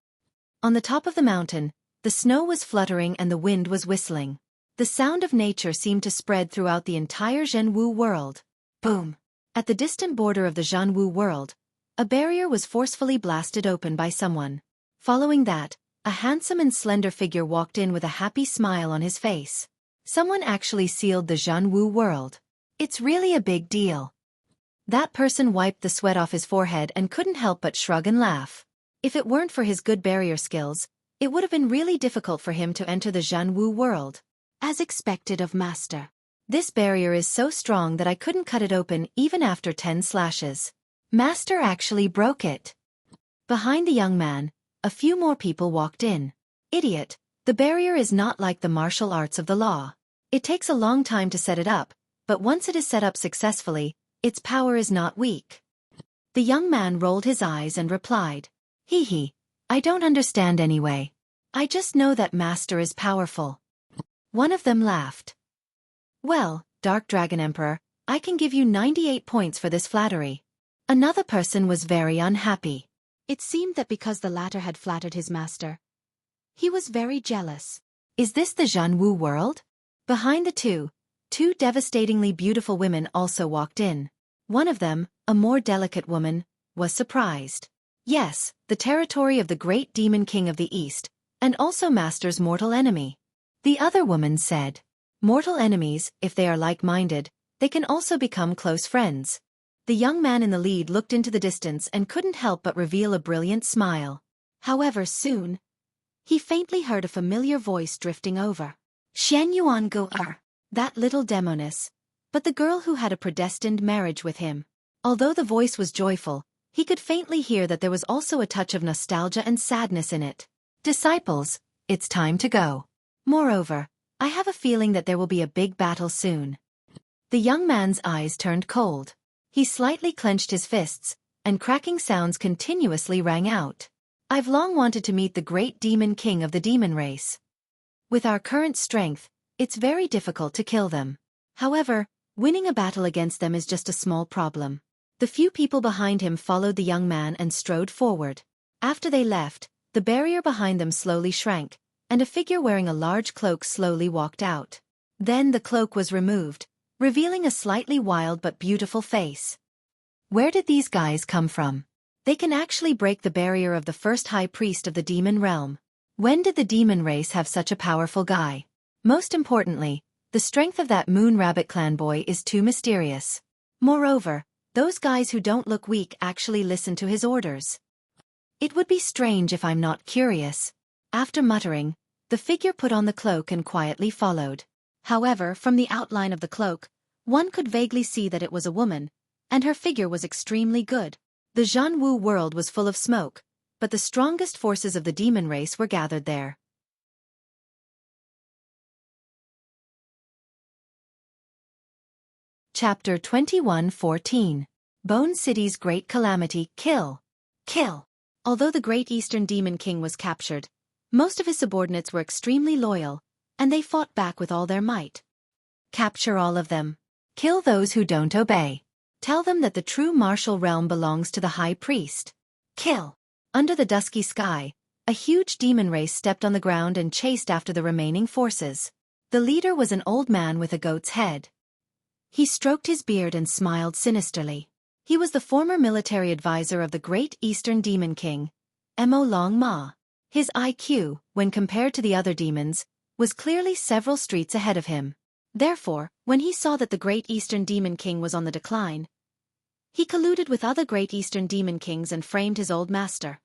On the top of the mountain, the snow was fluttering and the wind was whistling. The sound of nature seemed to spread throughout the entire Zhenwu world. Boom! At the distant border of the Zhenwu world, a barrier was forcefully blasted open by someone. Following that, a handsome and slender figure walked in with a happy smile on his face. Someone actually sealed the Zhenwu world. It's really a big deal. That person wiped the sweat off his forehead and couldn't help but shrug and laugh. If it weren't for his good barrier skills, it would have been really difficult for him to enter the Zhenwu world. As expected of Master. This barrier is so strong that I couldn't cut it open even after 10 slashes. Master actually broke it. Behind the young man, a few more people walked in. Idiot, the barrier is not like the martial arts of the law. It takes a long time to set it up, but once it is set up successfully, its power is not weak. The young man rolled his eyes and replied, Hee hee, I don't understand anyway. I just know that Master is powerful. One of them laughed. Well, Dark Dragon Emperor, I can give you 98 points for this flattery. Another person was very unhappy. It seemed that because the latter had flattered his master, he was very jealous. Is this the Zhenwu world? Behind the two devastatingly beautiful women also walked in. One of them, a more delicate woman, was surprised. Yes, the territory of the great demon king of the east, and also Master's mortal enemy. The other woman said, mortal enemies, if they are like-minded, they can also become close friends. The young man in the lead looked into the distance and couldn't help but reveal a brilliant smile. However, soon, he faintly heard a familiar voice drifting over. Shen Yuan Go-er, that little demoness, but the girl who had a predestined marriage with him. Although the voice was joyful, he could faintly hear that there was also a touch of nostalgia and sadness in it. Disciples, it's time to go. Moreover, I have a feeling that there will be a big battle soon. The young man's eyes turned cold. He slightly clenched his fists, and cracking sounds continuously rang out. I've long wanted to meet the great demon king of the demon race. With our current strength, it's very difficult to kill them. However, winning a battle against them is just a small problem. The few people behind him followed the young man and strode forward. After they left, the barrier behind them slowly shrank, and a figure wearing a large cloak slowly walked out. Then the cloak was removed, revealing a slightly wild but beautiful face. Where did these guys come from? They can actually break the barrier of the first high priest of the demon realm. When did the demon race have such a powerful guy? Most importantly, the strength of that Moon Rabbit clan boy is too mysterious. Moreover, those guys who don't look weak actually listen to his orders. It would be strange if I'm not curious. After muttering, the figure put on the cloak and quietly followed. However, from the outline of the cloak, one could vaguely see that it was a woman, and her figure was extremely good. The Zhanwu world was full of smoke, but the strongest forces of the demon race were gathered there. Chapter 21:14. Bone City's Great Calamity. Kill. Although the Great Eastern Demon King was captured, most of his subordinates were extremely loyal, and they fought back with all their might. Capture all of them. Kill those who don't obey. Tell them that the true martial realm belongs to the High Priest. Kill. Under the dusky sky, a huge demon race stepped on the ground and chased after the remaining forces. The leader was an old man with a goat's head. He stroked his beard and smiled sinisterly. He was the former military advisor of the Great Eastern Demon King, Mo Long Ma. His IQ, when compared to the other demons, was clearly several streets ahead of him. Therefore, when he saw that the Great Eastern Demon King was on the decline, he colluded with other Great Eastern Demon Kings and framed his old master.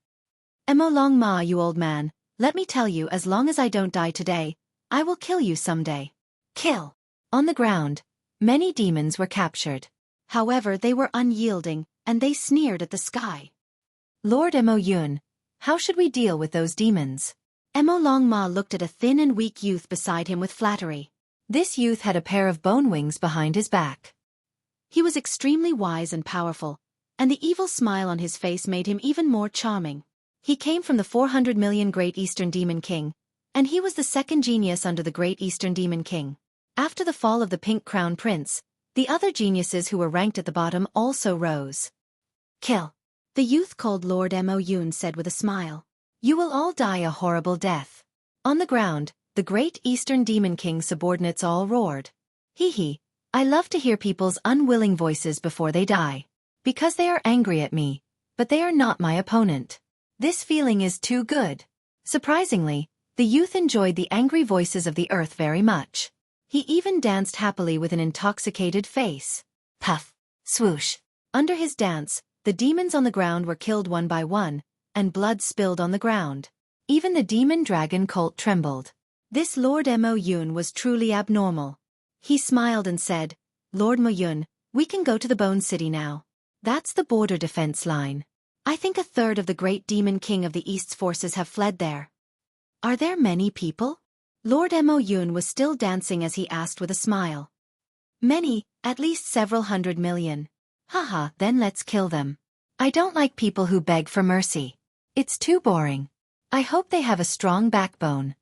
Mo Long Ma, you old man, let me tell you, as long as I don't die today, I will kill you someday. Kill. On the ground, many demons were captured. However, they were unyielding, and they sneered at the sky. Lord Mo Yun, how should we deal with those demons? Mo Long Ma looked at a thin and weak youth beside him with flattery. This youth had a pair of bone wings behind his back. He was extremely wise and powerful, and the evil smile on his face made him even more charming. He came from the 400 million Great Eastern Demon King, and he was the second genius under the Great Eastern Demon King. After the fall of the Pink Crown Prince, the other geniuses who were ranked at the bottom also rose. Kill. The youth-called Lord Mo Yun said with a smile. You will all die a horrible death. On the ground, the Great Eastern Demon King subordinates all roared. Hee hee, I love to hear people's unwilling voices before they die. Because they are angry at me, but they are not my opponent. This feeling is too good. Surprisingly, the youth enjoyed the angry voices of the earth very much. He even danced happily with an intoxicated face. Puff, swoosh. Under his dance, the demons on the ground were killed one by one, and blood spilled on the ground. Even the demon dragon cult trembled. This Lord Mo Yun was truly abnormal. He smiled and said, Lord Mo Yun, we can go to the Bone City now. That's the border defense line. I think a third of the Great Demon King of the East's forces have fled there. Are there many people? Lord Mo Yun was still dancing as he asked with a smile. Many, at least several 100 million. Haha, then let's kill them. I don't like people who beg for mercy. It's too boring. I hope they have a strong backbone.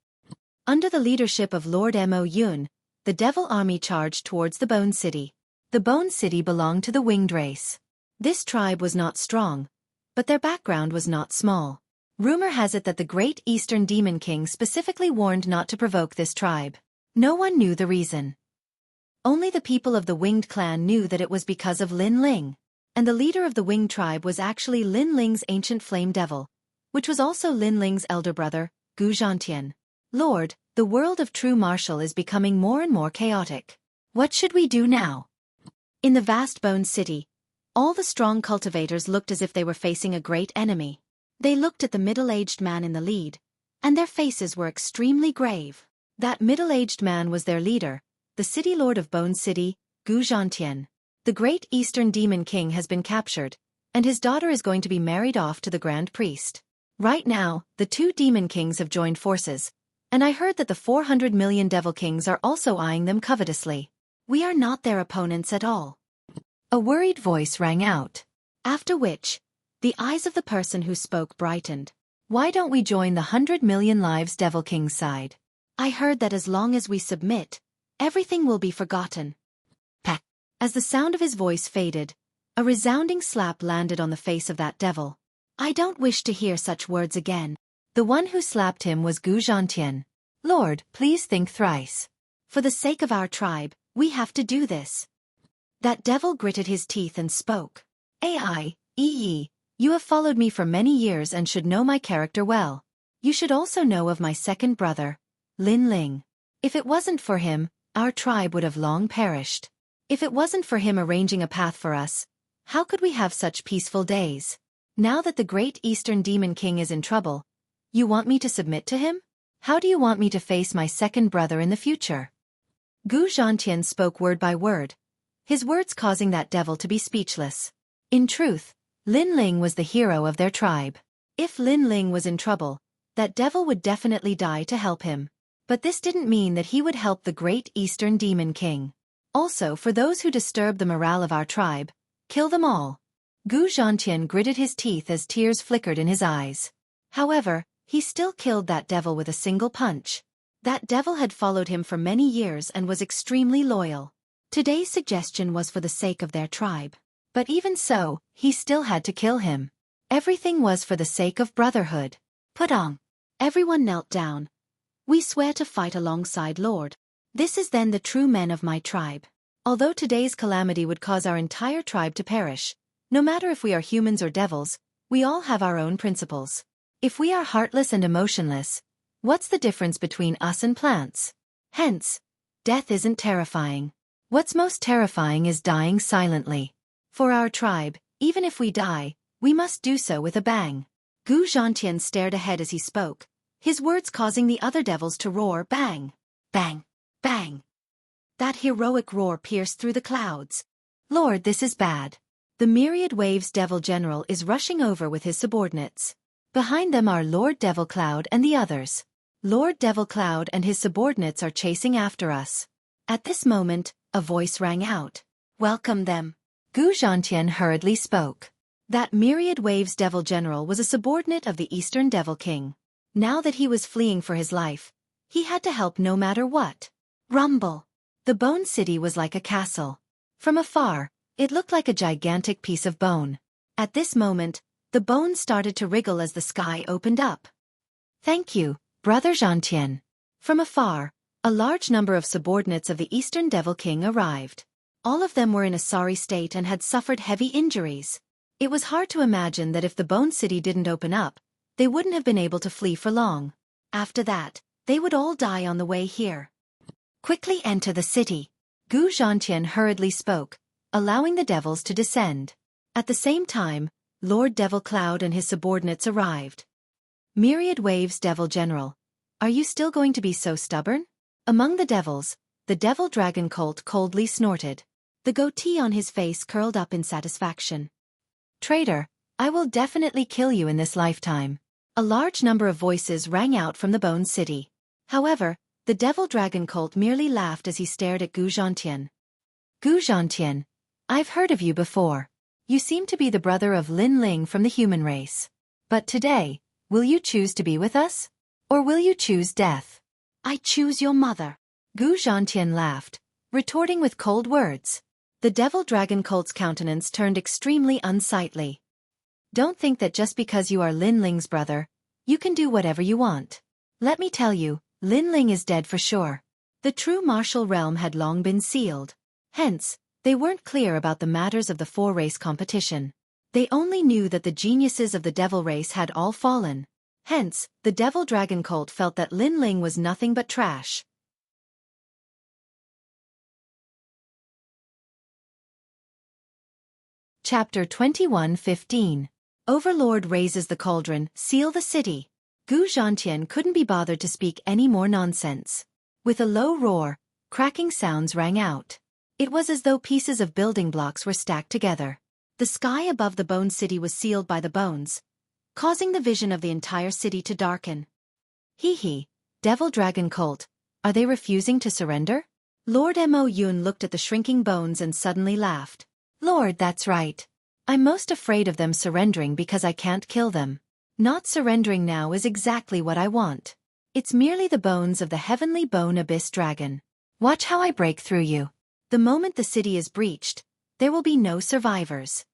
Under the leadership of Lord Mo Yun, the Devil Army charged towards the Bone City. The Bone City belonged to the Winged Race. This tribe was not strong, but their background was not small. Rumor has it that the Great Eastern Demon King specifically warned not to provoke this tribe. No one knew the reason. Only the people of the Winged Clan knew that it was because of Lin Ling. And the leader of the Winged tribe was actually Lin Ling's ancient flame devil, which was also Lin Ling's elder brother, Gu Zhantian. Lord, the world of true martial is becoming more and more chaotic. What should we do now? In the vast Bone City, all the strong cultivators looked as if they were facing a great enemy. They looked at the middle-aged man in the lead, and their faces were extremely grave. That middle-aged man was their leader, the city lord of Bone City, Gu Zhantian. The Great Eastern Demon King has been captured, and his daughter is going to be married off to the Grand Priest. Right now, the two Demon Kings have joined forces, and I heard that the 400 million Devil Kings are also eyeing them covetously. We are not their opponents at all. A worried voice rang out. After which, the eyes of the person who spoke brightened. Why don't we join the 100 million lives Devil King's side? I heard that as long as we submit, everything will be forgotten. Peck. As the sound of his voice faded, A resounding slap landed on the face of that devil. I don't wish to hear such words again. The one who slapped him was Gu Zhantian. Lord, please think thrice. For the sake of our tribe, we have to do this. That devil gritted his teeth and spoke. You have followed me for many years and should know my character well. You should also know of my second brother, Lin Ling. If it wasn't for him, our tribe would have long perished. If it wasn't for him arranging a path for us, how could we have such peaceful days? Now that the great Eastern Demon King is in trouble, you want me to submit to him? How do you want me to face my second brother in the future? Gu Zhantian spoke word by word, his words causing that devil to be speechless. In truth, Lin Ling was the hero of their tribe. If Lin Ling was in trouble, that devil would definitely die to help him. But this didn't mean that he would help the great Eastern Demon King. Also, for those who disturb the morale of our tribe, kill them all. Gu Zhantian gritted his teeth as tears flickered in his eyes. However, he still killed that devil with a single punch. That devil had followed him for many years and was extremely loyal. Today's suggestion was for the sake of their tribe. But even so, he still had to kill him. Everything was for the sake of brotherhood. Pudong. Everyone knelt down. We swear to fight alongside Lord. This is then the true men of my tribe. Although today's calamity would cause our entire tribe to perish, no matter if we are humans or devils, we all have our own principles. If we are heartless and emotionless, what's the difference between us and plants? Hence, death isn't terrifying. What's most terrifying is dying silently. For our tribe, even if we die, we must do so with a bang. Gu Zhantian stared ahead as he spoke, his words causing the other devils to roar bang, bang, bang. That heroic roar pierced through the clouds. Lord, this is bad. The Myriad Waves Devil General is rushing over with his subordinates. Behind them are Lord Devil Cloud and the others. Lord Devil Cloud and his subordinates are chasing after us. At this moment, a voice rang out. Welcome them. Gu Zhantian hurriedly spoke. That Myriad Waves Devil General was a subordinate of the Eastern Devil King. Now that he was fleeing for his life, he had to help no matter what. Rumble. The Bone City was like a castle. From afar, it looked like a gigantic piece of bone. At this moment, the bones started to wriggle as the sky opened up. Thank you, Brother Zhantian. From afar, a large number of subordinates of the Eastern Devil King arrived. All of them were in a sorry state and had suffered heavy injuries. It was hard to imagine that if the Bone City didn't open up, they wouldn't have been able to flee for long. After that, they would all die on the way here. Quickly enter the city. Gu Zhantian hurriedly spoke, allowing the devils to descend. At the same time, Lord Devil Cloud and his subordinates arrived. Myriad Waves Devil General, are you still going to be so stubborn? Among the devils, the Devil Dragon Colt coldly snorted. The goatee on his face curled up in satisfaction. Traitor, I will definitely kill you in this lifetime. A large number of voices rang out from the Bone City. However, the Devil Dragon Colt merely laughed as he stared at Gu Zhantian. Gu Zhantian, I've heard of you before. You seem to be the brother of Lin Ling from the human race. But today, will you choose to be with us? Or will you choose death? I choose your mother. Gu Zhantian laughed, retorting with cold words. The Devil Dragon Colt's countenance turned extremely unsightly. Don't think that just because you are Lin Ling's brother, you can do whatever you want. Let me tell you, Lin Ling is dead for sure. The true martial realm had long been sealed. Hence, they weren't clear about the matters of the four-race competition. They only knew that the geniuses of the devil race had all fallen. Hence, the Devil Dragon Colt felt that Lin Ling was nothing but trash. Chapter 21:15. Overlord raises the cauldron, seal the city. Gu Zhantian couldn't be bothered to speak any more nonsense. With a low roar, cracking sounds rang out. It was as though pieces of building blocks were stacked together. The sky above the Bone City was sealed by the bones, causing the vision of the entire city to darken. Hee, Devil Dragon Colt, are they refusing to surrender? Lord Mo Yun looked at the shrinking bones and suddenly laughed. Lord, that's right. I'm most afraid of them surrendering because I can't kill them. Not surrendering now is exactly what I want. It's merely the bones of the heavenly bone abyss dragon. Watch how I break through you. The moment the city is breached, there will be no survivors.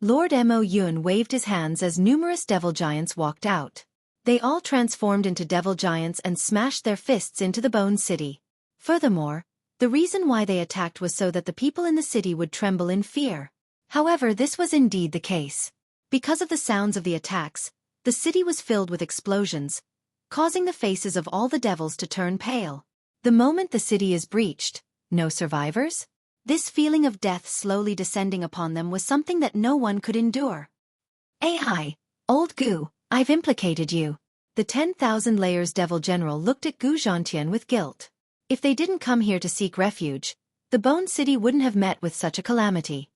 Lord Mo Yun waved his hands as numerous devil giants walked out. They all transformed into devil giants and smashed their fists into the Bone City. Furthermore, the reason why they attacked was so that the people in the city would tremble in fear. However, this was indeed the case. Because of the sounds of the attacks, the city was filled with explosions, causing the faces of all the devils to turn pale. The moment the city is breached, no survivors? This feeling of death slowly descending upon them was something that no one could endure. Hi, old Gu, I've implicated you. The 10,000 Layers Devil General looked at Gu Zhantian with guilt. If they didn't come here to seek refuge, the Bone City wouldn't have met with such a calamity.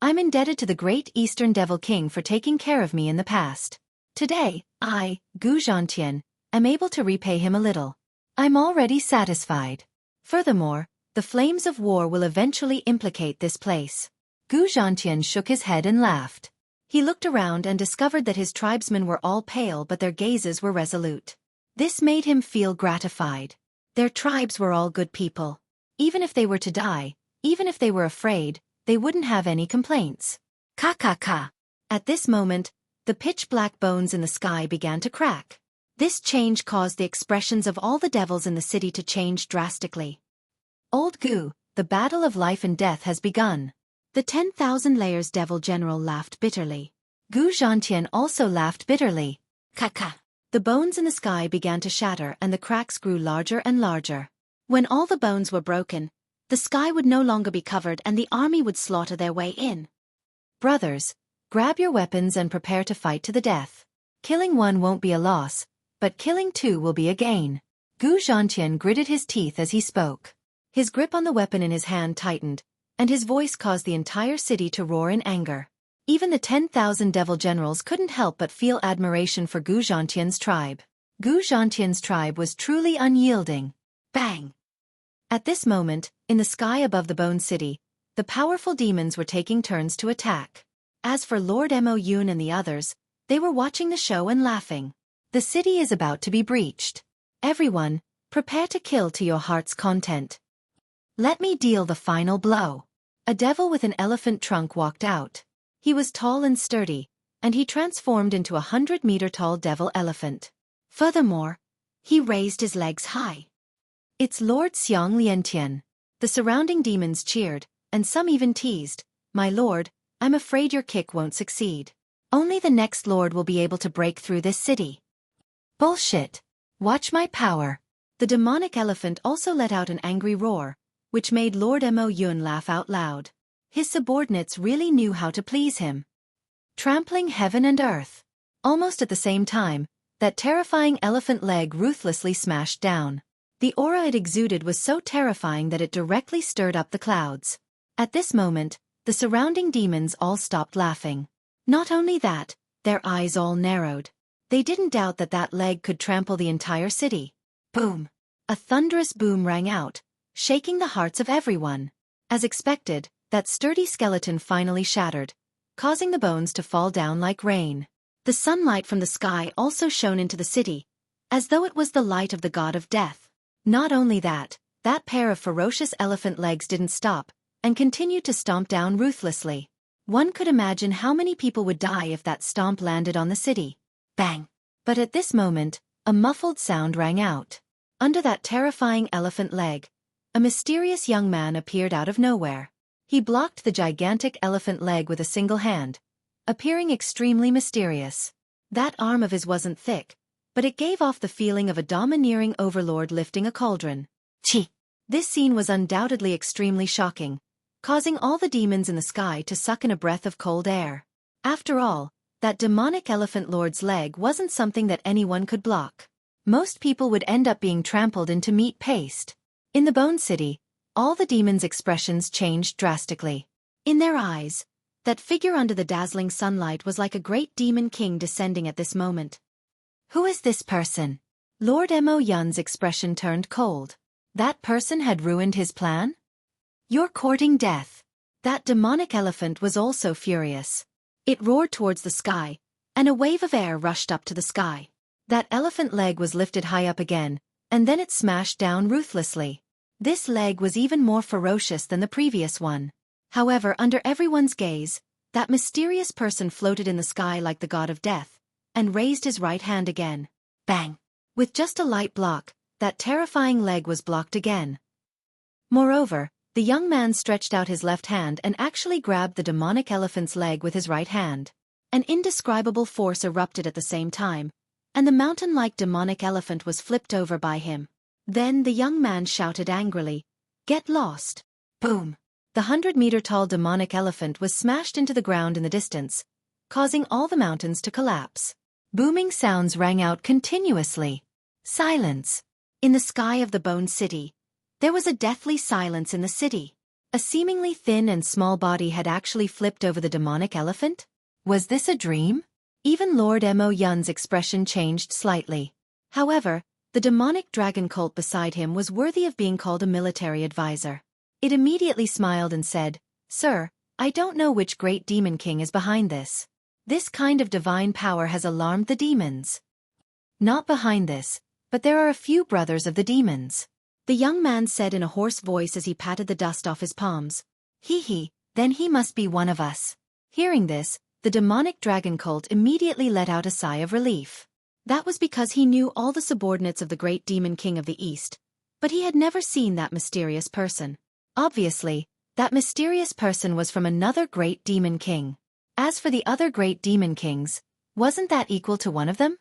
I'm indebted to the great Eastern Devil King for taking care of me in the past. Today, I, Gu Zhantian, am able to repay him a little. I'm already satisfied. Furthermore, the flames of war will eventually implicate this place. Gu Zhantian shook his head and laughed. He looked around and discovered that his tribesmen were all pale but their gazes were resolute. This made him feel gratified. Their tribes were all good people. Even if they were to die, even if they were afraid, they wouldn't have any complaints. Ka. At this moment, the pitch-black bones in the sky began to crack. This change caused the expressions of all the devils in the city to change drastically. Old Gu, the battle of life and death has begun. The 10,000 Layers Devil General laughed bitterly. Gu Zhantian also laughed bitterly. Ka. The bones in the sky began to shatter and the cracks grew larger and larger. When all the bones were broken, the sky would no longer be covered and the army would slaughter their way in. Brothers, grab your weapons and prepare to fight to the death. Killing one won't be a loss, but killing two will be a gain. Gu Zhantian gritted his teeth as he spoke. His grip on the weapon in his hand tightened, and his voice caused the entire city to roar in anger. Even the 10,000 devil generals couldn't help but feel admiration for Gu Zhantian's tribe. Gu Zhantian's tribe was truly unyielding. Bang! At this moment, in the sky above the Bone City, the powerful demons were taking turns to attack. As for Lord Mo Yun and the others, they were watching the show and laughing. The city is about to be breached. Everyone, prepare to kill to your heart's content. Let me deal the final blow. A devil with an elephant trunk walked out. He was tall and sturdy, and he transformed into a 100-meter-tall devil elephant. Furthermore, he raised his legs high. It's Lord Xiang Liantian. The surrounding demons cheered, and some even teased, "My lord, I'm afraid your kick won't succeed. Only the next lord will be able to break through this city." Bullshit. Watch my power. The demonic elephant also let out an angry roar, which made Lord Mo Yun laugh out loud. His subordinates really knew how to please him. Trampling heaven and earth. Almost at the same time, that terrifying elephant leg ruthlessly smashed down. The aura it exuded was so terrifying that it directly stirred up the clouds. At this moment, the surrounding demons all stopped laughing. Not only that, their eyes all narrowed. They didn't doubt that that leg could trample the entire city. Boom! A thunderous boom rang out, shaking the hearts of everyone. As expected, that sturdy skeleton finally shattered, causing the bones to fall down like rain. The sunlight from the sky also shone into the city, as though it was the light of the god of death. Not only that, that pair of ferocious elephant legs didn't stop, and continued to stomp down ruthlessly. One could imagine how many people would die if that stomp landed on the city. Bang! But at this moment, a muffled sound rang out. Under that terrifying elephant leg, a mysterious young man appeared out of nowhere. He blocked the gigantic elephant leg with a single hand, appearing extremely mysterious. That arm of his wasn't thick, but it gave off the feeling of a domineering overlord lifting a cauldron. Chi! This scene was undoubtedly extremely shocking, causing all the demons in the sky to suck in a breath of cold air. After all, that demonic elephant lord's leg wasn't something that anyone could block. Most people would end up being trampled into meat paste. In the Bone City, all the demons' expressions changed drastically. In their eyes, that figure under the dazzling sunlight was like a great demon king descending at this moment. Who is this person? Lord Mo Yun's expression turned cold. That person had ruined his plan? You're courting death. That demonic elephant was also furious. It roared towards the sky, and a wave of air rushed up to the sky. That elephant leg was lifted high up again, and then it smashed down ruthlessly. This leg was even more ferocious than the previous one. However, under everyone's gaze, that mysterious person floated in the sky like the god of death, and raised his right hand again. Bang! With just a light block, that terrifying leg was blocked again. Moreover, the young man stretched out his left hand and actually grabbed the demonic elephant's leg with his right hand. An indescribable force erupted at the same time, and the mountain-like demonic elephant was flipped over by him. Then the young man shouted angrily, "Get lost!" Boom! The 100-meter-tall demonic elephant was smashed into the ground in the distance, causing all the mountains to collapse. Booming sounds rang out continuously. Silence. In the sky of the Bone City, there was a deathly silence in the city. A seemingly thin and small body had actually flipped over the demonic elephant? Was this a dream? Even Lord Mo Yun's expression changed slightly. However, the demonic dragon cult beside him was worthy of being called a military advisor. It immediately smiled and said, "Sir, I don't know which great demon king is behind this. This kind of divine power has alarmed the demons. Not behind this, but there are a few brothers of the demons," the young man said in a hoarse voice as he patted the dust off his palms. Hee, then he must be one of us." Hearing this, the demonic dragon cult immediately let out a sigh of relief. That was because he knew all the subordinates of the great demon king of the East, but he had never seen that mysterious person. Obviously, that mysterious person was from another great demon king. As for the other great demon kings, wasn't that equal to one of them?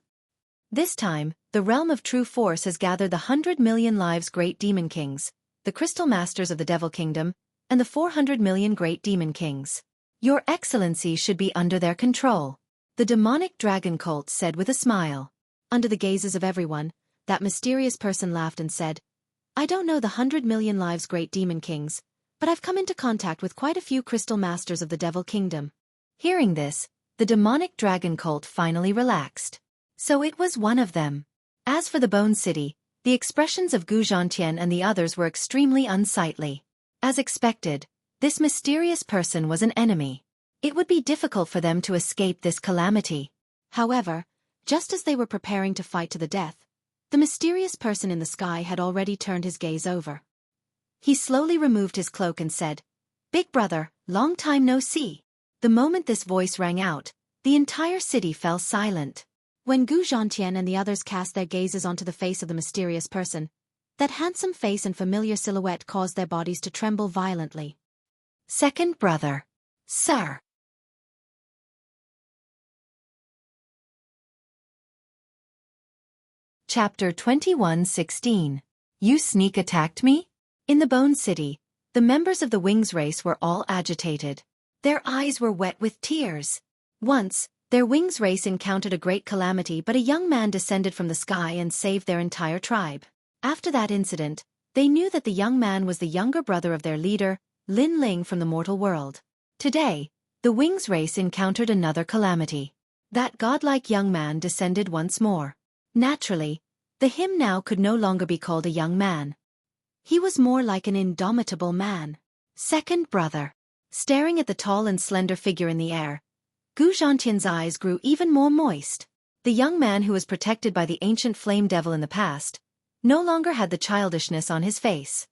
This time, the realm of true force has gathered the 100 million lives great demon kings, the crystal masters of the devil kingdom, and the 400 million great demon kings. Your Excellency should be under their control, the demonic dragon cult said with a smile. Under the gazes of everyone, that mysterious person laughed and said, "I don't know the 100 million lives great demon kings, but I've come into contact with quite a few crystal masters of the devil kingdom." Hearing this, the demonic dragon cult finally relaxed. So it was one of them. As for the Bone City, the expressions of Gu Zhantian and the others were extremely unsightly. As expected, this mysterious person was an enemy. It would be difficult for them to escape this calamity. However, just as they were preparing to fight to the death, the mysterious person in the sky had already turned his gaze over. He slowly removed his cloak and said, "Big brother, long time no see." The moment this voice rang out, the entire city fell silent. When Gu Zhantian and the others cast their gazes onto the face of the mysterious person, that handsome face and familiar silhouette caused their bodies to tremble violently. "Second brother. Sir." Chapter 21:16. You sneak attacked me? In the Bone City, the members of the Wings race were all agitated. Their eyes were wet with tears. Once, their Wings race encountered a great calamity, but a young man descended from the sky and saved their entire tribe. After that incident, they knew that the young man was the younger brother of their leader, Lin Ling from the mortal world. Today, the Wings race encountered another calamity. That godlike young man descended once more. Naturally, the him now could no longer be called a young man. He was more like an indomitable man. Second brother. Staring at the tall and slender figure in the air, Gu Zhantian's eyes grew even more moist. The young man who was protected by the ancient flame devil in the past no longer had the childishness on his face.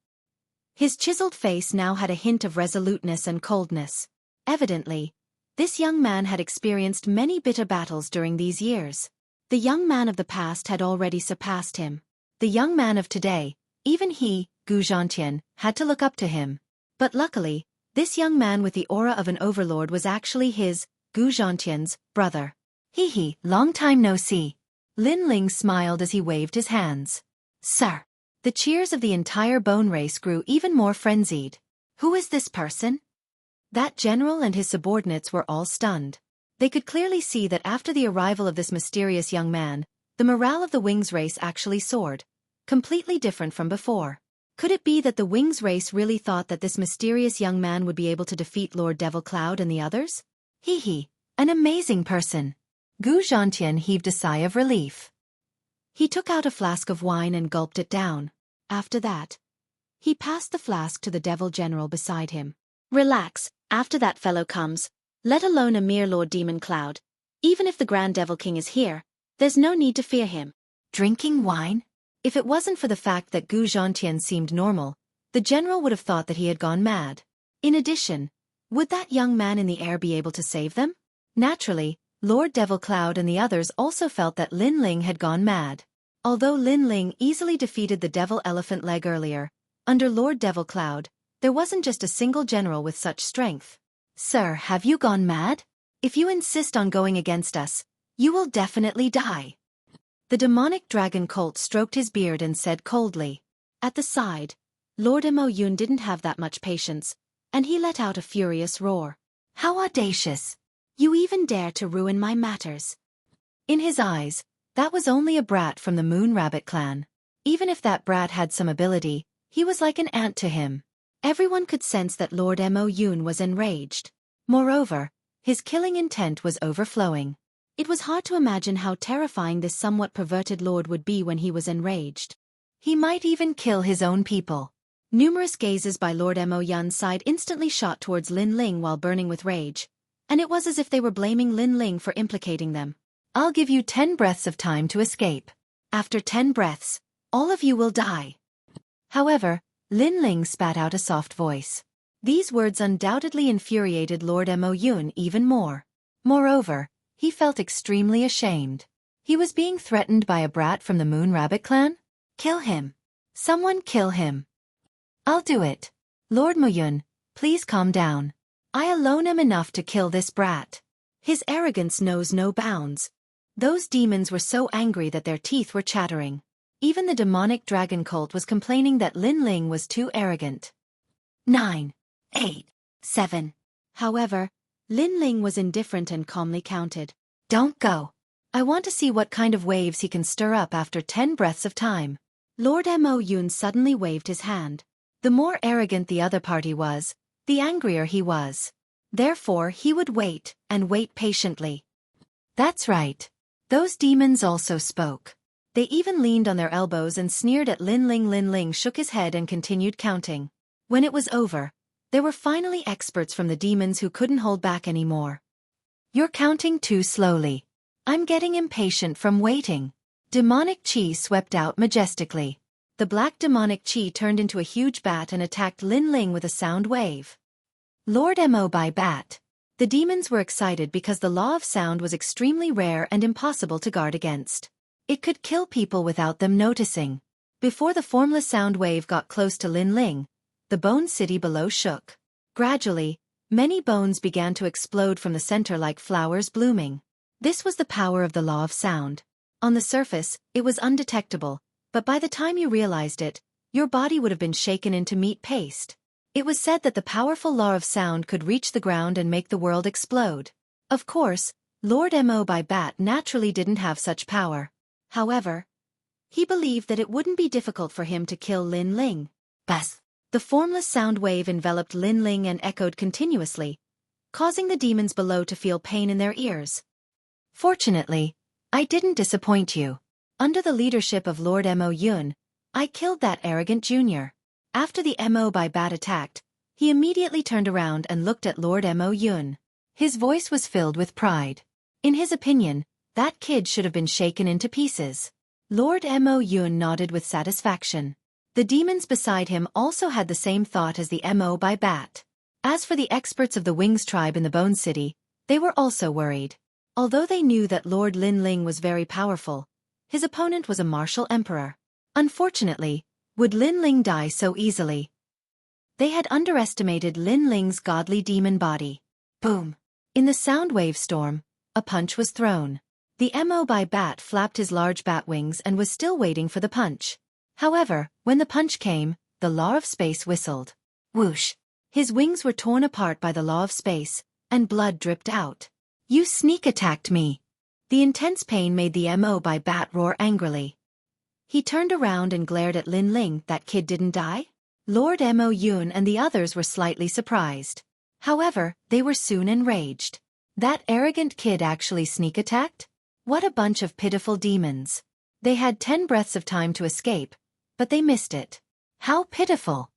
His chiseled face now had a hint of resoluteness and coldness. Evidently, this young man had experienced many bitter battles during these years. The young man of the past had already surpassed him. The young man of today, even he, Gu Zhantian, had to look up to him. But luckily, this young man with the aura of an overlord was actually his, Gu Zhantian's, brother. Hee, long time no see. Lin Ling smiled as he waved his hands. Sir. The cheers of the entire bone race grew even more frenzied. Who is this person? That general and his subordinates were all stunned. They could clearly see that after the arrival of this mysterious young man, the morale of the Wings race actually soared, completely different from before. Could it be that the Wings race really thought that this mysterious young man would be able to defeat Lord Devil Cloud and the others? Hee, an amazing person. Gu Zhantian heaved a sigh of relief. He took out a flask of wine and gulped it down. After that, he passed the flask to the devil general beside him. Relax, after that fellow comes, let alone a mere Lord Demon Cloud. Even if the Grand Devil King is here, there's no need to fear him. Drinking wine? If it wasn't for the fact that Gu Zhantian seemed normal, the general would have thought that he had gone mad. In addition, Would that young man in the air be able to save them? Naturally, Lord Devil Cloud and the others also felt that Lin Ling had gone mad. Although Lin Ling easily defeated the Devil Elephant Leg earlier, under Lord Devil Cloud, there wasn't just a single general with such strength. Sir, have you gone mad? If you insist on going against us, you will definitely die. The demonic dragon colt stroked his beard and said coldly. At the side, Lord Mo Yun didn't have that much patience, and he let out a furious roar. How audacious! You even dare to ruin my matters. In his eyes, that was only a brat from the Moon Rabbit clan. Even if that brat had some ability, he was like an ant to him. Everyone could sense that Lord Mo Yun was enraged. Moreover, his killing intent was overflowing. It was hard to imagine how terrifying this somewhat perverted lord would be when he was enraged. He might even kill his own people. Numerous gazes by Lord Mo Yun's side instantly shot towards Lin Ling while burning with rage, and it was as if they were blaming Lin Ling for implicating them. I'll give you 10 breaths of time to escape. After 10 breaths, all of you will die. However, Lin Ling spat out a soft voice. These words undoubtedly infuriated Lord Mo Yun even more. Moreover, he felt extremely ashamed. He was being threatened by a brat from the Moon Rabbit clan? Kill him. Someone kill him. I'll do it. Lord Mo Yun, please calm down. I alone am enough to kill this brat. His arrogance knows no bounds. Those demons were so angry that their teeth were chattering. Even the demonic dragon cult was complaining that Lin Ling was too arrogant. 9, 8, 7. However, Lin Ling was indifferent and calmly counted. Don't go. I want to see what kind of waves he can stir up after 10 breaths of time. Lord Mo Yun suddenly waved his hand. The more arrogant the other party was, the angrier he was. Therefore he would wait, and wait patiently. That's right. Those demons also spoke. They even leaned on their elbows and sneered at Lin Ling. Lin Ling shook his head and continued counting. When it was over, there were finally experts from the demons who couldn't hold back anymore. You're counting too slowly. I'm getting impatient from waiting. Demonic Chi swept out majestically. The black demonic Chi turned into a huge bat and attacked Lin Ling with a sound wave. Lord Mo by bat. The demons were excited because the law of sound was extremely rare and impossible to guard against. It could kill people without them noticing. Before the formless sound wave got close to Lin Ling, the bone city below shook. Gradually, many bones began to explode from the center like flowers blooming. This was the power of the law of sound. On the surface, it was undetectable, but by the time you realized it, your body would have been shaken into meat paste. It was said that the powerful law of sound could reach the ground and make the world explode. Of course, Lord Mo by bat naturally didn't have such power. However, he believed that it wouldn't be difficult for him to kill Lin Ling. Bas! The formless sound wave enveloped Lin Ling and echoed continuously, causing the demons below to feel pain in their ears. Fortunately, I didn't disappoint you. Under the leadership of Lord Mo Yun, I killed that arrogant junior. After the Mo by bat attacked, he immediately turned around and looked at Lord Mo Yun. His voice was filled with pride. In his opinion, that kid should have been shaken into pieces. Lord Mo Yun nodded with satisfaction. The demons beside him also had the same thought as the Mo by bat. As for the experts of the Wings tribe in the Bone City, they were also worried. Although they knew that Lord Lin Ling was very powerful, his opponent was a martial emperor. Unfortunately, would Lin Ling die so easily? They had underestimated Lin Ling's godly demon body. Boom! In the sound wave storm, a punch was thrown. The Mo by bat flapped his large bat wings and was still waiting for the punch. However, when the punch came, the law of space whistled. Whoosh! His wings were torn apart by the law of space, and blood dripped out. You sneak attacked me! The intense pain made the Mo by bat roar angrily. He turned around and glared at Lin Ling. That kid didn't die? Lord Mo Yun and the others were slightly surprised. However, they were soon enraged. That arrogant kid actually sneak attacked? What a bunch of pitiful demons. They had 10 breaths of time to escape, but they missed it. How pitiful!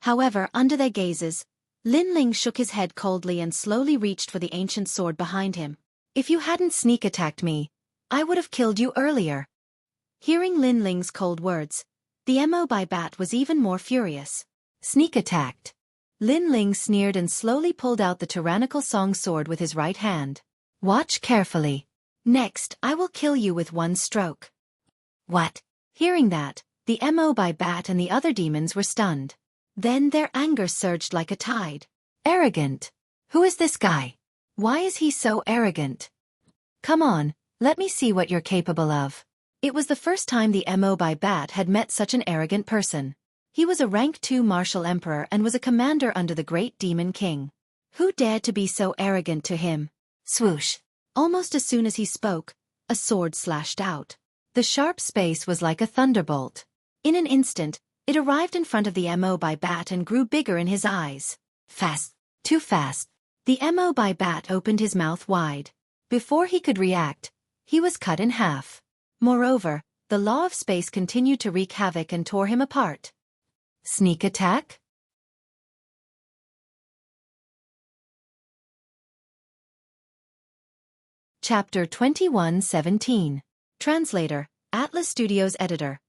However, under their gazes, Lin Ling shook his head coldly and slowly reached for the ancient sword behind him. If you hadn't sneak attacked me, I would have killed you earlier. Hearing Lin Ling's cold words, the Mo by bat was even more furious. Sneak attacked. Lin Ling sneered and slowly pulled out the tyrannical song sword with his right hand. Watch carefully. Next, I will kill you with one stroke. What? Hearing that, the Mo by Bat and the other demons were stunned. Then their anger surged like a tide. Arrogant. Who is this guy? Why is he so arrogant? Come on, let me see what you're capable of. It was the first time the Mo by Bat had met such an arrogant person. He was a rank 2 martial emperor and was a commander under the great demon king. Who dared to be so arrogant to him? Swoosh. Almost as soon as he spoke, a sword slashed out. The sharp space was like a thunderbolt. In an instant, it arrived in front of the Mo by Bat and grew bigger in his eyes. Fast. Too fast. The Mo by Bat opened his mouth wide. Before he could react, he was cut in half. Moreover, the law of space continued to wreak havoc and tore him apart. Sneak attack? Chapter 21:17. Translator, Atlas Studios Editor.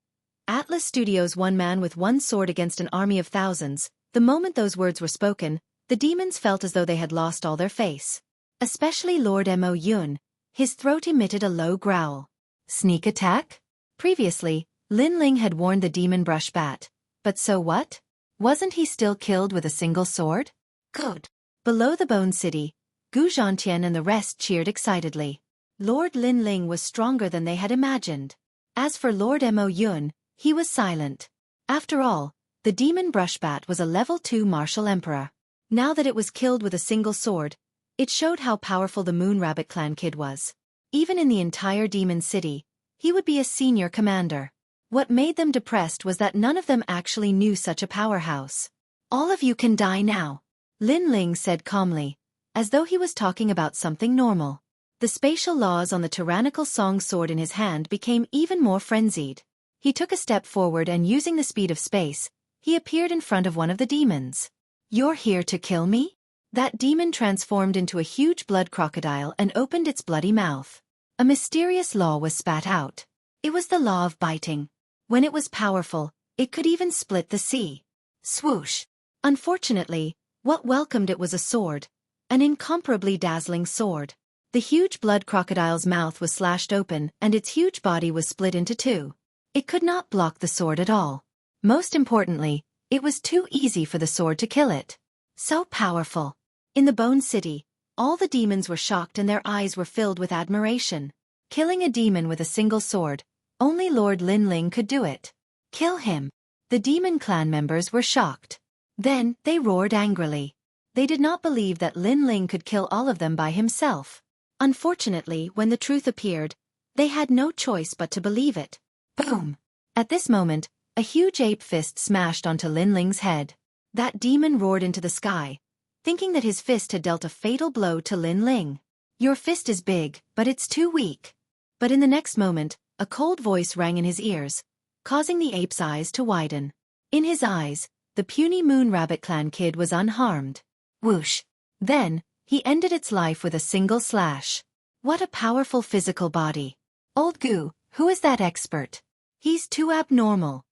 Atlas Studios, one man with one sword against an army of thousands. The moment those words were spoken, the demons felt as though they had lost all their face. Especially Lord Mo Yun. His throat emitted a low growl. Sneak attack? Previously, Lin Ling had warned the demon brush bat. But so what? Wasn't he still killed with a single sword? Good. Below the Bone City, Gu Zhantian and the rest cheered excitedly. Lord Lin Ling was stronger than they had imagined. As for Lord Mo Yun, he was silent. After all, the demon brushbat was a level 2 martial emperor. Now that it was killed with a single sword, it showed how powerful the Moon Rabbit clan kid was. Even in the entire demon city, he would be a senior commander. What made them depressed was that none of them actually knew such a powerhouse. All of you can die now, Lin Ling said calmly, as though he was talking about something normal. The spatial laws on the tyrannical song sword in his hand became even more frenzied. He took a step forward and using the speed of space, he appeared in front of one of the demons. You're here to kill me? That demon transformed into a huge blood crocodile and opened its bloody mouth. A mysterious law was spat out. It was the law of biting. When it was powerful, it could even split the sea. Swoosh. Unfortunately, what welcomed it was a sword. An incomparably dazzling sword. The huge blood crocodile's mouth was slashed open and its huge body was split into two. It could not block the sword at all. Most importantly, it was too easy for the sword to kill it. So powerful. In the Bone City, all the demons were shocked and their eyes were filled with admiration. Killing a demon with a single sword, only Lord Lin Ling could do it. Kill him. The demon clan members were shocked. Then, they roared angrily. They did not believe that Lin Ling could kill all of them by himself. Unfortunately, when the truth appeared, they had no choice but to believe it. Boom! At this moment, a huge ape fist smashed onto Lin Ling's head. That demon roared into the sky, thinking that his fist had dealt a fatal blow to Lin Ling. Your fist is big, but it's too weak. But in the next moment, a cold voice rang in his ears, causing the ape's eyes to widen. In his eyes, the puny Moon Rabbit clan kid was unharmed. Whoosh! Then, he ended its life with a single slash. What a powerful physical body. Old Gu, who is that expert? He's too abnormal.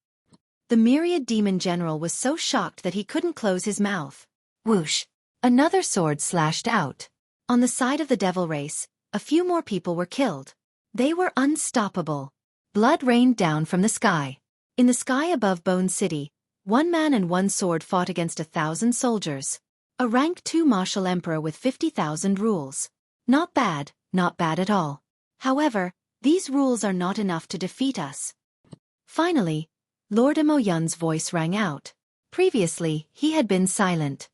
The myriad demon general was so shocked that he couldn't close his mouth. Whoosh! Another sword slashed out. On the side of the devil race, a few more people were killed. They were unstoppable. Blood rained down from the sky. In the sky above Bone City, one man and one sword fought against 1,000 soldiers. A rank 2 martial emperor with 50,000 rules. Not bad at all. However, these rules are not enough to defeat us. Finally, Lord Mo Yun's voice rang out. Previously, he had been silent.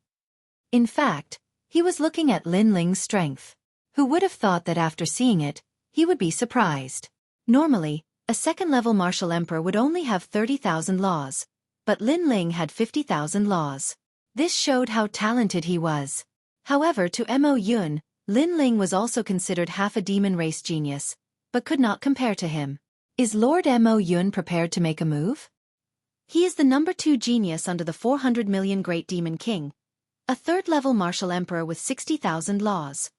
In fact, he was looking at Lin Ling's strength. Who would have thought that after seeing it, he would be surprised? Normally, a second-level martial emperor would only have 30,000 laws, but Lin Ling had 50,000 laws. This showed how talented he was. However, to Mo Yun, Lin Ling was also considered half a demon race genius, but could not compare to him. Is Lord Mo Yun prepared to make a move? He is the number 2 genius under the 400 million Great Demon King, a third-level martial emperor with 60,000 laws.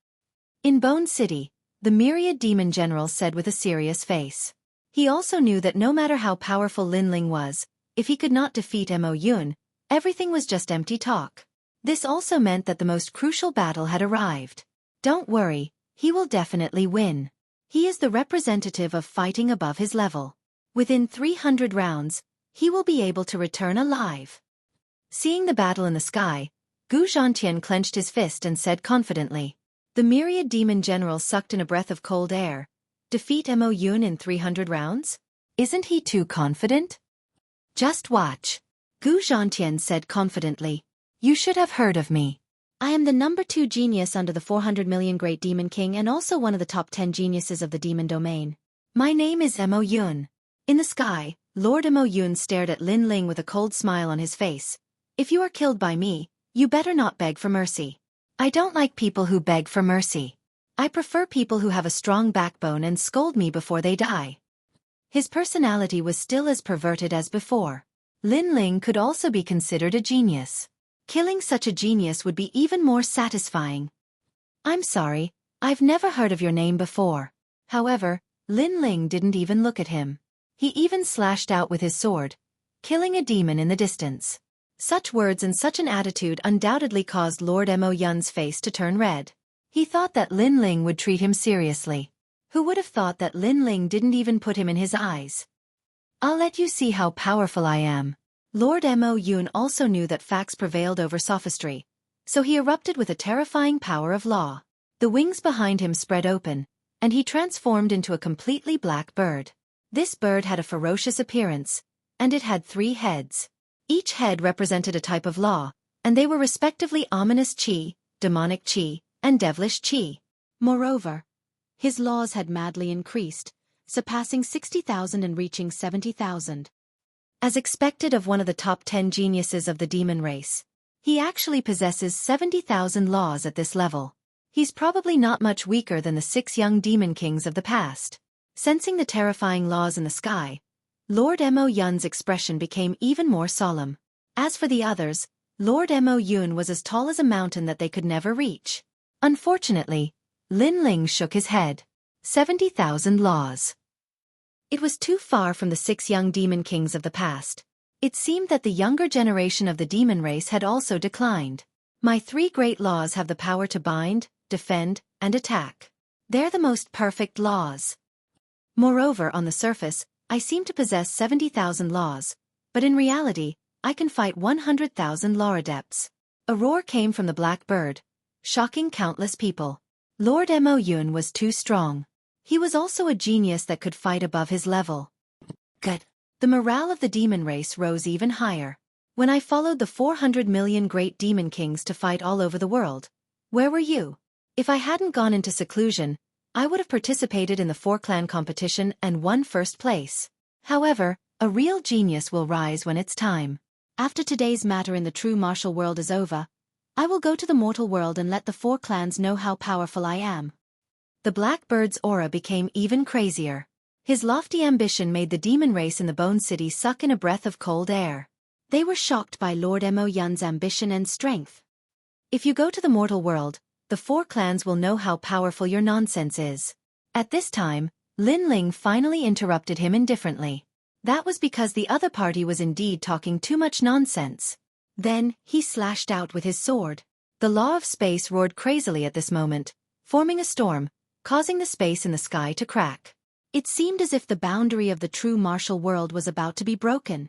In Bone City, the myriad demon general said with a serious face. He also knew that no matter how powerful Lin Ling was, if he could not defeat Mo Yun, everything was just empty talk. This also meant that the most crucial battle had arrived. Don't worry, he will definitely win. He is the representative of fighting above his level. Within 300 rounds, he will be able to return alive. Seeing the battle in the sky, Gu Zhantian clenched his fist and said confidently. The myriad demon general sucked in a breath of cold air. Defeat Mo Yun in 300 rounds? Isn't he too confident? Just watch. Gu Zhantian said confidently. You should have heard of me. I am the number 2 genius under the 400 million Great Demon King and also one of the top 10 geniuses of the demon domain. My name is Mo Yun. In the sky, Lord Mo Yun stared at Lin Ling with a cold smile on his face. If you are killed by me, you better not beg for mercy. I don't like people who beg for mercy. I prefer people who have a strong backbone and scold me before they die. His personality was still as perverted as before. Lin Ling could also be considered a genius. Killing such a genius would be even more satisfying. I'm sorry, I've never heard of your name before. However, Lin Ling didn't even look at him. He even slashed out with his sword, killing a demon in the distance. Such words and such an attitude undoubtedly caused Lord Mo Yun's face to turn red. He thought that Lin Ling would treat him seriously. Who would have thought that Lin Ling didn't even put him in his eyes? I'll let you see how powerful I am. Lord Mo Yun also knew that facts prevailed over sophistry, so he erupted with a terrifying power of law. The wings behind him spread open, and he transformed into a completely black bird. This bird had a ferocious appearance, and it had 3 heads. Each head represented a type of law, and they were respectively ominous chi, demonic chi, and devilish chi. Moreover, his laws had madly increased, surpassing 60,000 and reaching 70,000. As expected of one of the top 10 geniuses of the demon race, he actually possesses 70,000 laws at this level. He's probably not much weaker than the 6 young demon kings of the past. Sensing the terrifying laws in the sky, Lord Mo Yun's expression became even more solemn. As for the others, Lord Mo Yun was as tall as a mountain that they could never reach. Unfortunately, Lin Ling shook his head. 70,000 laws. It was too far from the 6 young demon kings of the past. It seemed that the younger generation of the demon race had also declined. My 3 great laws have the power to bind, defend, and attack. They're the most perfect laws. Moreover, on the surface, I seem to possess 70,000 laws, but in reality, I can fight 100,000 law adepts. A roar came from the black bird, shocking countless people. Lord Mo Yun was too strong. He was also a genius that could fight above his level. Good. The morale of the demon race rose even higher. When I followed the 400 million great demon kings to fight all over the world, where were you? If I hadn't gone into seclusion, I would have participated in the 4-clan competition and won first place. However, a real genius will rise when it's time. After today's matter in the true martial world is over, I will go to the mortal world and let the 4 clans know how powerful I am. The Blackbird's aura became even crazier. His lofty ambition made the demon race in the Bone City suck in a breath of cold air. They were shocked by Lord Mo Yun's ambition and strength. If you go to the mortal world, the 4 clans will know how powerful your nonsense is. At this time, Lin Ling finally interrupted him indifferently. That was because the other party was indeed talking too much nonsense. Then, he slashed out with his sword. The law of space roared crazily at this moment, forming a storm, causing the space in the sky to crack. It seemed as if the boundary of the true martial world was about to be broken.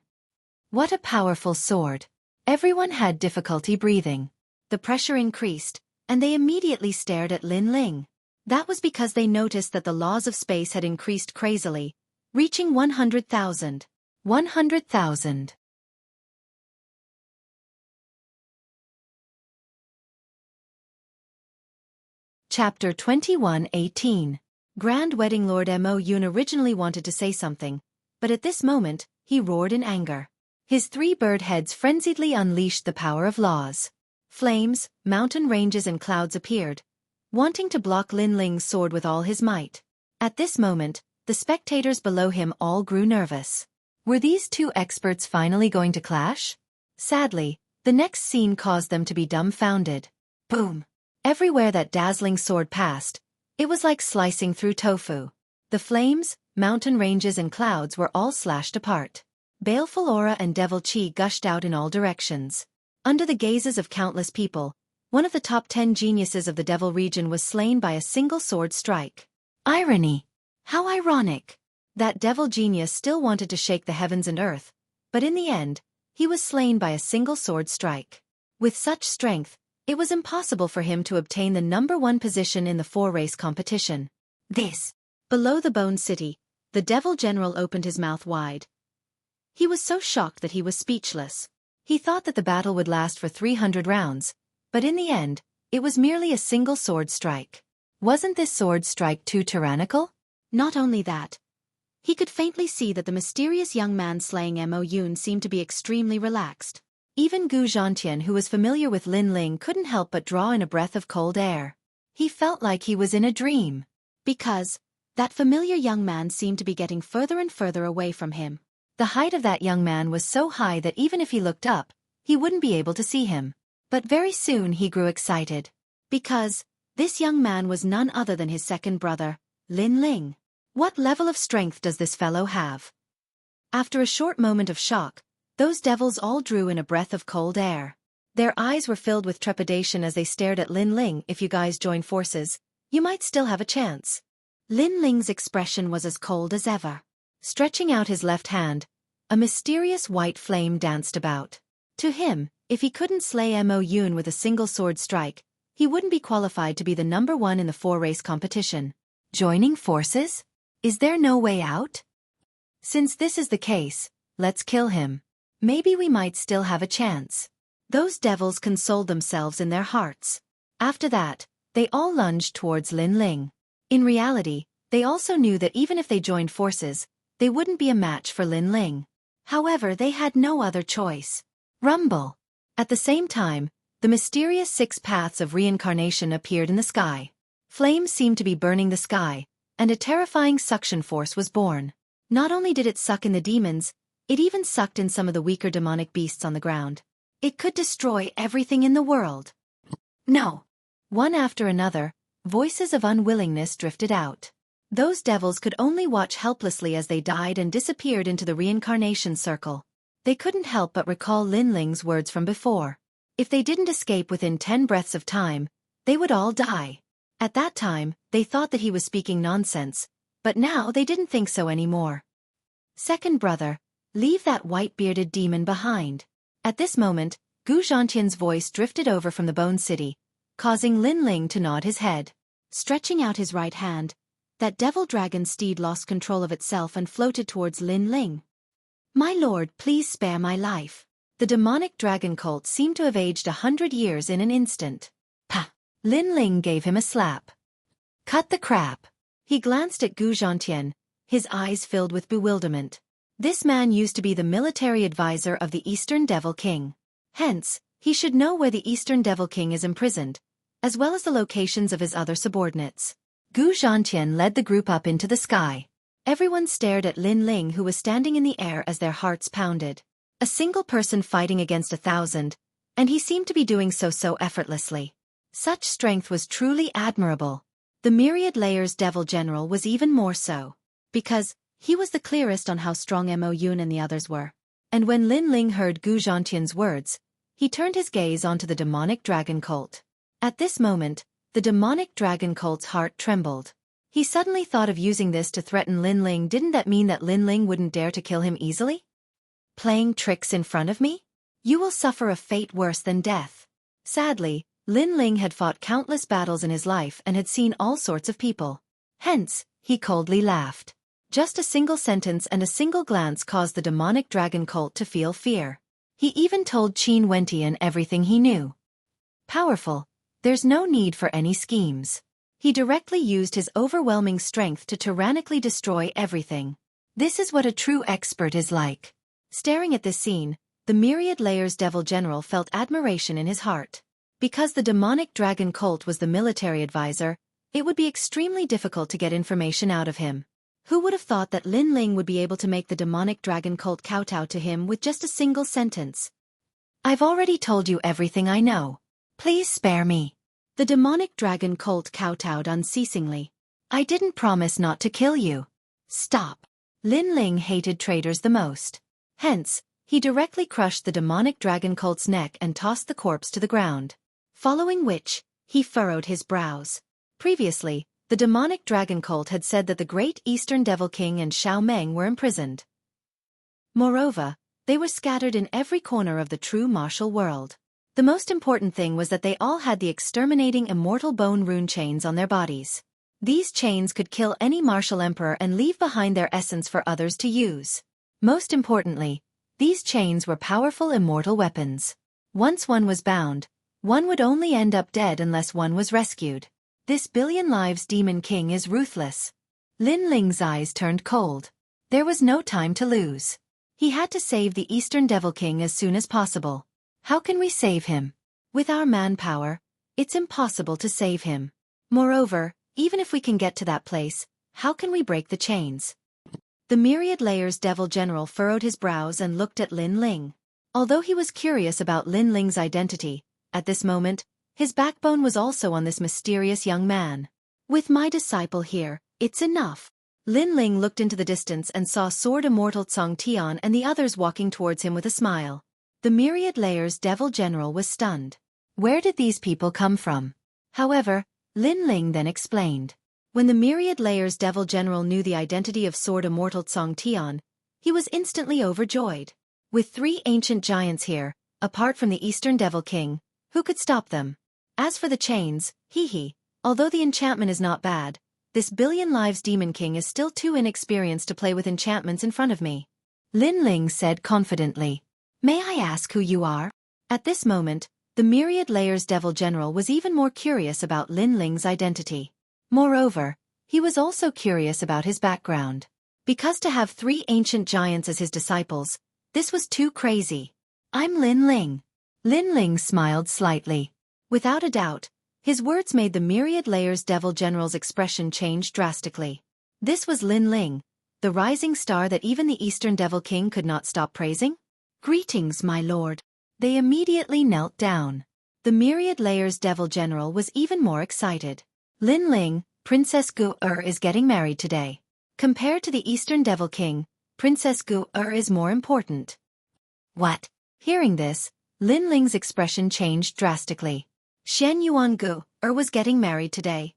What a powerful sword! Everyone had difficulty breathing. The pressure increased, and they immediately stared at Lin Ling. That was because they noticed that the laws of space had increased crazily, reaching 100,000. 100,000. Chapter 21:18. Grand Wedding. Lord Mo Yun originally wanted to say something, but at this moment, he roared in anger. His 3 bird heads frenziedly unleashed the power of laws. Flames, mountain ranges and clouds appeared, wanting to block Lin Ling's sword with all his might. At this moment, the spectators below him all grew nervous. Were these 2 experts finally going to clash? Sadly, the next scene caused them to be dumbfounded. Boom! Everywhere that dazzling sword passed, it was like slicing through tofu. The flames, mountain ranges and clouds were all slashed apart. Baleful aura and devil chi gushed out in all directions. Under the gazes of countless people, one of the top 10 geniuses of the Devil region was slain by a single sword strike. Irony! How ironic! That devil genius still wanted to shake the heavens and earth, but in the end, he was slain by a single sword strike. With such strength, it was impossible for him to obtain the #1 position in the 4-race competition. This. Below the Bone City, the Devil General opened his mouth wide. He was so shocked that he was speechless. He thought that the battle would last for 300 rounds, but in the end, it was merely a single sword strike. Wasn't this sword strike too tyrannical? Not only that, he could faintly see that the mysterious young man slaying Mo Yun seemed to be extremely relaxed. Even Gu Zhantian, who was familiar with Lin Ling, couldn't help but draw in a breath of cold air. He felt like he was in a dream. Because that familiar young man seemed to be getting further and further away from him. The height of that young man was so high that even if he looked up, he wouldn't be able to see him. But very soon he grew excited. Because this young man was none other than his second brother, Lin Ling. What level of strength does this fellow have? After a short moment of shock, those devils all drew in a breath of cold air. Their eyes were filled with trepidation as they stared at Lin Ling. If you guys join forces, you might still have a chance. Lin Ling's expression was as cold as ever. Stretching out his left hand, a mysterious white flame danced about. To him, if he couldn't slay Mo Yun with a single sword strike, he wouldn't be qualified to be the #1 in the 4-race competition. Joining forces? Is there no way out? Since this is the case, let's kill him. Maybe we might still have a chance. Those devils consoled themselves in their hearts. After that, they all lunged towards Lin Ling. In reality, they also knew that even if they joined forces, they wouldn't be a match for Lin Ling. However, they had no other choice. Rumble! At the same time, the mysterious 6 paths of reincarnation appeared in the sky. Flames seemed to be burning the sky, and a terrifying suction force was born. Not only did it suck in the demons, it even sucked in some of the weaker demonic beasts on the ground. It could destroy everything in the world. No! One after another, voices of unwillingness drifted out. Those devils could only watch helplessly as they died and disappeared into the reincarnation circle. They couldn't help but recall Lin Ling's words from before. If they didn't escape within 10 breaths of time, they would all die. At that time, they thought that he was speaking nonsense, but now they didn't think so anymore. Second brother, leave that white-bearded demon behind. At this moment, Gu Zhantian's voice drifted over from the Bone City, causing Lin Ling to nod his head. Stretching out his right hand, that devil dragon steed lost control of itself and floated towards Lin Ling. My lord, please spare my life. The demonic dragon cult seemed to have aged 100 years in an instant. Pah! Lin Ling gave him a slap. Cut the crap. He glanced at Gu Zhantian, his eyes filled with bewilderment. This man used to be the military advisor of the Eastern Devil King. Hence, he should know where the Eastern Devil King is imprisoned, as well as the locations of his other subordinates. Gu Zhantian led the group up into the sky. Everyone stared at Lin Ling, who was standing in the air as their hearts pounded. A single person fighting against 1,000, and he seemed to be doing so effortlessly. Such strength was truly admirable. The Myriad Layers Devil General was even more so. Because he was the clearest on how strong Mo Yun and the others were. And when Lin Ling heard Gu Zhantian's words, he turned his gaze onto the demonic dragon cult. At this moment, the demonic dragon cult's heart trembled. He suddenly thought of using this to threaten Lin Ling. Didn't that mean that Lin Ling wouldn't dare to kill him easily? Playing tricks in front of me? You will suffer a fate worse than death. Sadly, Lin Ling had fought countless battles in his life and had seen all sorts of people. Hence, he coldly laughed. Just a single sentence and a single glance caused the demonic dragon cult to feel fear. He even told Qin Wentian everything he knew. Powerful. There's no need for any schemes. He directly used his overwhelming strength to tyrannically destroy everything. This is what a true expert is like. Staring at this scene, the Myriad Layers Devil General felt admiration in his heart. Because the demonic dragon cult was the military advisor, it would be extremely difficult to get information out of him. Who would have thought that Lin Ling would be able to make the demonic dragon cult kowtow to him with just a single sentence? I've already told you everything I know. Please spare me. The demonic dragon cult kowtowed unceasingly. I didn't promise not to kill you. Stop. Lin Ling hated traitors the most. Hence, He directly crushed the demonic dragon cult's neck and tossed the corpse to the ground. Following which, he furrowed his brows. Previously, the demonic dragon cult had said that the great Eastern Devil King and Xiao Meng were imprisoned. Moreover, they were scattered in every corner of the true martial world. The most important thing was that they all had the exterminating immortal bone rune chains on their bodies. These chains could kill any martial emperor and leave behind their essence for others to use. Most importantly, these chains were powerful immortal weapons. Once one was bound, one would only end up dead unless one was rescued. This billion lives demon king is ruthless. Lin Ling's eyes turned cold. There was no time to lose. He had to save the Eastern Devil King as soon as possible. How can we save him? With our manpower, it's impossible to save him. Moreover, even if we can get to that place, how can we break the chains? The Myriad Layers Devil General furrowed his brows and looked at Lin Ling. Although he was curious about Lin Ling's identity, at this moment, his backbone was also on this mysterious young man. With my disciple here, it's enough. Lin Ling looked into the distance and saw Sword Immortal Cong Tian and the others walking towards him with a smile. The Myriad Layers Devil General was stunned. Where did these people come from? However, Lin Ling then explained. When the Myriad Layers Devil General knew the identity of Sword Immortal Cong Tian, he was instantly overjoyed. With 3 ancient giants here, apart from the Eastern Devil King, who could stop them? As for the chains, although the enchantment is not bad, this billion lives demon king is still too inexperienced to play with enchantments in front of me. Lin Ling said confidently. May I ask who you are? At this moment, the Myriad Layers Devil General was even more curious about Lin Ling's identity. Moreover, he was also curious about his background. Because to have 3 ancient giants as his disciples, this was too crazy. I'm Lin Ling. Lin Ling smiled slightly. Without a doubt, his words made the Myriad Layers Devil General's expression change drastically. This was Lin Ling, the rising star that even the Eastern Devil King could not stop praising? Greetings, my lord. They immediately knelt down. The Myriad Layers Devil General was even more excited. Lin Ling, Princess Gu is getting married today. Compared to the Eastern Devil King, Princess Gu is more important. What? Hearing this, Lin Ling's expression changed drastically. Shen Yuan Gu was getting married today.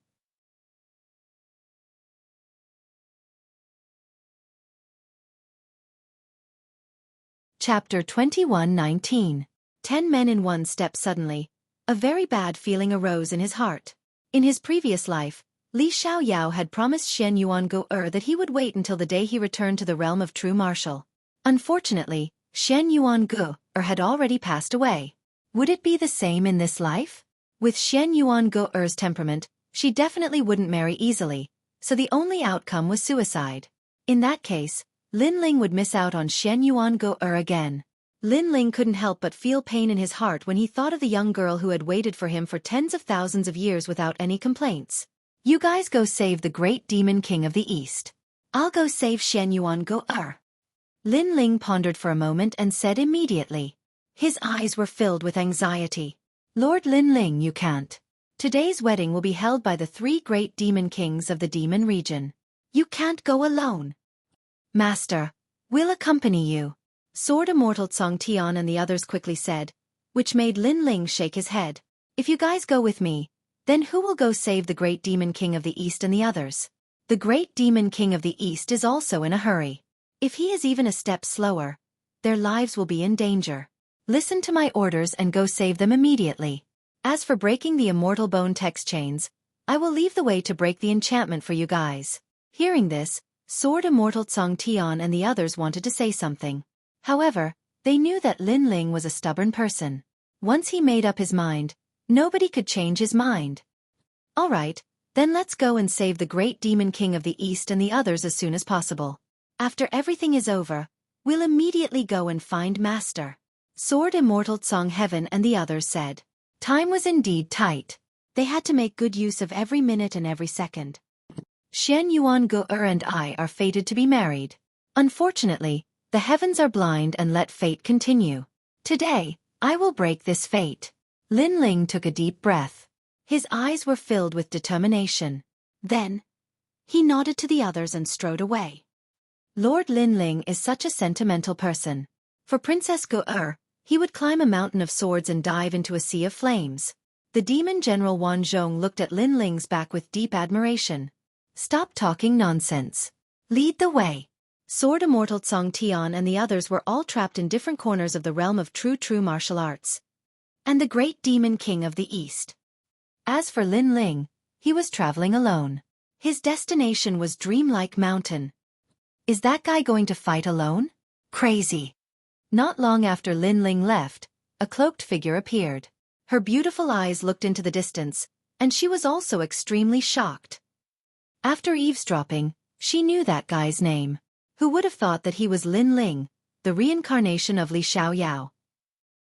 Chapter 21:19. 10 men in one step. Suddenly, a very bad feeling arose in his heart. In his previous life, Li Xiaoyao had promised Shen Yuan Gu that he would wait until the day he returned to the realm of true martial. Unfortunately, Shen Yuan Gu had already passed away. Would it be the same in this life? With Shen Yuan Gu's temperament, she definitely wouldn't marry easily, so the only outcome was suicide. In that case, Lin Ling would miss out on Shen Yuan Gu again. Lin Ling couldn't help but feel pain in his heart when he thought of the young girl who had waited for him for tens of thousands of years without any complaints. You guys go save the great demon king of the East. I'll go save Shen Yuan Gu. Lin Ling pondered for a moment and said immediately. His eyes were filled with anxiety. Lord Lin Ling, you can't. Today's wedding will be held by the 3 great demon kings of the demon region. You can't go alone. Master, we'll accompany you. Sword Immortal Cong Tian and the others quickly said, which made Lin Ling shake his head. If you guys go with me, then who will go save the great demon king of the East and the others? The great demon king of the East is also in a hurry. If he is even a step slower, their lives will be in danger. Listen to my orders and go save them immediately. As for breaking the immortal bone text chains, I will leave the way to break the enchantment for you guys. Hearing this, Sword Immortal Cong Tian and the others wanted to say something. However, they knew that Lin Ling was a stubborn person. Once he made up his mind, nobody could change his mind. Alright, then let's go and save the great demon king of the East and the others as soon as possible. After everything is over, we'll immediately go and find Master. Sword Immortal Cong Heaven and the others said. Time was indeed tight. They had to make good use of every minute and every second. Shen Yuan Gu and I are fated to be married. Unfortunately, the heavens are blind and let fate continue. Today, I will break this fate. Lin Ling took a deep breath. His eyes were filled with determination. Then, he nodded to the others and strode away. Lord Lin Ling is such a sentimental person. For Princess Go-er, he would climb a mountain of swords and dive into a sea of flames. The demon general Wan Zhong looked at Lin Ling's back with deep admiration. Stop talking nonsense. Lead the way. Sword Immortal Tsong Tian and the others were all trapped in different corners of the realm of true martial arts. And the great demon king of the east. As for Lin Ling, he was traveling alone. His destination was Dreamlike Mountain. Is that guy going to fight alone? Crazy. Not long after Lin Ling left, a cloaked figure appeared. Her beautiful eyes looked into the distance, and she was also extremely shocked. After eavesdropping, she knew that guy's name. Who would have thought that he was Lin Ling, the reincarnation of Li Xiaoyao?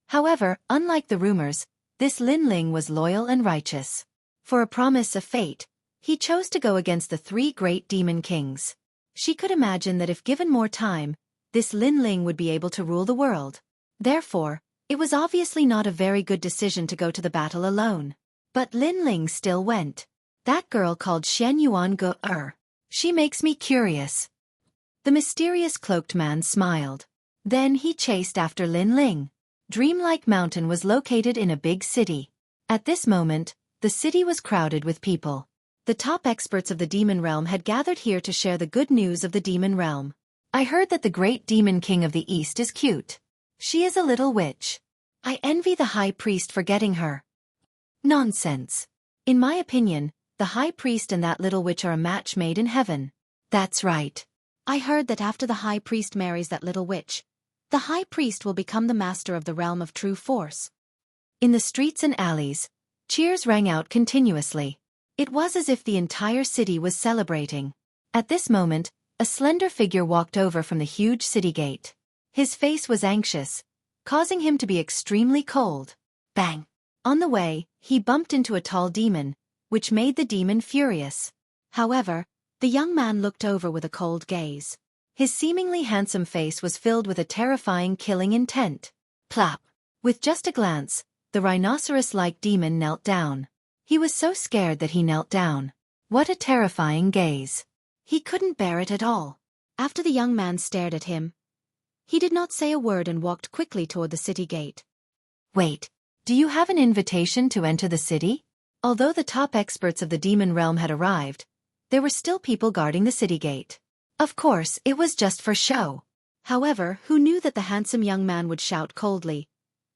However, unlike the rumors, this Lin Ling was loyal and righteous. For a promise of fate, he chose to go against the three great demon kings. She could imagine that if given more time, this Lin Ling would be able to rule the world. Therefore, it was obviously not a very good decision to go to the battle alone. But Lin Ling still went. That girl called Shen Yuan Go-er. She makes me curious. The mysterious cloaked man smiled. Then he chased after Lin Ling. Dreamlike Mountain was located in a big city. At this moment, the city was crowded with people. The top experts of the demon realm had gathered here to share the good news of the demon realm. I heard that the great demon king of the east is cute. She is a little witch. I envy the high priest for getting her. Nonsense. In my opinion, the high priest and that little witch are a match made in heaven. That's right. I heard that after the high priest marries that little witch, the high priest will become the master of the realm of true force. In the streets and alleys, cheers rang out continuously. It was as if the entire city was celebrating. At this moment, a slender figure walked over from the huge city gate. His face was anxious, causing him to be extremely cold. Bang! On the way, he bumped into a tall demon, which made the demon furious. However, the young man looked over with a cold gaze. His seemingly handsome face was filled with a terrifying killing intent. Plop! With just a glance, the rhinoceros-like demon knelt down. He was so scared that he knelt down. What a terrifying gaze. He couldn't bear it at all. After the young man stared at him, he did not say a word and walked quickly toward the city gate. Wait, do you have an invitation to enter the city? Although the top experts of the demon realm had arrived, there were still people guarding the city gate. Of course, it was just for show. However, who knew that the handsome young man would shout coldly,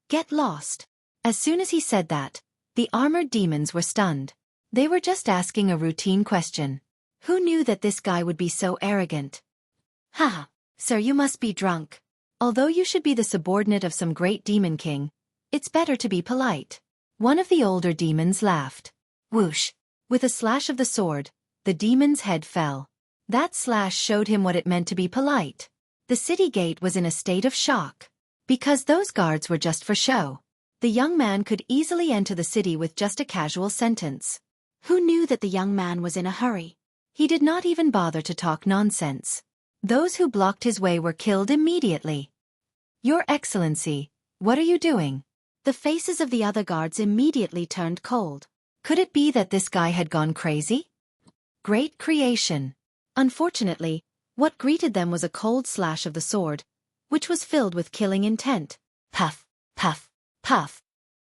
"Get lost." As soon as he said that, the armored demons were stunned. They were just asking a routine question. Who knew that this guy would be so arrogant? Haha, sir, you must be drunk. Although you should be the subordinate of some great demon king, it's better to be polite. One of the older demons laughed. Whoosh! With a slash of the sword, the demon's head fell. That slash showed him what it meant to be polite. The city gate was in a state of shock. Because those guards were just for show. The young man could easily enter the city with just a casual sentence. Who knew that the young man was in a hurry? He did not even bother to talk nonsense. Those who blocked his way were killed immediately. Your Excellency, what are you doing? The faces of the other guards immediately turned cold. Could it be that this guy had gone crazy? Great creation. Unfortunately, what greeted them was a cold slash of the sword, which was filled with killing intent. Puff, puff, puff.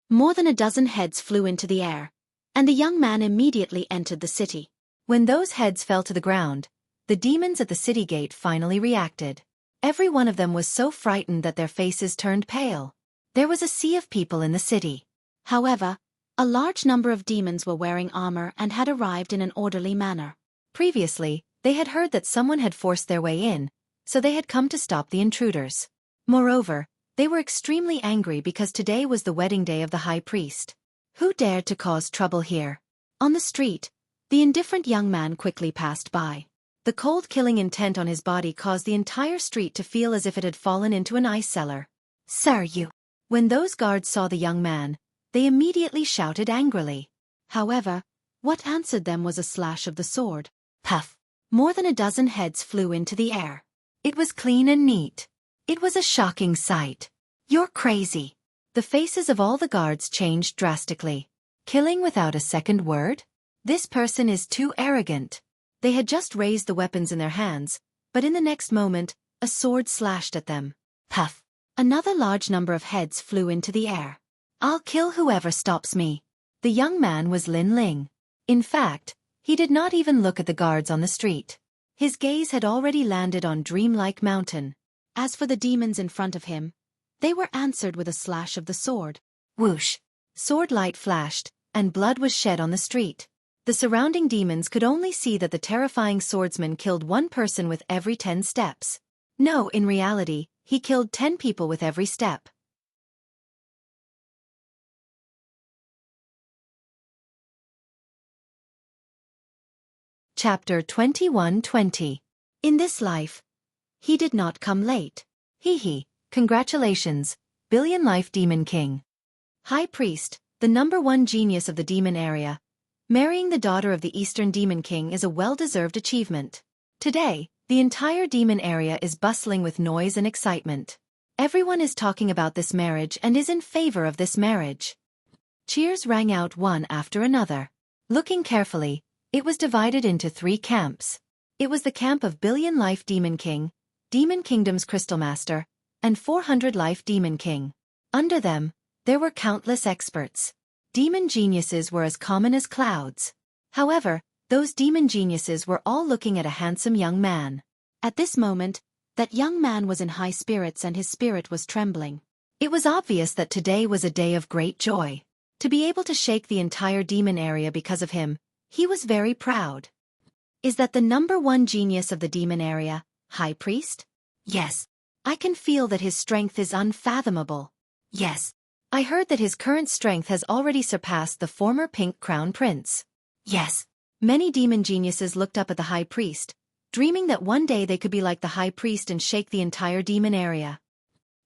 More than a dozen heads flew into the air, and the young man immediately entered the city. When those heads fell to the ground, the demons at the city gate finally reacted. Every one of them was so frightened that their faces turned pale. There was a sea of people in the city. However, a large number of demons were wearing armor and had arrived in an orderly manner. Previously, they had heard that someone had forced their way in, so they had come to stop the intruders. Moreover, they were extremely angry because today was the wedding day of the high priest. Who dared to cause trouble here? On the street, the indifferent young man quickly passed by. The cold killing intent on his body caused the entire street to feel as if it had fallen into an ice cellar. Sir, you! When those guards saw the young man, they immediately shouted angrily. However, what answered them was a slash of the sword. Puff! More than a dozen heads flew into the air. It was clean and neat. It was a shocking sight. You're crazy. The faces of all the guards changed drastically. Killing without a second word? This person is too arrogant. They had just raised the weapons in their hands, but in the next moment, a sword slashed at them. Puff! Another large number of heads flew into the air. I'll kill whoever stops me. The young man was Lin Ling. In fact, he did not even look at the guards on the street. His gaze had already landed on Dreamlike Mountain. As for the demons in front of him, they were answered with a slash of the sword. Whoosh! Sword light flashed, and blood was shed on the street. The surrounding demons could only see that the terrifying swordsman killed one person with every 10 steps. No, in reality, he killed 10 people with every step. Chapter 21:20. In this life, he did not come late. Hee. Congratulations, Billion Life Demon King. High Priest, the #1 genius of the demon area. Marrying the daughter of the Eastern Demon King is a well-deserved achievement. Today, the entire demon area is bustling with noise and excitement. Everyone is talking about this marriage and is in favor of this marriage. Cheers rang out one after another. Looking carefully, it was divided into 3 camps. It was the camp of Billion Life Demon King, Demon Kingdom's Crystal Master, and 400 Life Demon King. Under them, there were countless experts. Demon geniuses were as common as clouds. However, those demon geniuses were all looking at a handsome young man. At this moment, that young man was in high spirits and his spirit was trembling. It was obvious that today was a day of great joy. To be able to shake the entire demon area because of him, he was very proud. Is that the #1 genius of the demon area, High Priest? Yes. I can feel that his strength is unfathomable. Yes. I heard that his current strength has already surpassed the former Pink Crown Prince. Yes. Many demon geniuses looked up at the High Priest, dreaming that one day they could be like the High Priest and shake the entire demon area.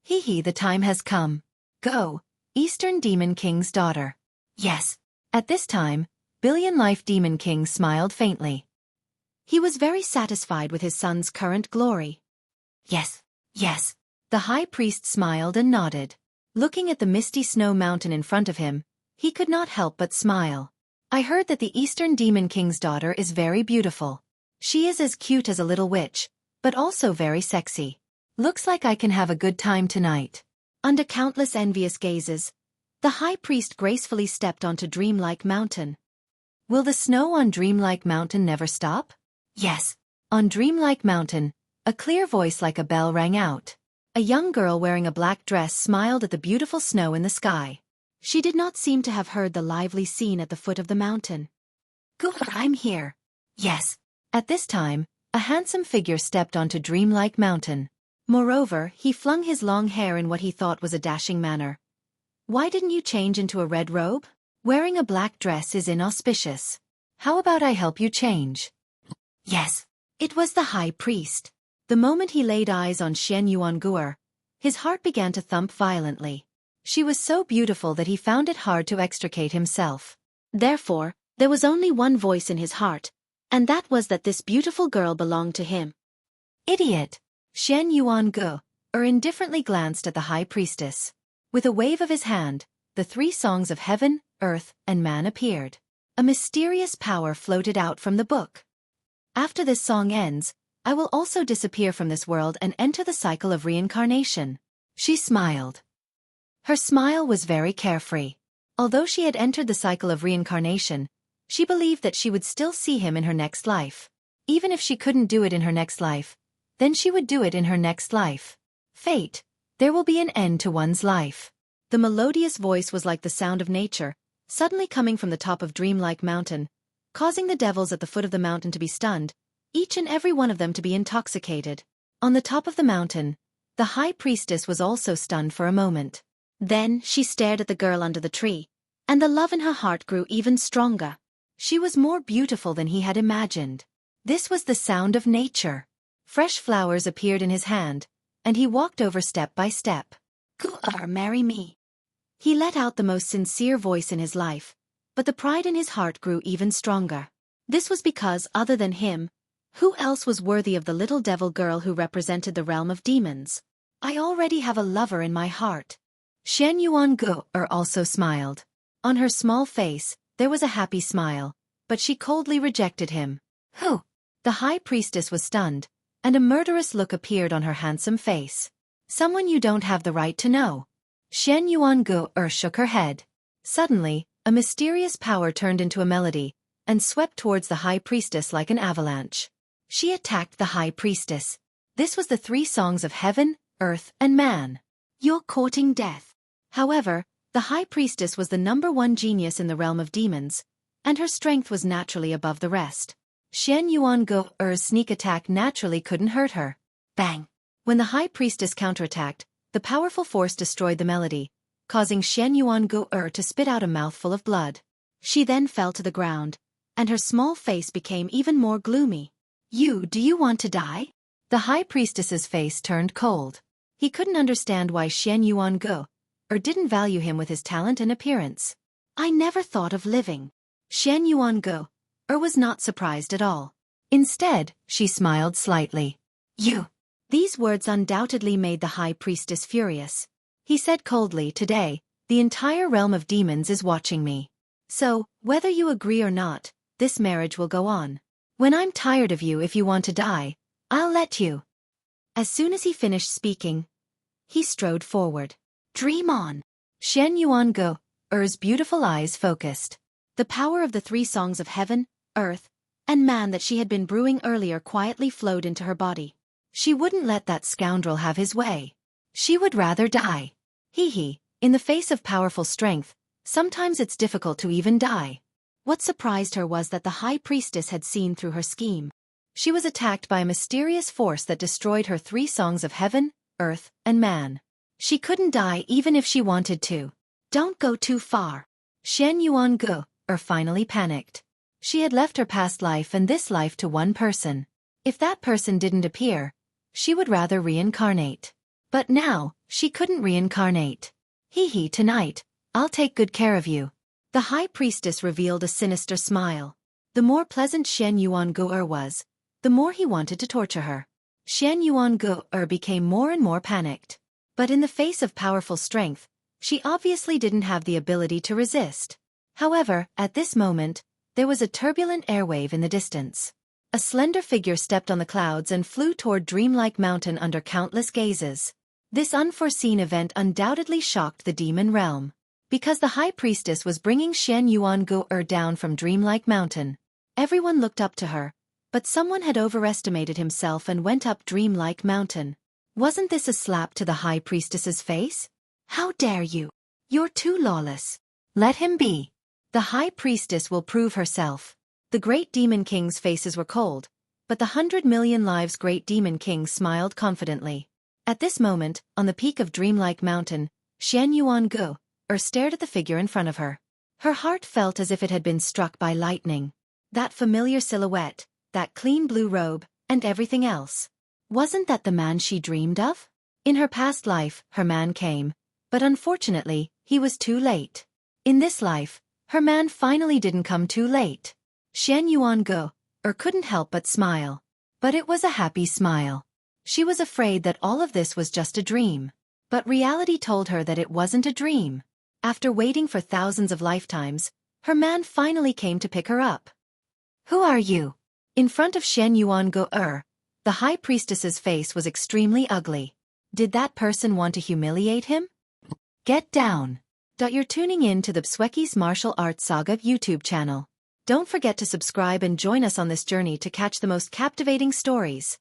Hee, the time has come. Go, Eastern Demon King's daughter. Yes. At this time, Billion Life Demon King smiled faintly. He was very satisfied with his son's current glory. Yes. The High Priest smiled and nodded. Looking at the misty snow mountain in front of him, he could not help but smile. I heard that the Eastern Demon King's daughter is very beautiful. She is as cute as a little witch, but also very sexy. Looks like I can have a good time tonight. Under countless envious gazes, the High Priest gracefully stepped onto Dreamlike Mountain. Will the snow on Dreamlike Mountain never stop? Yes. On Dreamlike Mountain, a clear voice like a bell rang out. A young girl wearing a black dress smiled at the beautiful snow in the sky. She did not seem to have heard the lively scene at the foot of the mountain. Good, I'm here. Yes. At this time, a handsome figure stepped onto Dreamlike Mountain. Moreover, he flung his long hair in what he thought was a dashing manner. Why didn't you change into a red robe? Wearing a black dress is inauspicious. How about I help you change? Yes. It was the High Priest. The moment he laid eyes on Xian Yuanguer, his heart began to thump violently. She was so beautiful that he found it hard to extricate himself. Therefore, there was only one voice in his heart, and that was that this beautiful girl belonged to him. Idiot! Xian Yuanguer indifferently glanced at the High Priestess. With a wave of his hand, the 3 songs of heaven, earth, and man appeared. A mysterious power floated out from the book. After this song ends, I will also disappear from this world and enter the cycle of reincarnation. She smiled. Her smile was very carefree. Although she had entered the cycle of reincarnation, she believed that she would still see him in her next life. Even if she couldn't do it in her next life, then she would do it in her next life. Fate, there will be an end to one's life. The melodious voice was like the sound of nature, suddenly coming from the top of Dreamlike Mountain, causing the devils at the foot of the mountain to be stunned, each and every one of them to be intoxicated. On the top of the mountain, the High Priestess was also stunned for a moment. Then she stared at the girl under the tree, and the love in her heart grew even stronger. She was more beautiful than he had imagined. This was the sound of nature. Fresh flowers appeared in his hand, and he walked over step by step. Marry me. He let out the most sincere voice in his life, but the pride in his heart grew even stronger. This was because, other than him, who else was worthy of the little devil girl who represented the realm of demons? I already have a lover in my heart. Xian Yuanguer also smiled. On her small face, there was a happy smile, but she coldly rejected him. Who? The High Priestess was stunned, and a murderous look appeared on her handsome face. Someone you don't have the right to know. Xian Yuangu shook her head. Suddenly, a mysterious power turned into a melody and swept towards the high priestess like an avalanche. She attacked the high priestess. This was the 3 songs of heaven, earth, and man. You're courting death. However, the high priestess was the #1 genius in the realm of demons, and her strength was naturally above the rest. Xian Yuangu's sneak attack naturally couldn't hurt her. Bang! When the high priestess counterattacked, the powerful force destroyed the melody, causing Xian Yuangu to spit out a mouthful of blood. She then fell to the ground, and her small face became even more gloomy. Do you want to die? The high priestess's face turned cold. He couldn't understand why Xian Yuangu didn't value him with his talent and appearance. I never thought of living. Xian Yuangu was not surprised at all. Instead, she smiled slightly. You. These words undoubtedly made the high priestess furious. He said coldly, today, the entire realm of demons is watching me. So, whether you agree or not, this marriage will go on. When I'm tired of you, if you want to die, I'll let you. As soon as he finished speaking, he strode forward. Dream on. Xian Yuangu's beautiful eyes focused. The power of the 3 songs of heaven, earth, and man that she had been brewing earlier quietly flowed into her body. She wouldn't let that scoundrel have his way. She would rather die. In the face of powerful strength, sometimes it's difficult to even die. What surprised her was that the high priestess had seen through her scheme. She was attacked by a mysterious force that destroyed her 3 songs of heaven, earth, and man. She couldn't die even if she wanted to. Don't go too far. Xian Yuangu finally panicked. She had left her past life and this life to one person. If that person didn't appear, she would rather reincarnate. But now, she couldn't reincarnate. Tonight, I'll take good care of you. The high priestess revealed a sinister smile. The more pleasant Xian Yuangu was, the more he wanted to torture her. Xian Yuangu became more and more panicked. But in the face of powerful strength, she obviously didn't have the ability to resist. However, at this moment, there was a turbulent airwave in the distance. A slender figure stepped on the clouds and flew toward dreamlike mountain under countless gazes. This unforeseen event undoubtedly shocked the demon realm. Because the high priestess was bringing Xian Yuangu down from dreamlike mountain. Everyone looked up to her, but someone had overestimated himself and went up dreamlike mountain. Wasn't this a slap to the high priestess's face? How dare you? You're too lawless. Let him be. The high priestess will prove herself. The great demon king's faces were cold, but the 100 million lives great demon king smiled confidently. At this moment, on the peak of dreamlike mountain, Xian Yuangu stared at the figure in front of her. Her heart felt as if it had been struck by lightning. That familiar silhouette, that clean blue robe, and everything else. Wasn't that the man she dreamed of? In her past life, her man came, but unfortunately, he was too late. In this life, her man finally didn't come too late. Xian Yuangu couldn't help but smile. But it was a happy smile. She was afraid that all of this was just a dream. But reality told her that it wasn't a dream. After waiting for thousands of lifetimes, her man finally came to pick her up. Who are you? In front of Xian Yuangu the high priestess's face was extremely ugly. Did that person want to humiliate him? Get down. You're tuning in to the Xueqi's Martial Arts Saga YouTube channel. Don't forget to subscribe and join us on this journey to catch the most captivating stories.